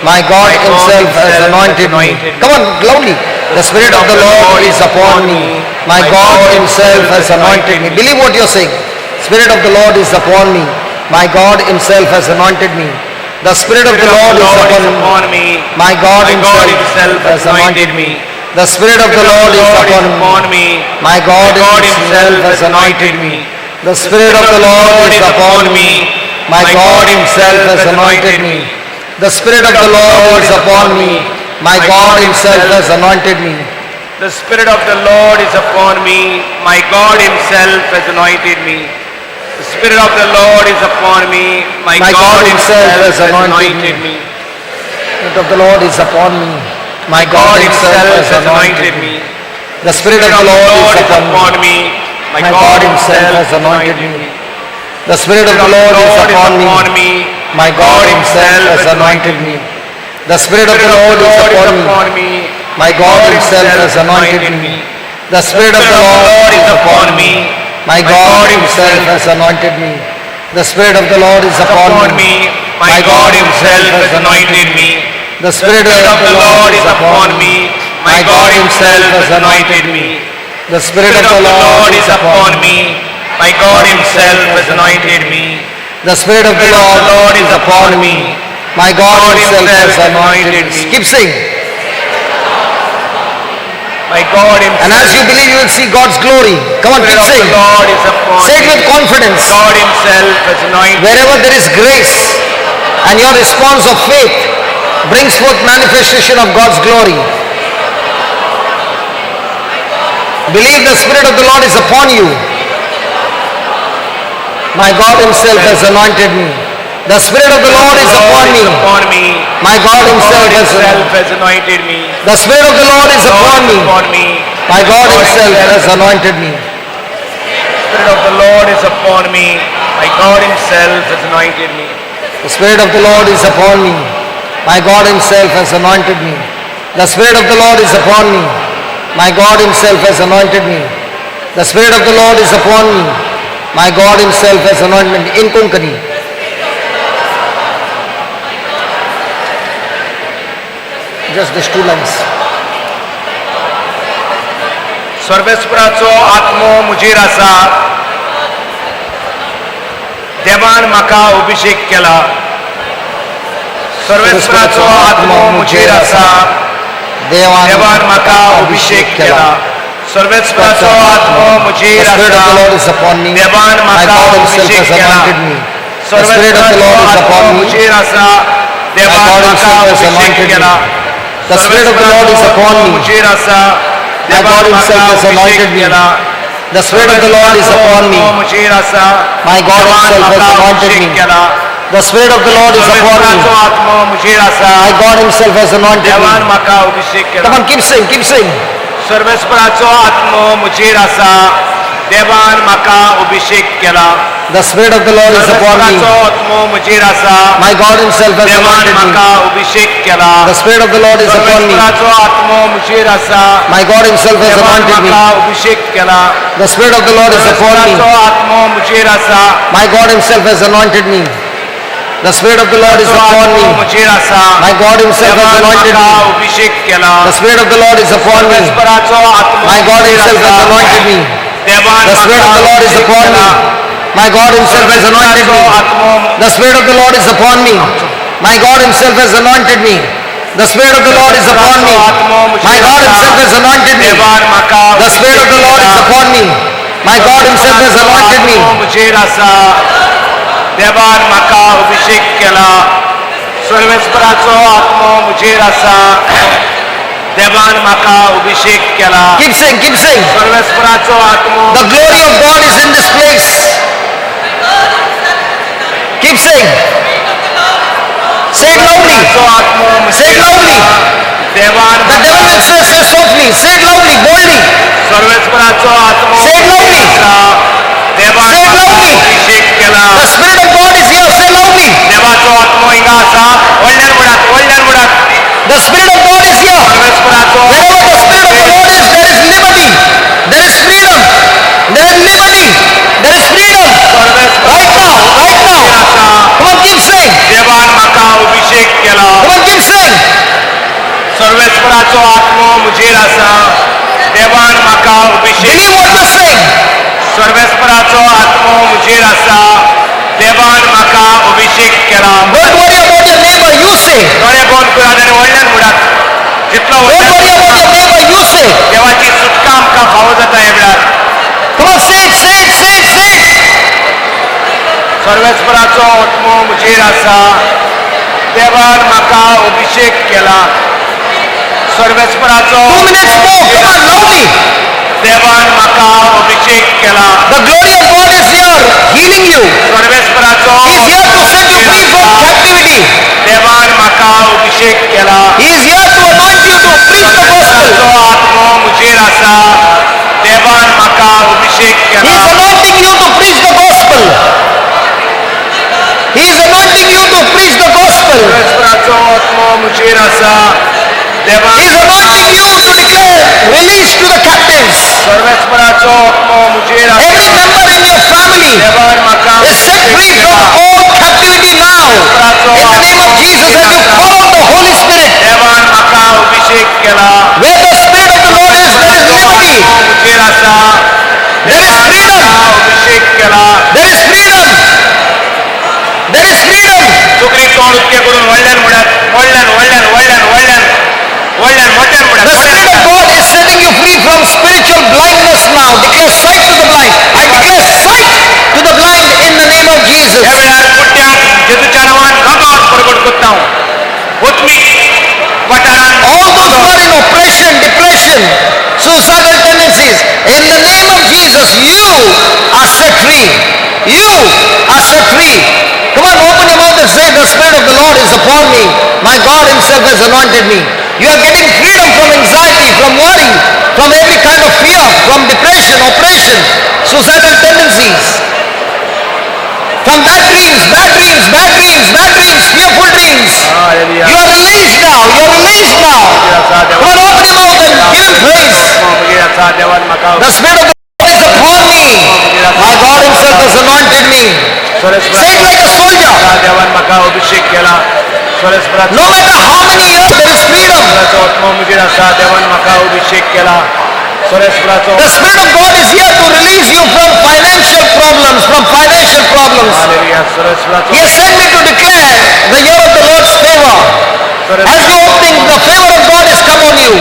My God himself has anointed me. Come on, loudly. The Spirit of the Lord is upon me. My God himself has anointed me. Believe what you're saying. Spirit of the Lord is upon me. My God himself has anointed me. The Spirit of the Lord is upon me. My God himself has anointed me. The Spirit of the Lord is upon me. My God himself has anointed me. The Spirit of the Lord is upon me. My God himself has anointed me. The Spirit of the Lord is upon me. My God himself has anointed me. The Spirit of the Lord is upon me. My God himself has anointed me. The Spirit of the Lord is upon me. My God himself has anointed me. The Spirit of the Lord is upon me. My God himself has anointed me. The Spirit of the Lord is upon me. My God himself has anointed me. The Spirit of the Lord is upon me. My God himself has anointed me. The Spirit of the Lord is upon me. My God himself has anointed me. The Spirit of the Lord is upon me. My God himself has anointed me. The Spirit of the Lord is upon me. My God himself has anointed me. The Spirit of the Lord is upon me. My God himself has anointed me. The Spirit of the Lord is upon me. My God himself has anointed me. The Spirit of the Lord is upon me. My God himself has anointed me. Keep saying. My God himself. And as you believe, you will see God's glory. Come on, keep saying. Lord is upon Say it with confidence. God himself has anointed. Wherever there is grace and your response of faith brings forth manifestation of God's glory. Believe the Spirit of the Lord is upon you. My God himself has anointed me. The Spirit of the Lord is upon me. My God himself has anointed me. The Spirit of the Lord is upon me. My God himself has anointed me. The Spirit of the Lord is upon me. My God himself has anointed me. The Spirit of the Lord is upon me. My God himself has anointed me. The Spirit of the Lord is upon me. My God himself has anointed me. The Spirit of the Lord is upon me. My God himself has anointed me. In Konkani. Just these two lines. सर्वेस्पराचो आत्मो मुजेर आसा. देवान म्हाका अभिषेक केला. सर्वेस्पराचो आत्मो मुजेर आसा. देवान म्हाका अभिषेक केला. सर्वेस्पराचो आत्मो मुजेर आसा. देवान म्हाका अभिषेक केला. सर्वेस्पराचो आत्मो मुजेर आसा. देवान म्हाका अभिषेक केला. The Spirit of the Lord is upon me. My God himself has anointed me. The Spirit of the Lord is upon me. My God himself has anointed me. The Spirit of the Lord is upon me. My God himself has anointed me. Come on, keep saying, keep saying. सर्वेस्पराचो आत्मो मुजेर आसा. देवान म्हाका अभिषेक केला. The Spirit of the Lord is upon me. My God himself has anointed me. The Spirit of the Lord is upon me. My God himself has anointed me. The Spirit of the Lord is upon me. परमेश्वराचो आत्मो मुजेर आसा. My God Himself has anointed me. The Spirit of the Lord is upon me. मुजेर आसा. My God Himself has देवान anointed म्हाका me. अभिषेक केला. The Spirit of the Lord is upon me. परमेश्वराचो आत्मो My God Himself has anointed me. देवान The Spirit of the Lord is upon me. My God Himself has anointed me. The Spirit of the Lord is upon me. My God Himself has anointed me. The Spirit of the Lord is upon me. My God Himself has anointed me. The Spirit of the Lord is upon me. My God Himself has anointed me. मुजेर आसा. देवान म्हाका अभिषेक केला. सर्वेस्पराचो आत्मो मुजेर आसा. देवान म्हाका अभिषेक केला. Keep saying, keep saying. सर्वेस्पराचो आत्मो. The glory of God is in this place. Keep saying. Say it loudly. Say it loudly. देवान The devil will say softly. Say it loudly, boldly. सर्वेस्पराचो आत्मो. Say it loudly. देवान Say it loudly. अभिषेक केला. The Spirit of God is here. Say loudly. देवाचो आत्मो हिंगा आसा. व्हडल्यान म्हणत, व्हडल्यान म्हणत. The Spirit of God is here. सर्वेस्पराचो Wherever the Spirit of the Lord is, there is liberty. There is freedom. There is liberty. There is freedom. Right now. Right now. Come on, keep saying. देवान म्हाका अभिषेक केला. Come on, keep saying. सर्वेस्पराचो आत्मो मुजेर आसा. देवान म्हाका अभिषेक. Believe what you're saying. सर्वेस्पराचो आत्मो मुजेर आसा. देवान म्हाका अभिषेक केला. Don't worry about your neighbor. You say. दोळे बंद करात आनी व्हडल्यान म्हणत. जितलो Don't व्हडल्यान worry about your neighbor. You say. देवाची सुटका आमकां फावो जाता ह्या वेळार. Come on, say it, say it, say it, say it. सर्वेस्पराचो आत्मो मुजेर आसा. देवान म्हाका अभिषेक केला. सर्वेस्पराचो 2 minutes more. Come on, loudly. देवान म्हाका अभिषेक केला. The glory of God is here, healing you. सर्वेस्पराचो He is here to set you free from captivity. देवान म्हाका अभिषेक केला. He is here to anoint you to preach the gospel. सर्वेस्पराचो आत्मो मुजेर आसा. देवान म्हाका अभिषेक He केला. is anointing you to preach the gospel. He is anointing you to preach the gospel. सर्वेस्पराचो आत्मो मुजेर आसा. देवान He is anointing you to declare release to the captives. सर्वेस्पराचो आत्मो मुजेर आसा. Every member in your family देवान म्हाका is set free from all captivity now. In the name of Jesus, as you follow the Holy Spirit, देवान म्हाका अभिषेक केला. where the Spirit of the Lord is, there is liberty. मुजेर आसा. There is freedom. अभिषेक केला. There is freedom. There is freedom. Sukri तोंड उक्ते करून व्हडल्यान म्हणत. व्हडल्यान व्हडल्यान व्हडल्यान व्हडल्यान व्हडल्यान मोठ्यान The म्हणत. Spirit of God is setting you free from spiritual blindness now. Declare sight to the blind. I declare sight to the blind in the name of Jesus. ह्या वेळार कुट्ट्याक जेजूच्या नांवान रगत परगट करता हांव. वचमी वाठारांत All those who are in oppression, depression, suicidal tendencies, in the name of Jesus, you are set free. You are set free. Come on, open your mouth and say, the Spirit of the Lord is upon me. My God Himself has anointed me. You are getting freedom from anxiety, from worry, from every kind of fear, from depression, oppression, suicidal tendencies, from bad dreams, bad dreams, bad dreams, bad dreams, fearful dreams. Hallelujah. You are released now. You are released now. Come on, open your mouth and give Him praise. मुजेर आसा. देवान म्हाका The Spirit of the Lord is upon me. My God Himself has anointed me. Say it like a soldier. देवान म्हाका अभिषेक केला. सर्वेस्पराचो No matter how many years, there is freedom. आत्मो मुजेर आसा. देवान म्हाका अभिषेक केला. सर्वेस्पराचो The Spirit of God is here to release you from financial problems, from financial problems. Hallelujah. सर्वेस्पराचो He has sent me to declare the year of the Lord's favor. As you opening, the favor of God has come on you.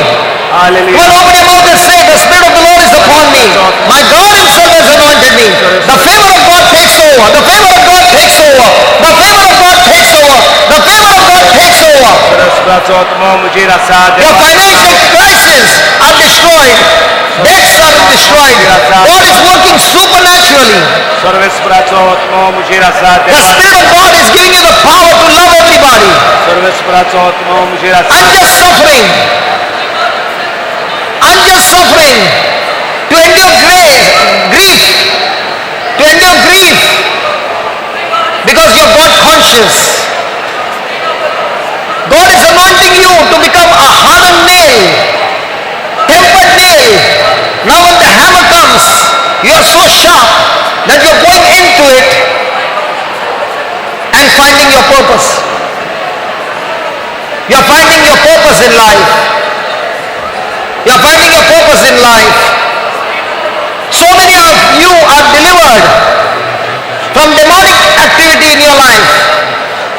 Hallelujah. Come on, open your mouth and say, the Spirit of the Lord is upon me. My God Himself has anointed me. The favor of God takes over. The favor of God takes over. The favor of God takes over. The favor of God takes over. सर्वेस्पराचो आत्मो मुजेर आसा. Your financial crises are destroyed. Debts are destroyed. God is working supernaturally. सर्वेस्पराचो आत्मो मुजेर आसा. The Spirit of God is giving you the power to love everybody. सर्वेस्पराचो आत्मो मुजेर आसा. Unjust suffering. Unjust suffering. To endure grief. To endure grief. Because you're God conscious. God is anointing you to become a hardened nail, tempered nail, Now when the hammer comes, you are so sharp that you are going into it and finding your purpose. You are finding your purpose in life. You are finding your purpose in life. So many of you are delivered from demonic activity in your life.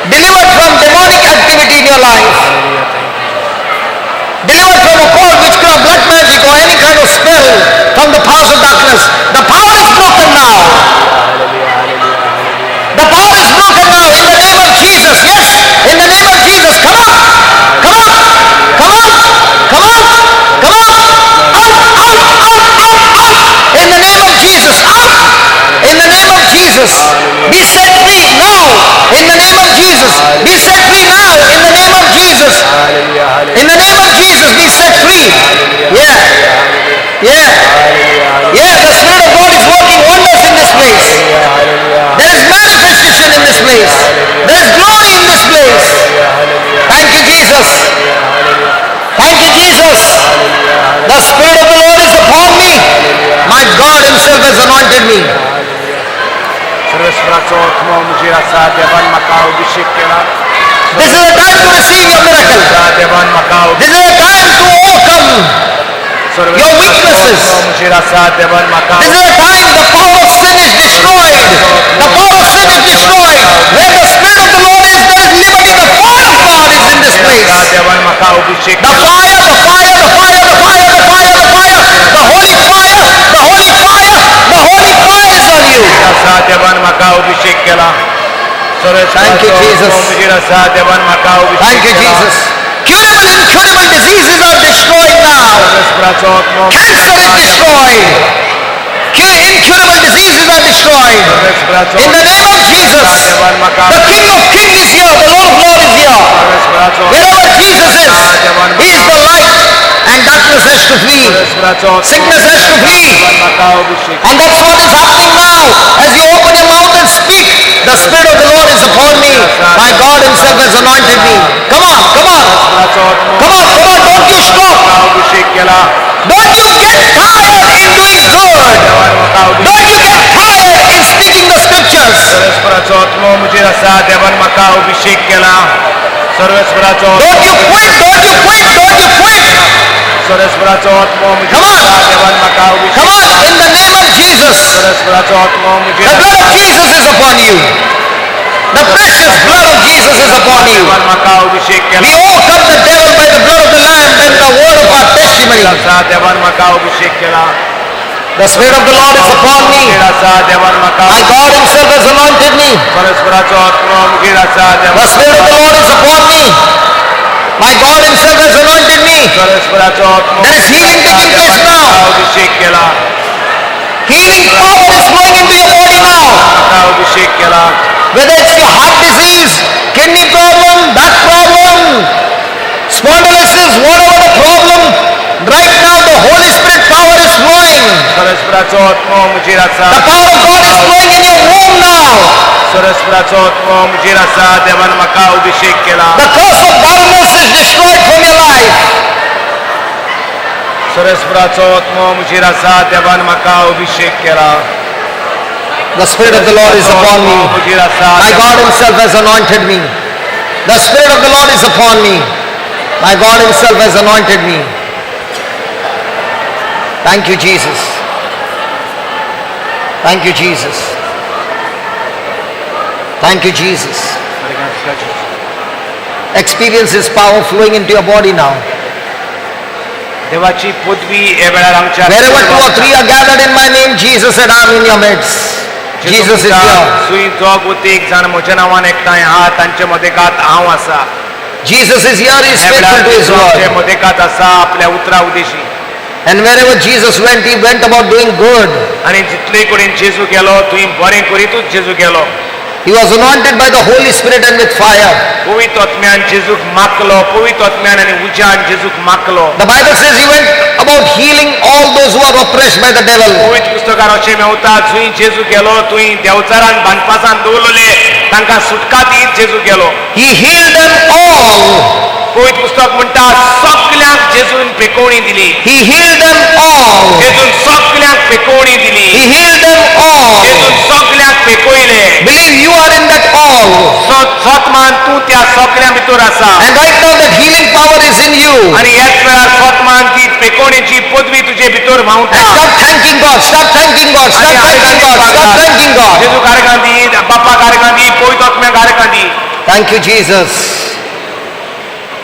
Delivered from demonic activity in your life. Delivered from occult, witchcraft, black magic or any kind of spell from the powers of darkness. The power is broken now. The power is broken now in the name of Jesus. Yes, in the name of Jesus. Come on. Come on. Come on. Come on. Come on. Out. In the name of Jesus. Out. In the name of Jesus. Be set free now. In the name of Jesus. Be set free now. In the name of Jesus. In the name of Jesus. Be set free. Yeah. Yeah. Yeah. The Spirit of God is working wonders in this place. There is manifestation in this place. There is glory in this place. Thank you, Jesus. Thank you, Jesus. The Spirit of the Lord is upon me. My God Himself has anointed me. This is a time to receive your miracle. This is a time to overcome your weaknesses. This is a time the power of sin is destroyed. The power of sin is destroyed. Where the Spirit of the Lord is, there is liberty. The fire of God is in this place. The fire, the fire, the fire, the fire, the fire, the fire, the fire. The holy fire, the holy fire, the holy fire is on you. Thank you, Jesus. Thank you, Jesus. Curable, incurable diseases are destroyed now. Cancer is destroyed. Incurable diseases are destroyed. In the name of Jesus. The King of Kings is here. The Lord of Lords is here. Wherever Jesus is, He is the light. And darkness has to flee. Sickness has to flee. And that's what is happening now. As you open your mouth and speak, the Spirit of the Lord is upon me. My God Himself has anointed me. Come on, come on. Come on, come on. Don't you stop. Don't you get tired in doing good. Don't you get tired in speaking the scriptures. Don't you quit. Don't you quit. Don't you quit. Come on. Come on. In the name of Jesus. The blood of Jesus is upon you. The precious blood of Jesus is upon you. We overcome the devil by the blood of the Lamb and the word of our testimony. The Spirit of the Lord is upon me. My God Himself has anointed me. The Spirit of the Lord is upon me. My God Himself has anointed me. There is healing taking place now. Healing power is flowing into your body now. Whether it's your heart disease, kidney problem, back problem, spondylosis, whatever the problem, right now the Holy Spirit power is flowing. The power of God is flowing in your womb now. The curse of barrenness is destroyed from your life. The Spirit of the Lord is upon me. My God Himself has anointed me. The Spirit of the Lord is upon me. My God Himself has anointed me. Thank you, Jesus. Thank you, Jesus. Thank you, Jesus. Experience His power flowing into your body now. देवाची पदवी हे वेळार आमच्या Wherever two or three are gathered in my name, Jesus said, I am in your midst. Jesus is here. सुई जोग उती एक जण म्हज्या नांवान एकठांय आहा तांचे मदेकात हांव आसा. Jesus is here. He is faithful to His word. मदेकात आसा आपल्या उतरा Udeshi. And wherever Jesus went, He went about doing good. आणि जितले कडेन जेजू गेलो थंय बरें करीतूच जेजू गेलो. He was anointed by the Holy Spirit and with fire. पवित्र आत्म्यान जेजूक माखलो, पवित्र आत्म्यान आनी उज्यान जेजूक माखलो. The Bible says He went about healing all those who are oppressed by the devil. पवित्र पुस्तकान अशें मेवता थंय जेजू गेलो थंय देवचारान बांदपासान दवरलेले तांकां सुटका दीत जेजू गेलो. He healed them all. पवित्र पुस्तक म्हणटा सगळ्यांक जेजून पेकोवणी दिली. He healed them all. जेजून सगळ्यांक पेकोवणी दिली. He healed them all. जेजून सगळ्यांक पेकोयले. Believe you are in that all. स्वतमान तू त्या सगळ्या भितर आसा. And right now that healing power is in you. आणि याच वेळार स्वतमान ती पेकोवणीची पदवी तुजे भितर व्हांवता. And start thanking God. Start thanking God. Start thanking God. Start thanking God. जेजू कारकांदी, बाप्पा कारकांदी, पवित्र आत्म्या कारकांदी. Thank you, Jesus.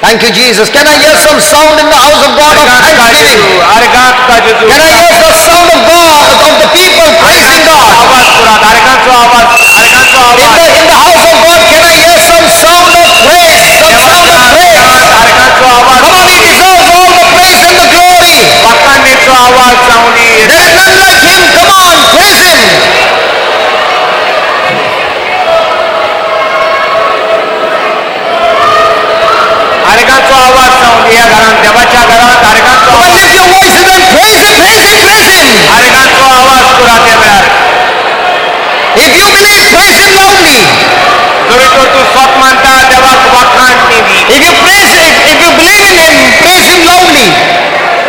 Thank you, Jesus. Can I hear some sound in the house of God of thanksgiving? Can I hear the sound of God, of the people praising God? In the house of God, can I hear some sound of praise? Some sound of praise. Come on, He deserves all the praise and the glory. There is none like Him. Come on, praise Him. आवाज जाऊन या घरात, देवाच्या घरात आवाज. Lift your voices and praise Him, praise Him, praise Him. आवाज करा त्या वेळार. If you believe, praise Him loudly. जरी तो तू स्वत मानता देवाक वखाण navy. If you praise Him, if you believe in Him, praise Him loudly.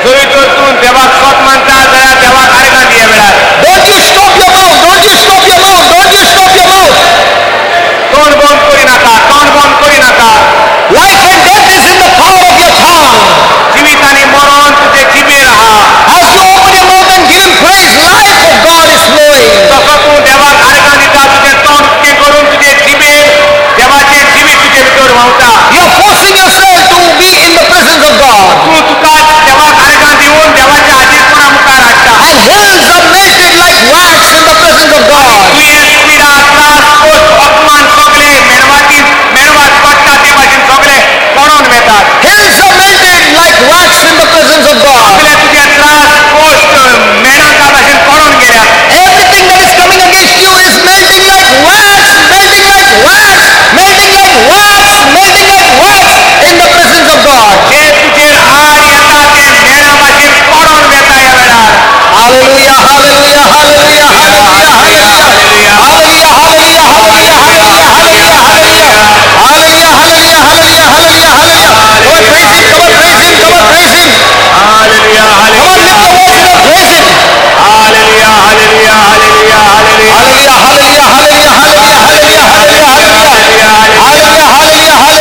जरी तो तू देवाक स्वत मानता जाल्यार देवाक आर्गां दिया वेळार. Don't you stop your mouth. Don't you stop your mouth. Don't you stop your mouth. तोंड बंद करी नाका, तोंड बंद करी नाका. Life and death is in the power of your tongue. जीवित आणि मरण तुझे जिबेर आहा. As you open your mouth and give Him praise, life of God is flowing. तसो तू देवाक आर्गां दिता, तुझे तोंड उक्तें करून तुझे जिबेर देवाचे जिवीत तुझे भितर व्हांवता. You are forcing yourself to be in the presence of God. तू तुका देवाक आर्गां दिवन देवाच्या हाजीरपणा मुखार हाडटा. And hills are melted like wax in the presence of God. तुये पिडा, त्रास, कोश, अपमान सगळे मेणवात पडटा ते भाशेन सगळे कोणोन वेतात. Hills are melted like wax in the presence of God. सगळे तुजे त्रास, कोश, मेणांका भाशेन कोणोन गेल्यात. Everything that is coming against you is melting like wax, melting like wax, melting like wax, melting like wax in the presence of God. जे तुजेर आड येता ते मेणा भाशेन कोणोन वेता ह्या वेळार. Hallelujah, hallelujah, hallelujah, hallelujah, hallelujah, hallelujah, hallelujah, hallelujah, hallelujah, hallelujah, hallelujah, hallelujah, hallelujah, hallelujah, hallelujah, hallelujah. Come on, praise Him, come on, praise Him, come on, praise Him. Hallelujah, Come on, lift your voices and praise Him. hallelujah, hallelujah, hallelujah, hallelujah. Hallelujah, hallelujah, hallelujah, hallelujah, hallelujah, hallelujah, hallelujah, hallelujah,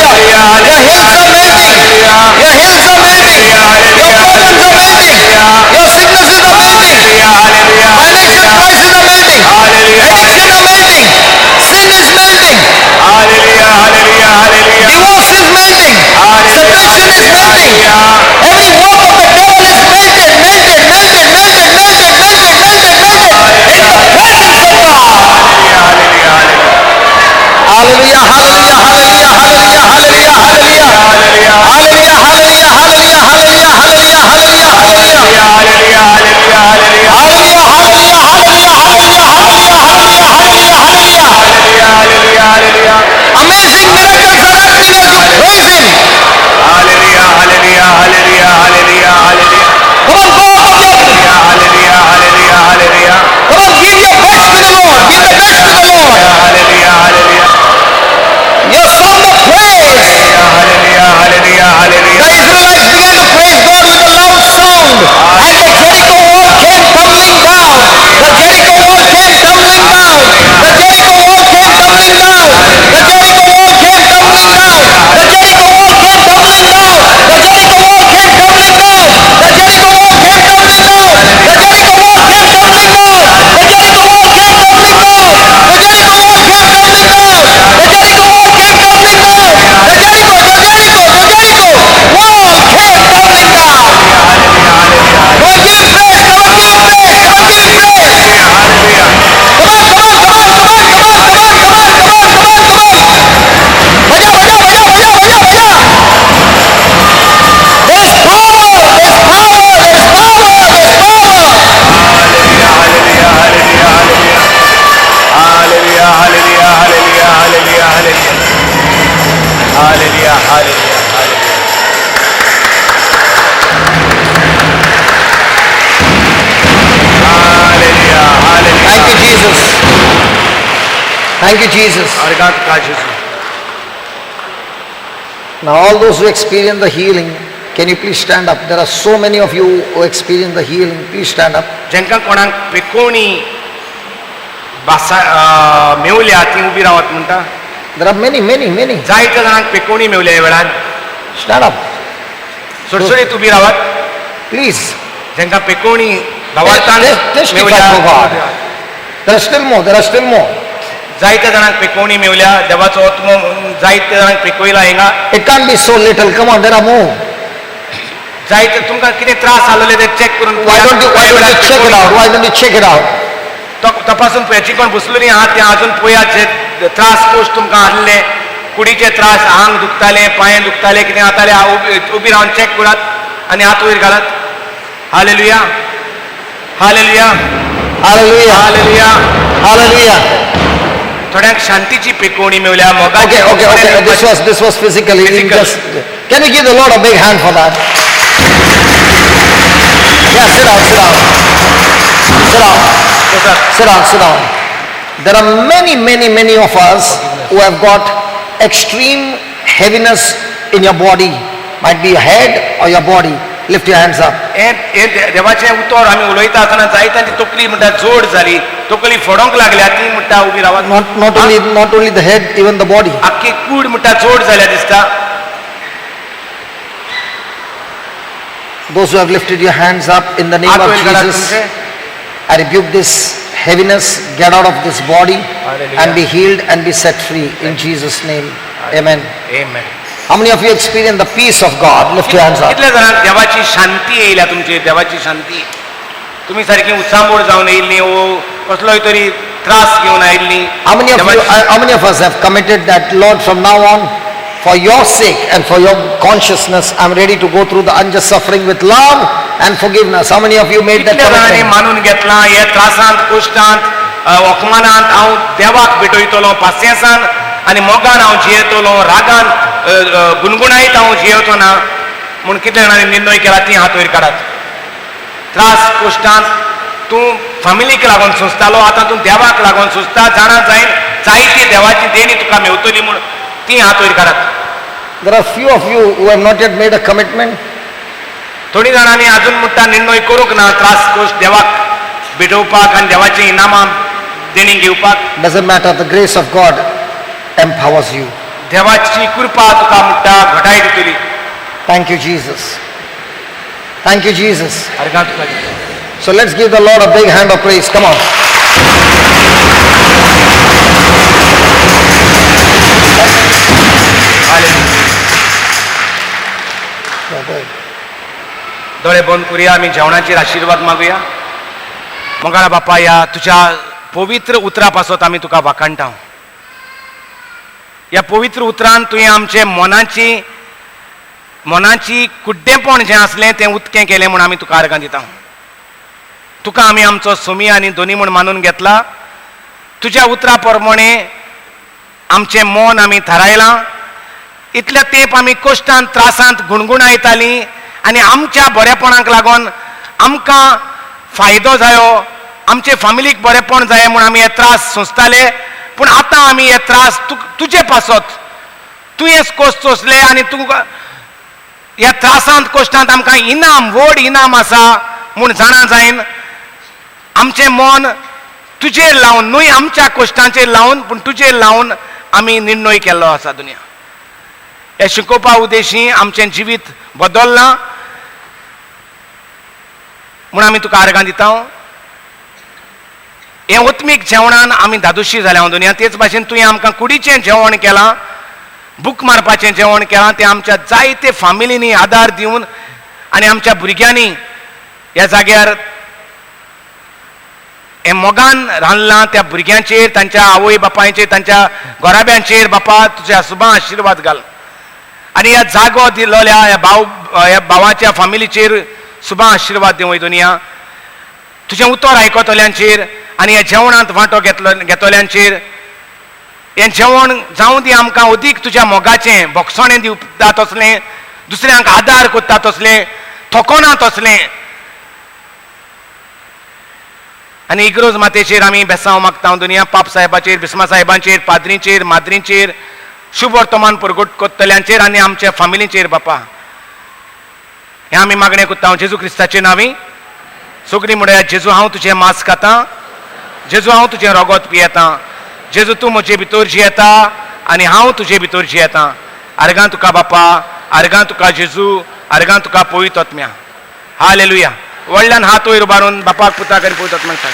hallelujah, hallelujah, hallelujah. Your hills are melting. Your hills are melting. Your problems are melting. Your sicknesses are melting. Financial crises are melting. Addiction are melting. Sin is melting. Divorce is melting. Separation is melting. Every work of the devil is melted, melted, melted, melted, melted, melted, melted, melted. In the presence of God. Hallelujah, hallelujah, hallelujah, hallelujah, hallelujah, hallelujah. Hallelujah, hallelujah, hallelujah, hallelujah, hallelujah, hallelujah, hallelujah. Hallelujah, hallelujah, hallelujah, hallelujah, hallelujah, hallelujah, hallelujah, hallelujah. Amazing miracles are happening as you praise Him. Come on, go up your. Come on, give your best to the Lord. Give the best to the Lord. Your sound of praise. The Israelites began to praise God with a loud sound, and the Jericho wall came tumbling down. The Jericho wall came tumbling down. The Jericho wall came tumbling down. The Jericho wall came tumbling down. The Jericho wall came tumbling down. The Jericho wall came tumbling down. The Jericho wall came tumbling down. The Jericho wall came tumbling down. The Jericho wall came tumbling down. The Jericho wall came tumbling down. The Jericho wall came tumbling down. The Jericho wall came tumbling down. Come on, give Him praise. Come on, give Him praise. Come on, give Him praise. Come on, come on, come on, come on, come on, come on, come on, come on, come on, come on. Baja, baja, baja, baja, baja, baja. There's power, there's power, there's power, there's power. Thank you, Jesus. Thank you, Jesus. Now all those who experience the healing, can you please stand up? There are so many of you who experience the healing. Please stand up. जेंका कोणाक पेकोवणी भासा मेवल्या ती उबी रावत म्हणटा. There are many. जायत्या जाणांक पेकोवणी मेवल्या ह्या वेळार. Stand up. सुटसुटीत उबी रावत. Please. जेंका पेकोवणी भावार्थान Testify मेवल्या. for God. There are still more. जायत्या जाणांक पेकोवणी मेवल्या. देवाचो आत्मो जायत्या जाणांक पेकोयला हिंगा. It can't be so little. Come on, there are more. जायते तुमकां कितें त्रास आसलेले ते चेक करून Why don't you check it out? Why don't you check it out? तपासून पळयाची कोण बसलेली आहात ते अजून पळयात जे त्रास कोश तुमकां आसले कुडीचे त्रास आंग दुखताले पांय दुखताले कितें जाताले उबी रावन चेक करात आनी हात वयर घालात. Hallelujah hallelujah Hallelujah. Hallelujah. Hallelujah. थोड्यांक शांतीची पेकोवणी मेवल्या मोगाची. Okay. This was physically. Physical. Can we give the Lord a big hand for that? Yeah, sit down. There are many of us who have got extreme heaviness in your body. Might be your head or your body. Lift your hands up. देवाचे उतर आमी उलयता आसतना जायत्यांची तकली म्हणटा जोड जाली तकली फोडोंक लागल्या ती म्हणटा उबी Rawat. Not only the head, even the body. आख्खी कूड म्हणटा जोड जाल्या दिसता. Those who have lifted your hands up in the name of Jesus, I rebuke this heaviness. Get out of this body. Hallelujah. And be healed and be set free in Jesus' name. Amen. Amen. How many of you experience the peace of God? Lift your hands up. कितल्या जाणांक देवाची शांती येयल्या तुमची देवाची शांती तुम्ही सारखी उत्सांबोळ जावन येयल्ली ओ कसलोय तरी त्रास घेवन आयिल्ली. How many of us have committed that, Lord, from now on, for your sake and for your consciousness, I'm ready to go through the unjust suffering with love and forgiveness. How many of you made that कितल्या जाणांनी commitment? मानून घेतला हे त्रासांत कश्टांत अपमानांत हांव देवाक भेटयतलो पासियेंसान आनी मोगान हांव जियेतलो रागान गुणगुणायत हांव जियेवचो ना म्हूण कितल्या जाणांनी निर्णय केला ती हात वयर काडात. त्रास कश्टांत तूं फॅमिलीक लागून सोंसतालो आतां तूं देवाक लागून सोंसता जाणा जायन जायती देवाची देणी तुका मेवतली म्हूण ती हात वयर काडात. There are few of you who have not yet made a commitment. थोडी जाणांनी अजून म्हणटा निर्णय करूंक ना त्रास कश्ट देवाक भेटोवपाक आनी देवाची इनामां देणी घेवपाक. Doesn't matter, the grace of God empowers you. देवाची कृपा तुका म्हणटा घटाय दितली. Thank you, Jesus. Thank you, Jesus. अर्घां तुका So let's give the Lord a big hand of praise. Come on. दोळे बंद करूया आमी जेवणाचेर आशीर्वाद मागुया. मंगळा बापा या तुझ्या पवित्र उतरा पासत आमी तुका वाखाणटा. या पवित्र उतरान तुवें आमचे मनाची कुड्डेपण जें आसलें तें उक्तें केलें म्हूण आमी तुका अर्गां दिता. तुका आमी आमचो सोमी आनी दोनी म्हूण मानून घेतला. तुज्या उतरा प्रमाणे आमचें मन आमी थारायलां. इतले तेंप आमी कश्टांत त्रासांत गुणगुणायतालीं आनी आमच्या बरेपणाक लागून आमकां फायदो जायो आमचे फॅमिलीक बरेपण जाय म्हूण आमी हे त्रास सोंसताले. पूण आतां आमी हे त्रास तुजे पासत तुवें कश्ट सोंसले आनी तूं ह्या त्रासांत कश्टांत आमकां इनाम व्हड इनाम आसा म्हूण जाणा जायन आमचें मन तुजेर लावन न्हय आमच्या कश्टांचेर लावन पूण तुजेर लावन आमी निर्णय केल्लो आसा. दुनिया हे शिकोवपा उद्देशी आमचें जिवीत बदललां म्हूण आमी तुका अर्गां दिता. हे ओत्मीक जेवणान आमी धादोशी जाल्या दुनिया. तेच भाशेन तुवें आमकां कुडीचें जेवण केलां बूक मारपाचें जेवण केलां तें आमच्या जायते फामिलींनी आदार दिवन आनी आमच्या भुरग्यांनी ह्या जाग्यार हे मोगान रांदलां त्या भुरग्यांचेर तांच्या आवय बापायचेर तांच्या घोराब्यांचेर बापा तुज्या शुभ आशिर्वाद घाल आनी ह्या जागो दिल्लोल्या ह्या भावाच्या फामिलीचेर शुभ आशिर्वाद दिवं दुनिया. तुजें उतर आयकतल्यांचेर आनी ह्या जेवणांत वांटो घेतल्यांचेर हें जेवण जावं दी आमकां अदीक तुज्या मोगाचें भोगसणें दिवता तसलें दुसऱ्यांक आदार कोत्ता तसलें थोकोना तसलें. आनी इग्रोज मातेचेर आमी बेसांव मागता दुनिया. पाप साहेबाचेर बिस्मा साहेबांचेर पाद्रींचेर माद्रींचेर शुभ वर्तमान परगट कोत्तल्यांचेर आनी आमच्या फॅमिलीचेर बापा हे आमी मागणें कोत्ता हांव जेजू क्रिस्ताचे नांवी. सगळीं म्हणया जेजू हांव तुजें मांस खाता, जेजू हांव तुजें रगत पियेतां, जेजू तूं म्हजे भितर जियेता आनी हांव तुजे भितर जियेतां. आर्गां तुका बापा, आर्गां तुका जेजू, आर्गां तुका पवित्र आत्म्या. हालेलुया. व्हडल्यान हात वयर उबारून बापाक पुताक आनी पवित्र आत्म्याक सांग.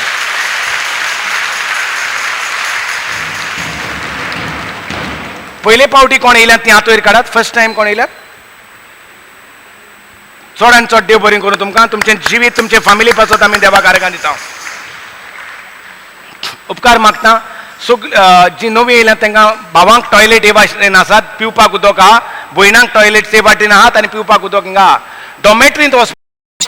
पयले पावटी कोण येयल्यात ती हात वयर काडात. फर्स्ट टायम कोण येयल्यात? चड आनी चड देव बरें करूं तुमकां. तुमचें जिवीत तुमचे फॅमिली पासत आमी देवाक आर्गां दिता. उपकार मागता जी नवी येयल्यात तांकां भावांक टॉयलेट हे भाशेन आसात, पिवपाक उदक आहा. भयणांक टॉयलेट ते वाटेन आहात आनी पिवपाक उदक हिंगा आहा. डॉमेट्रींत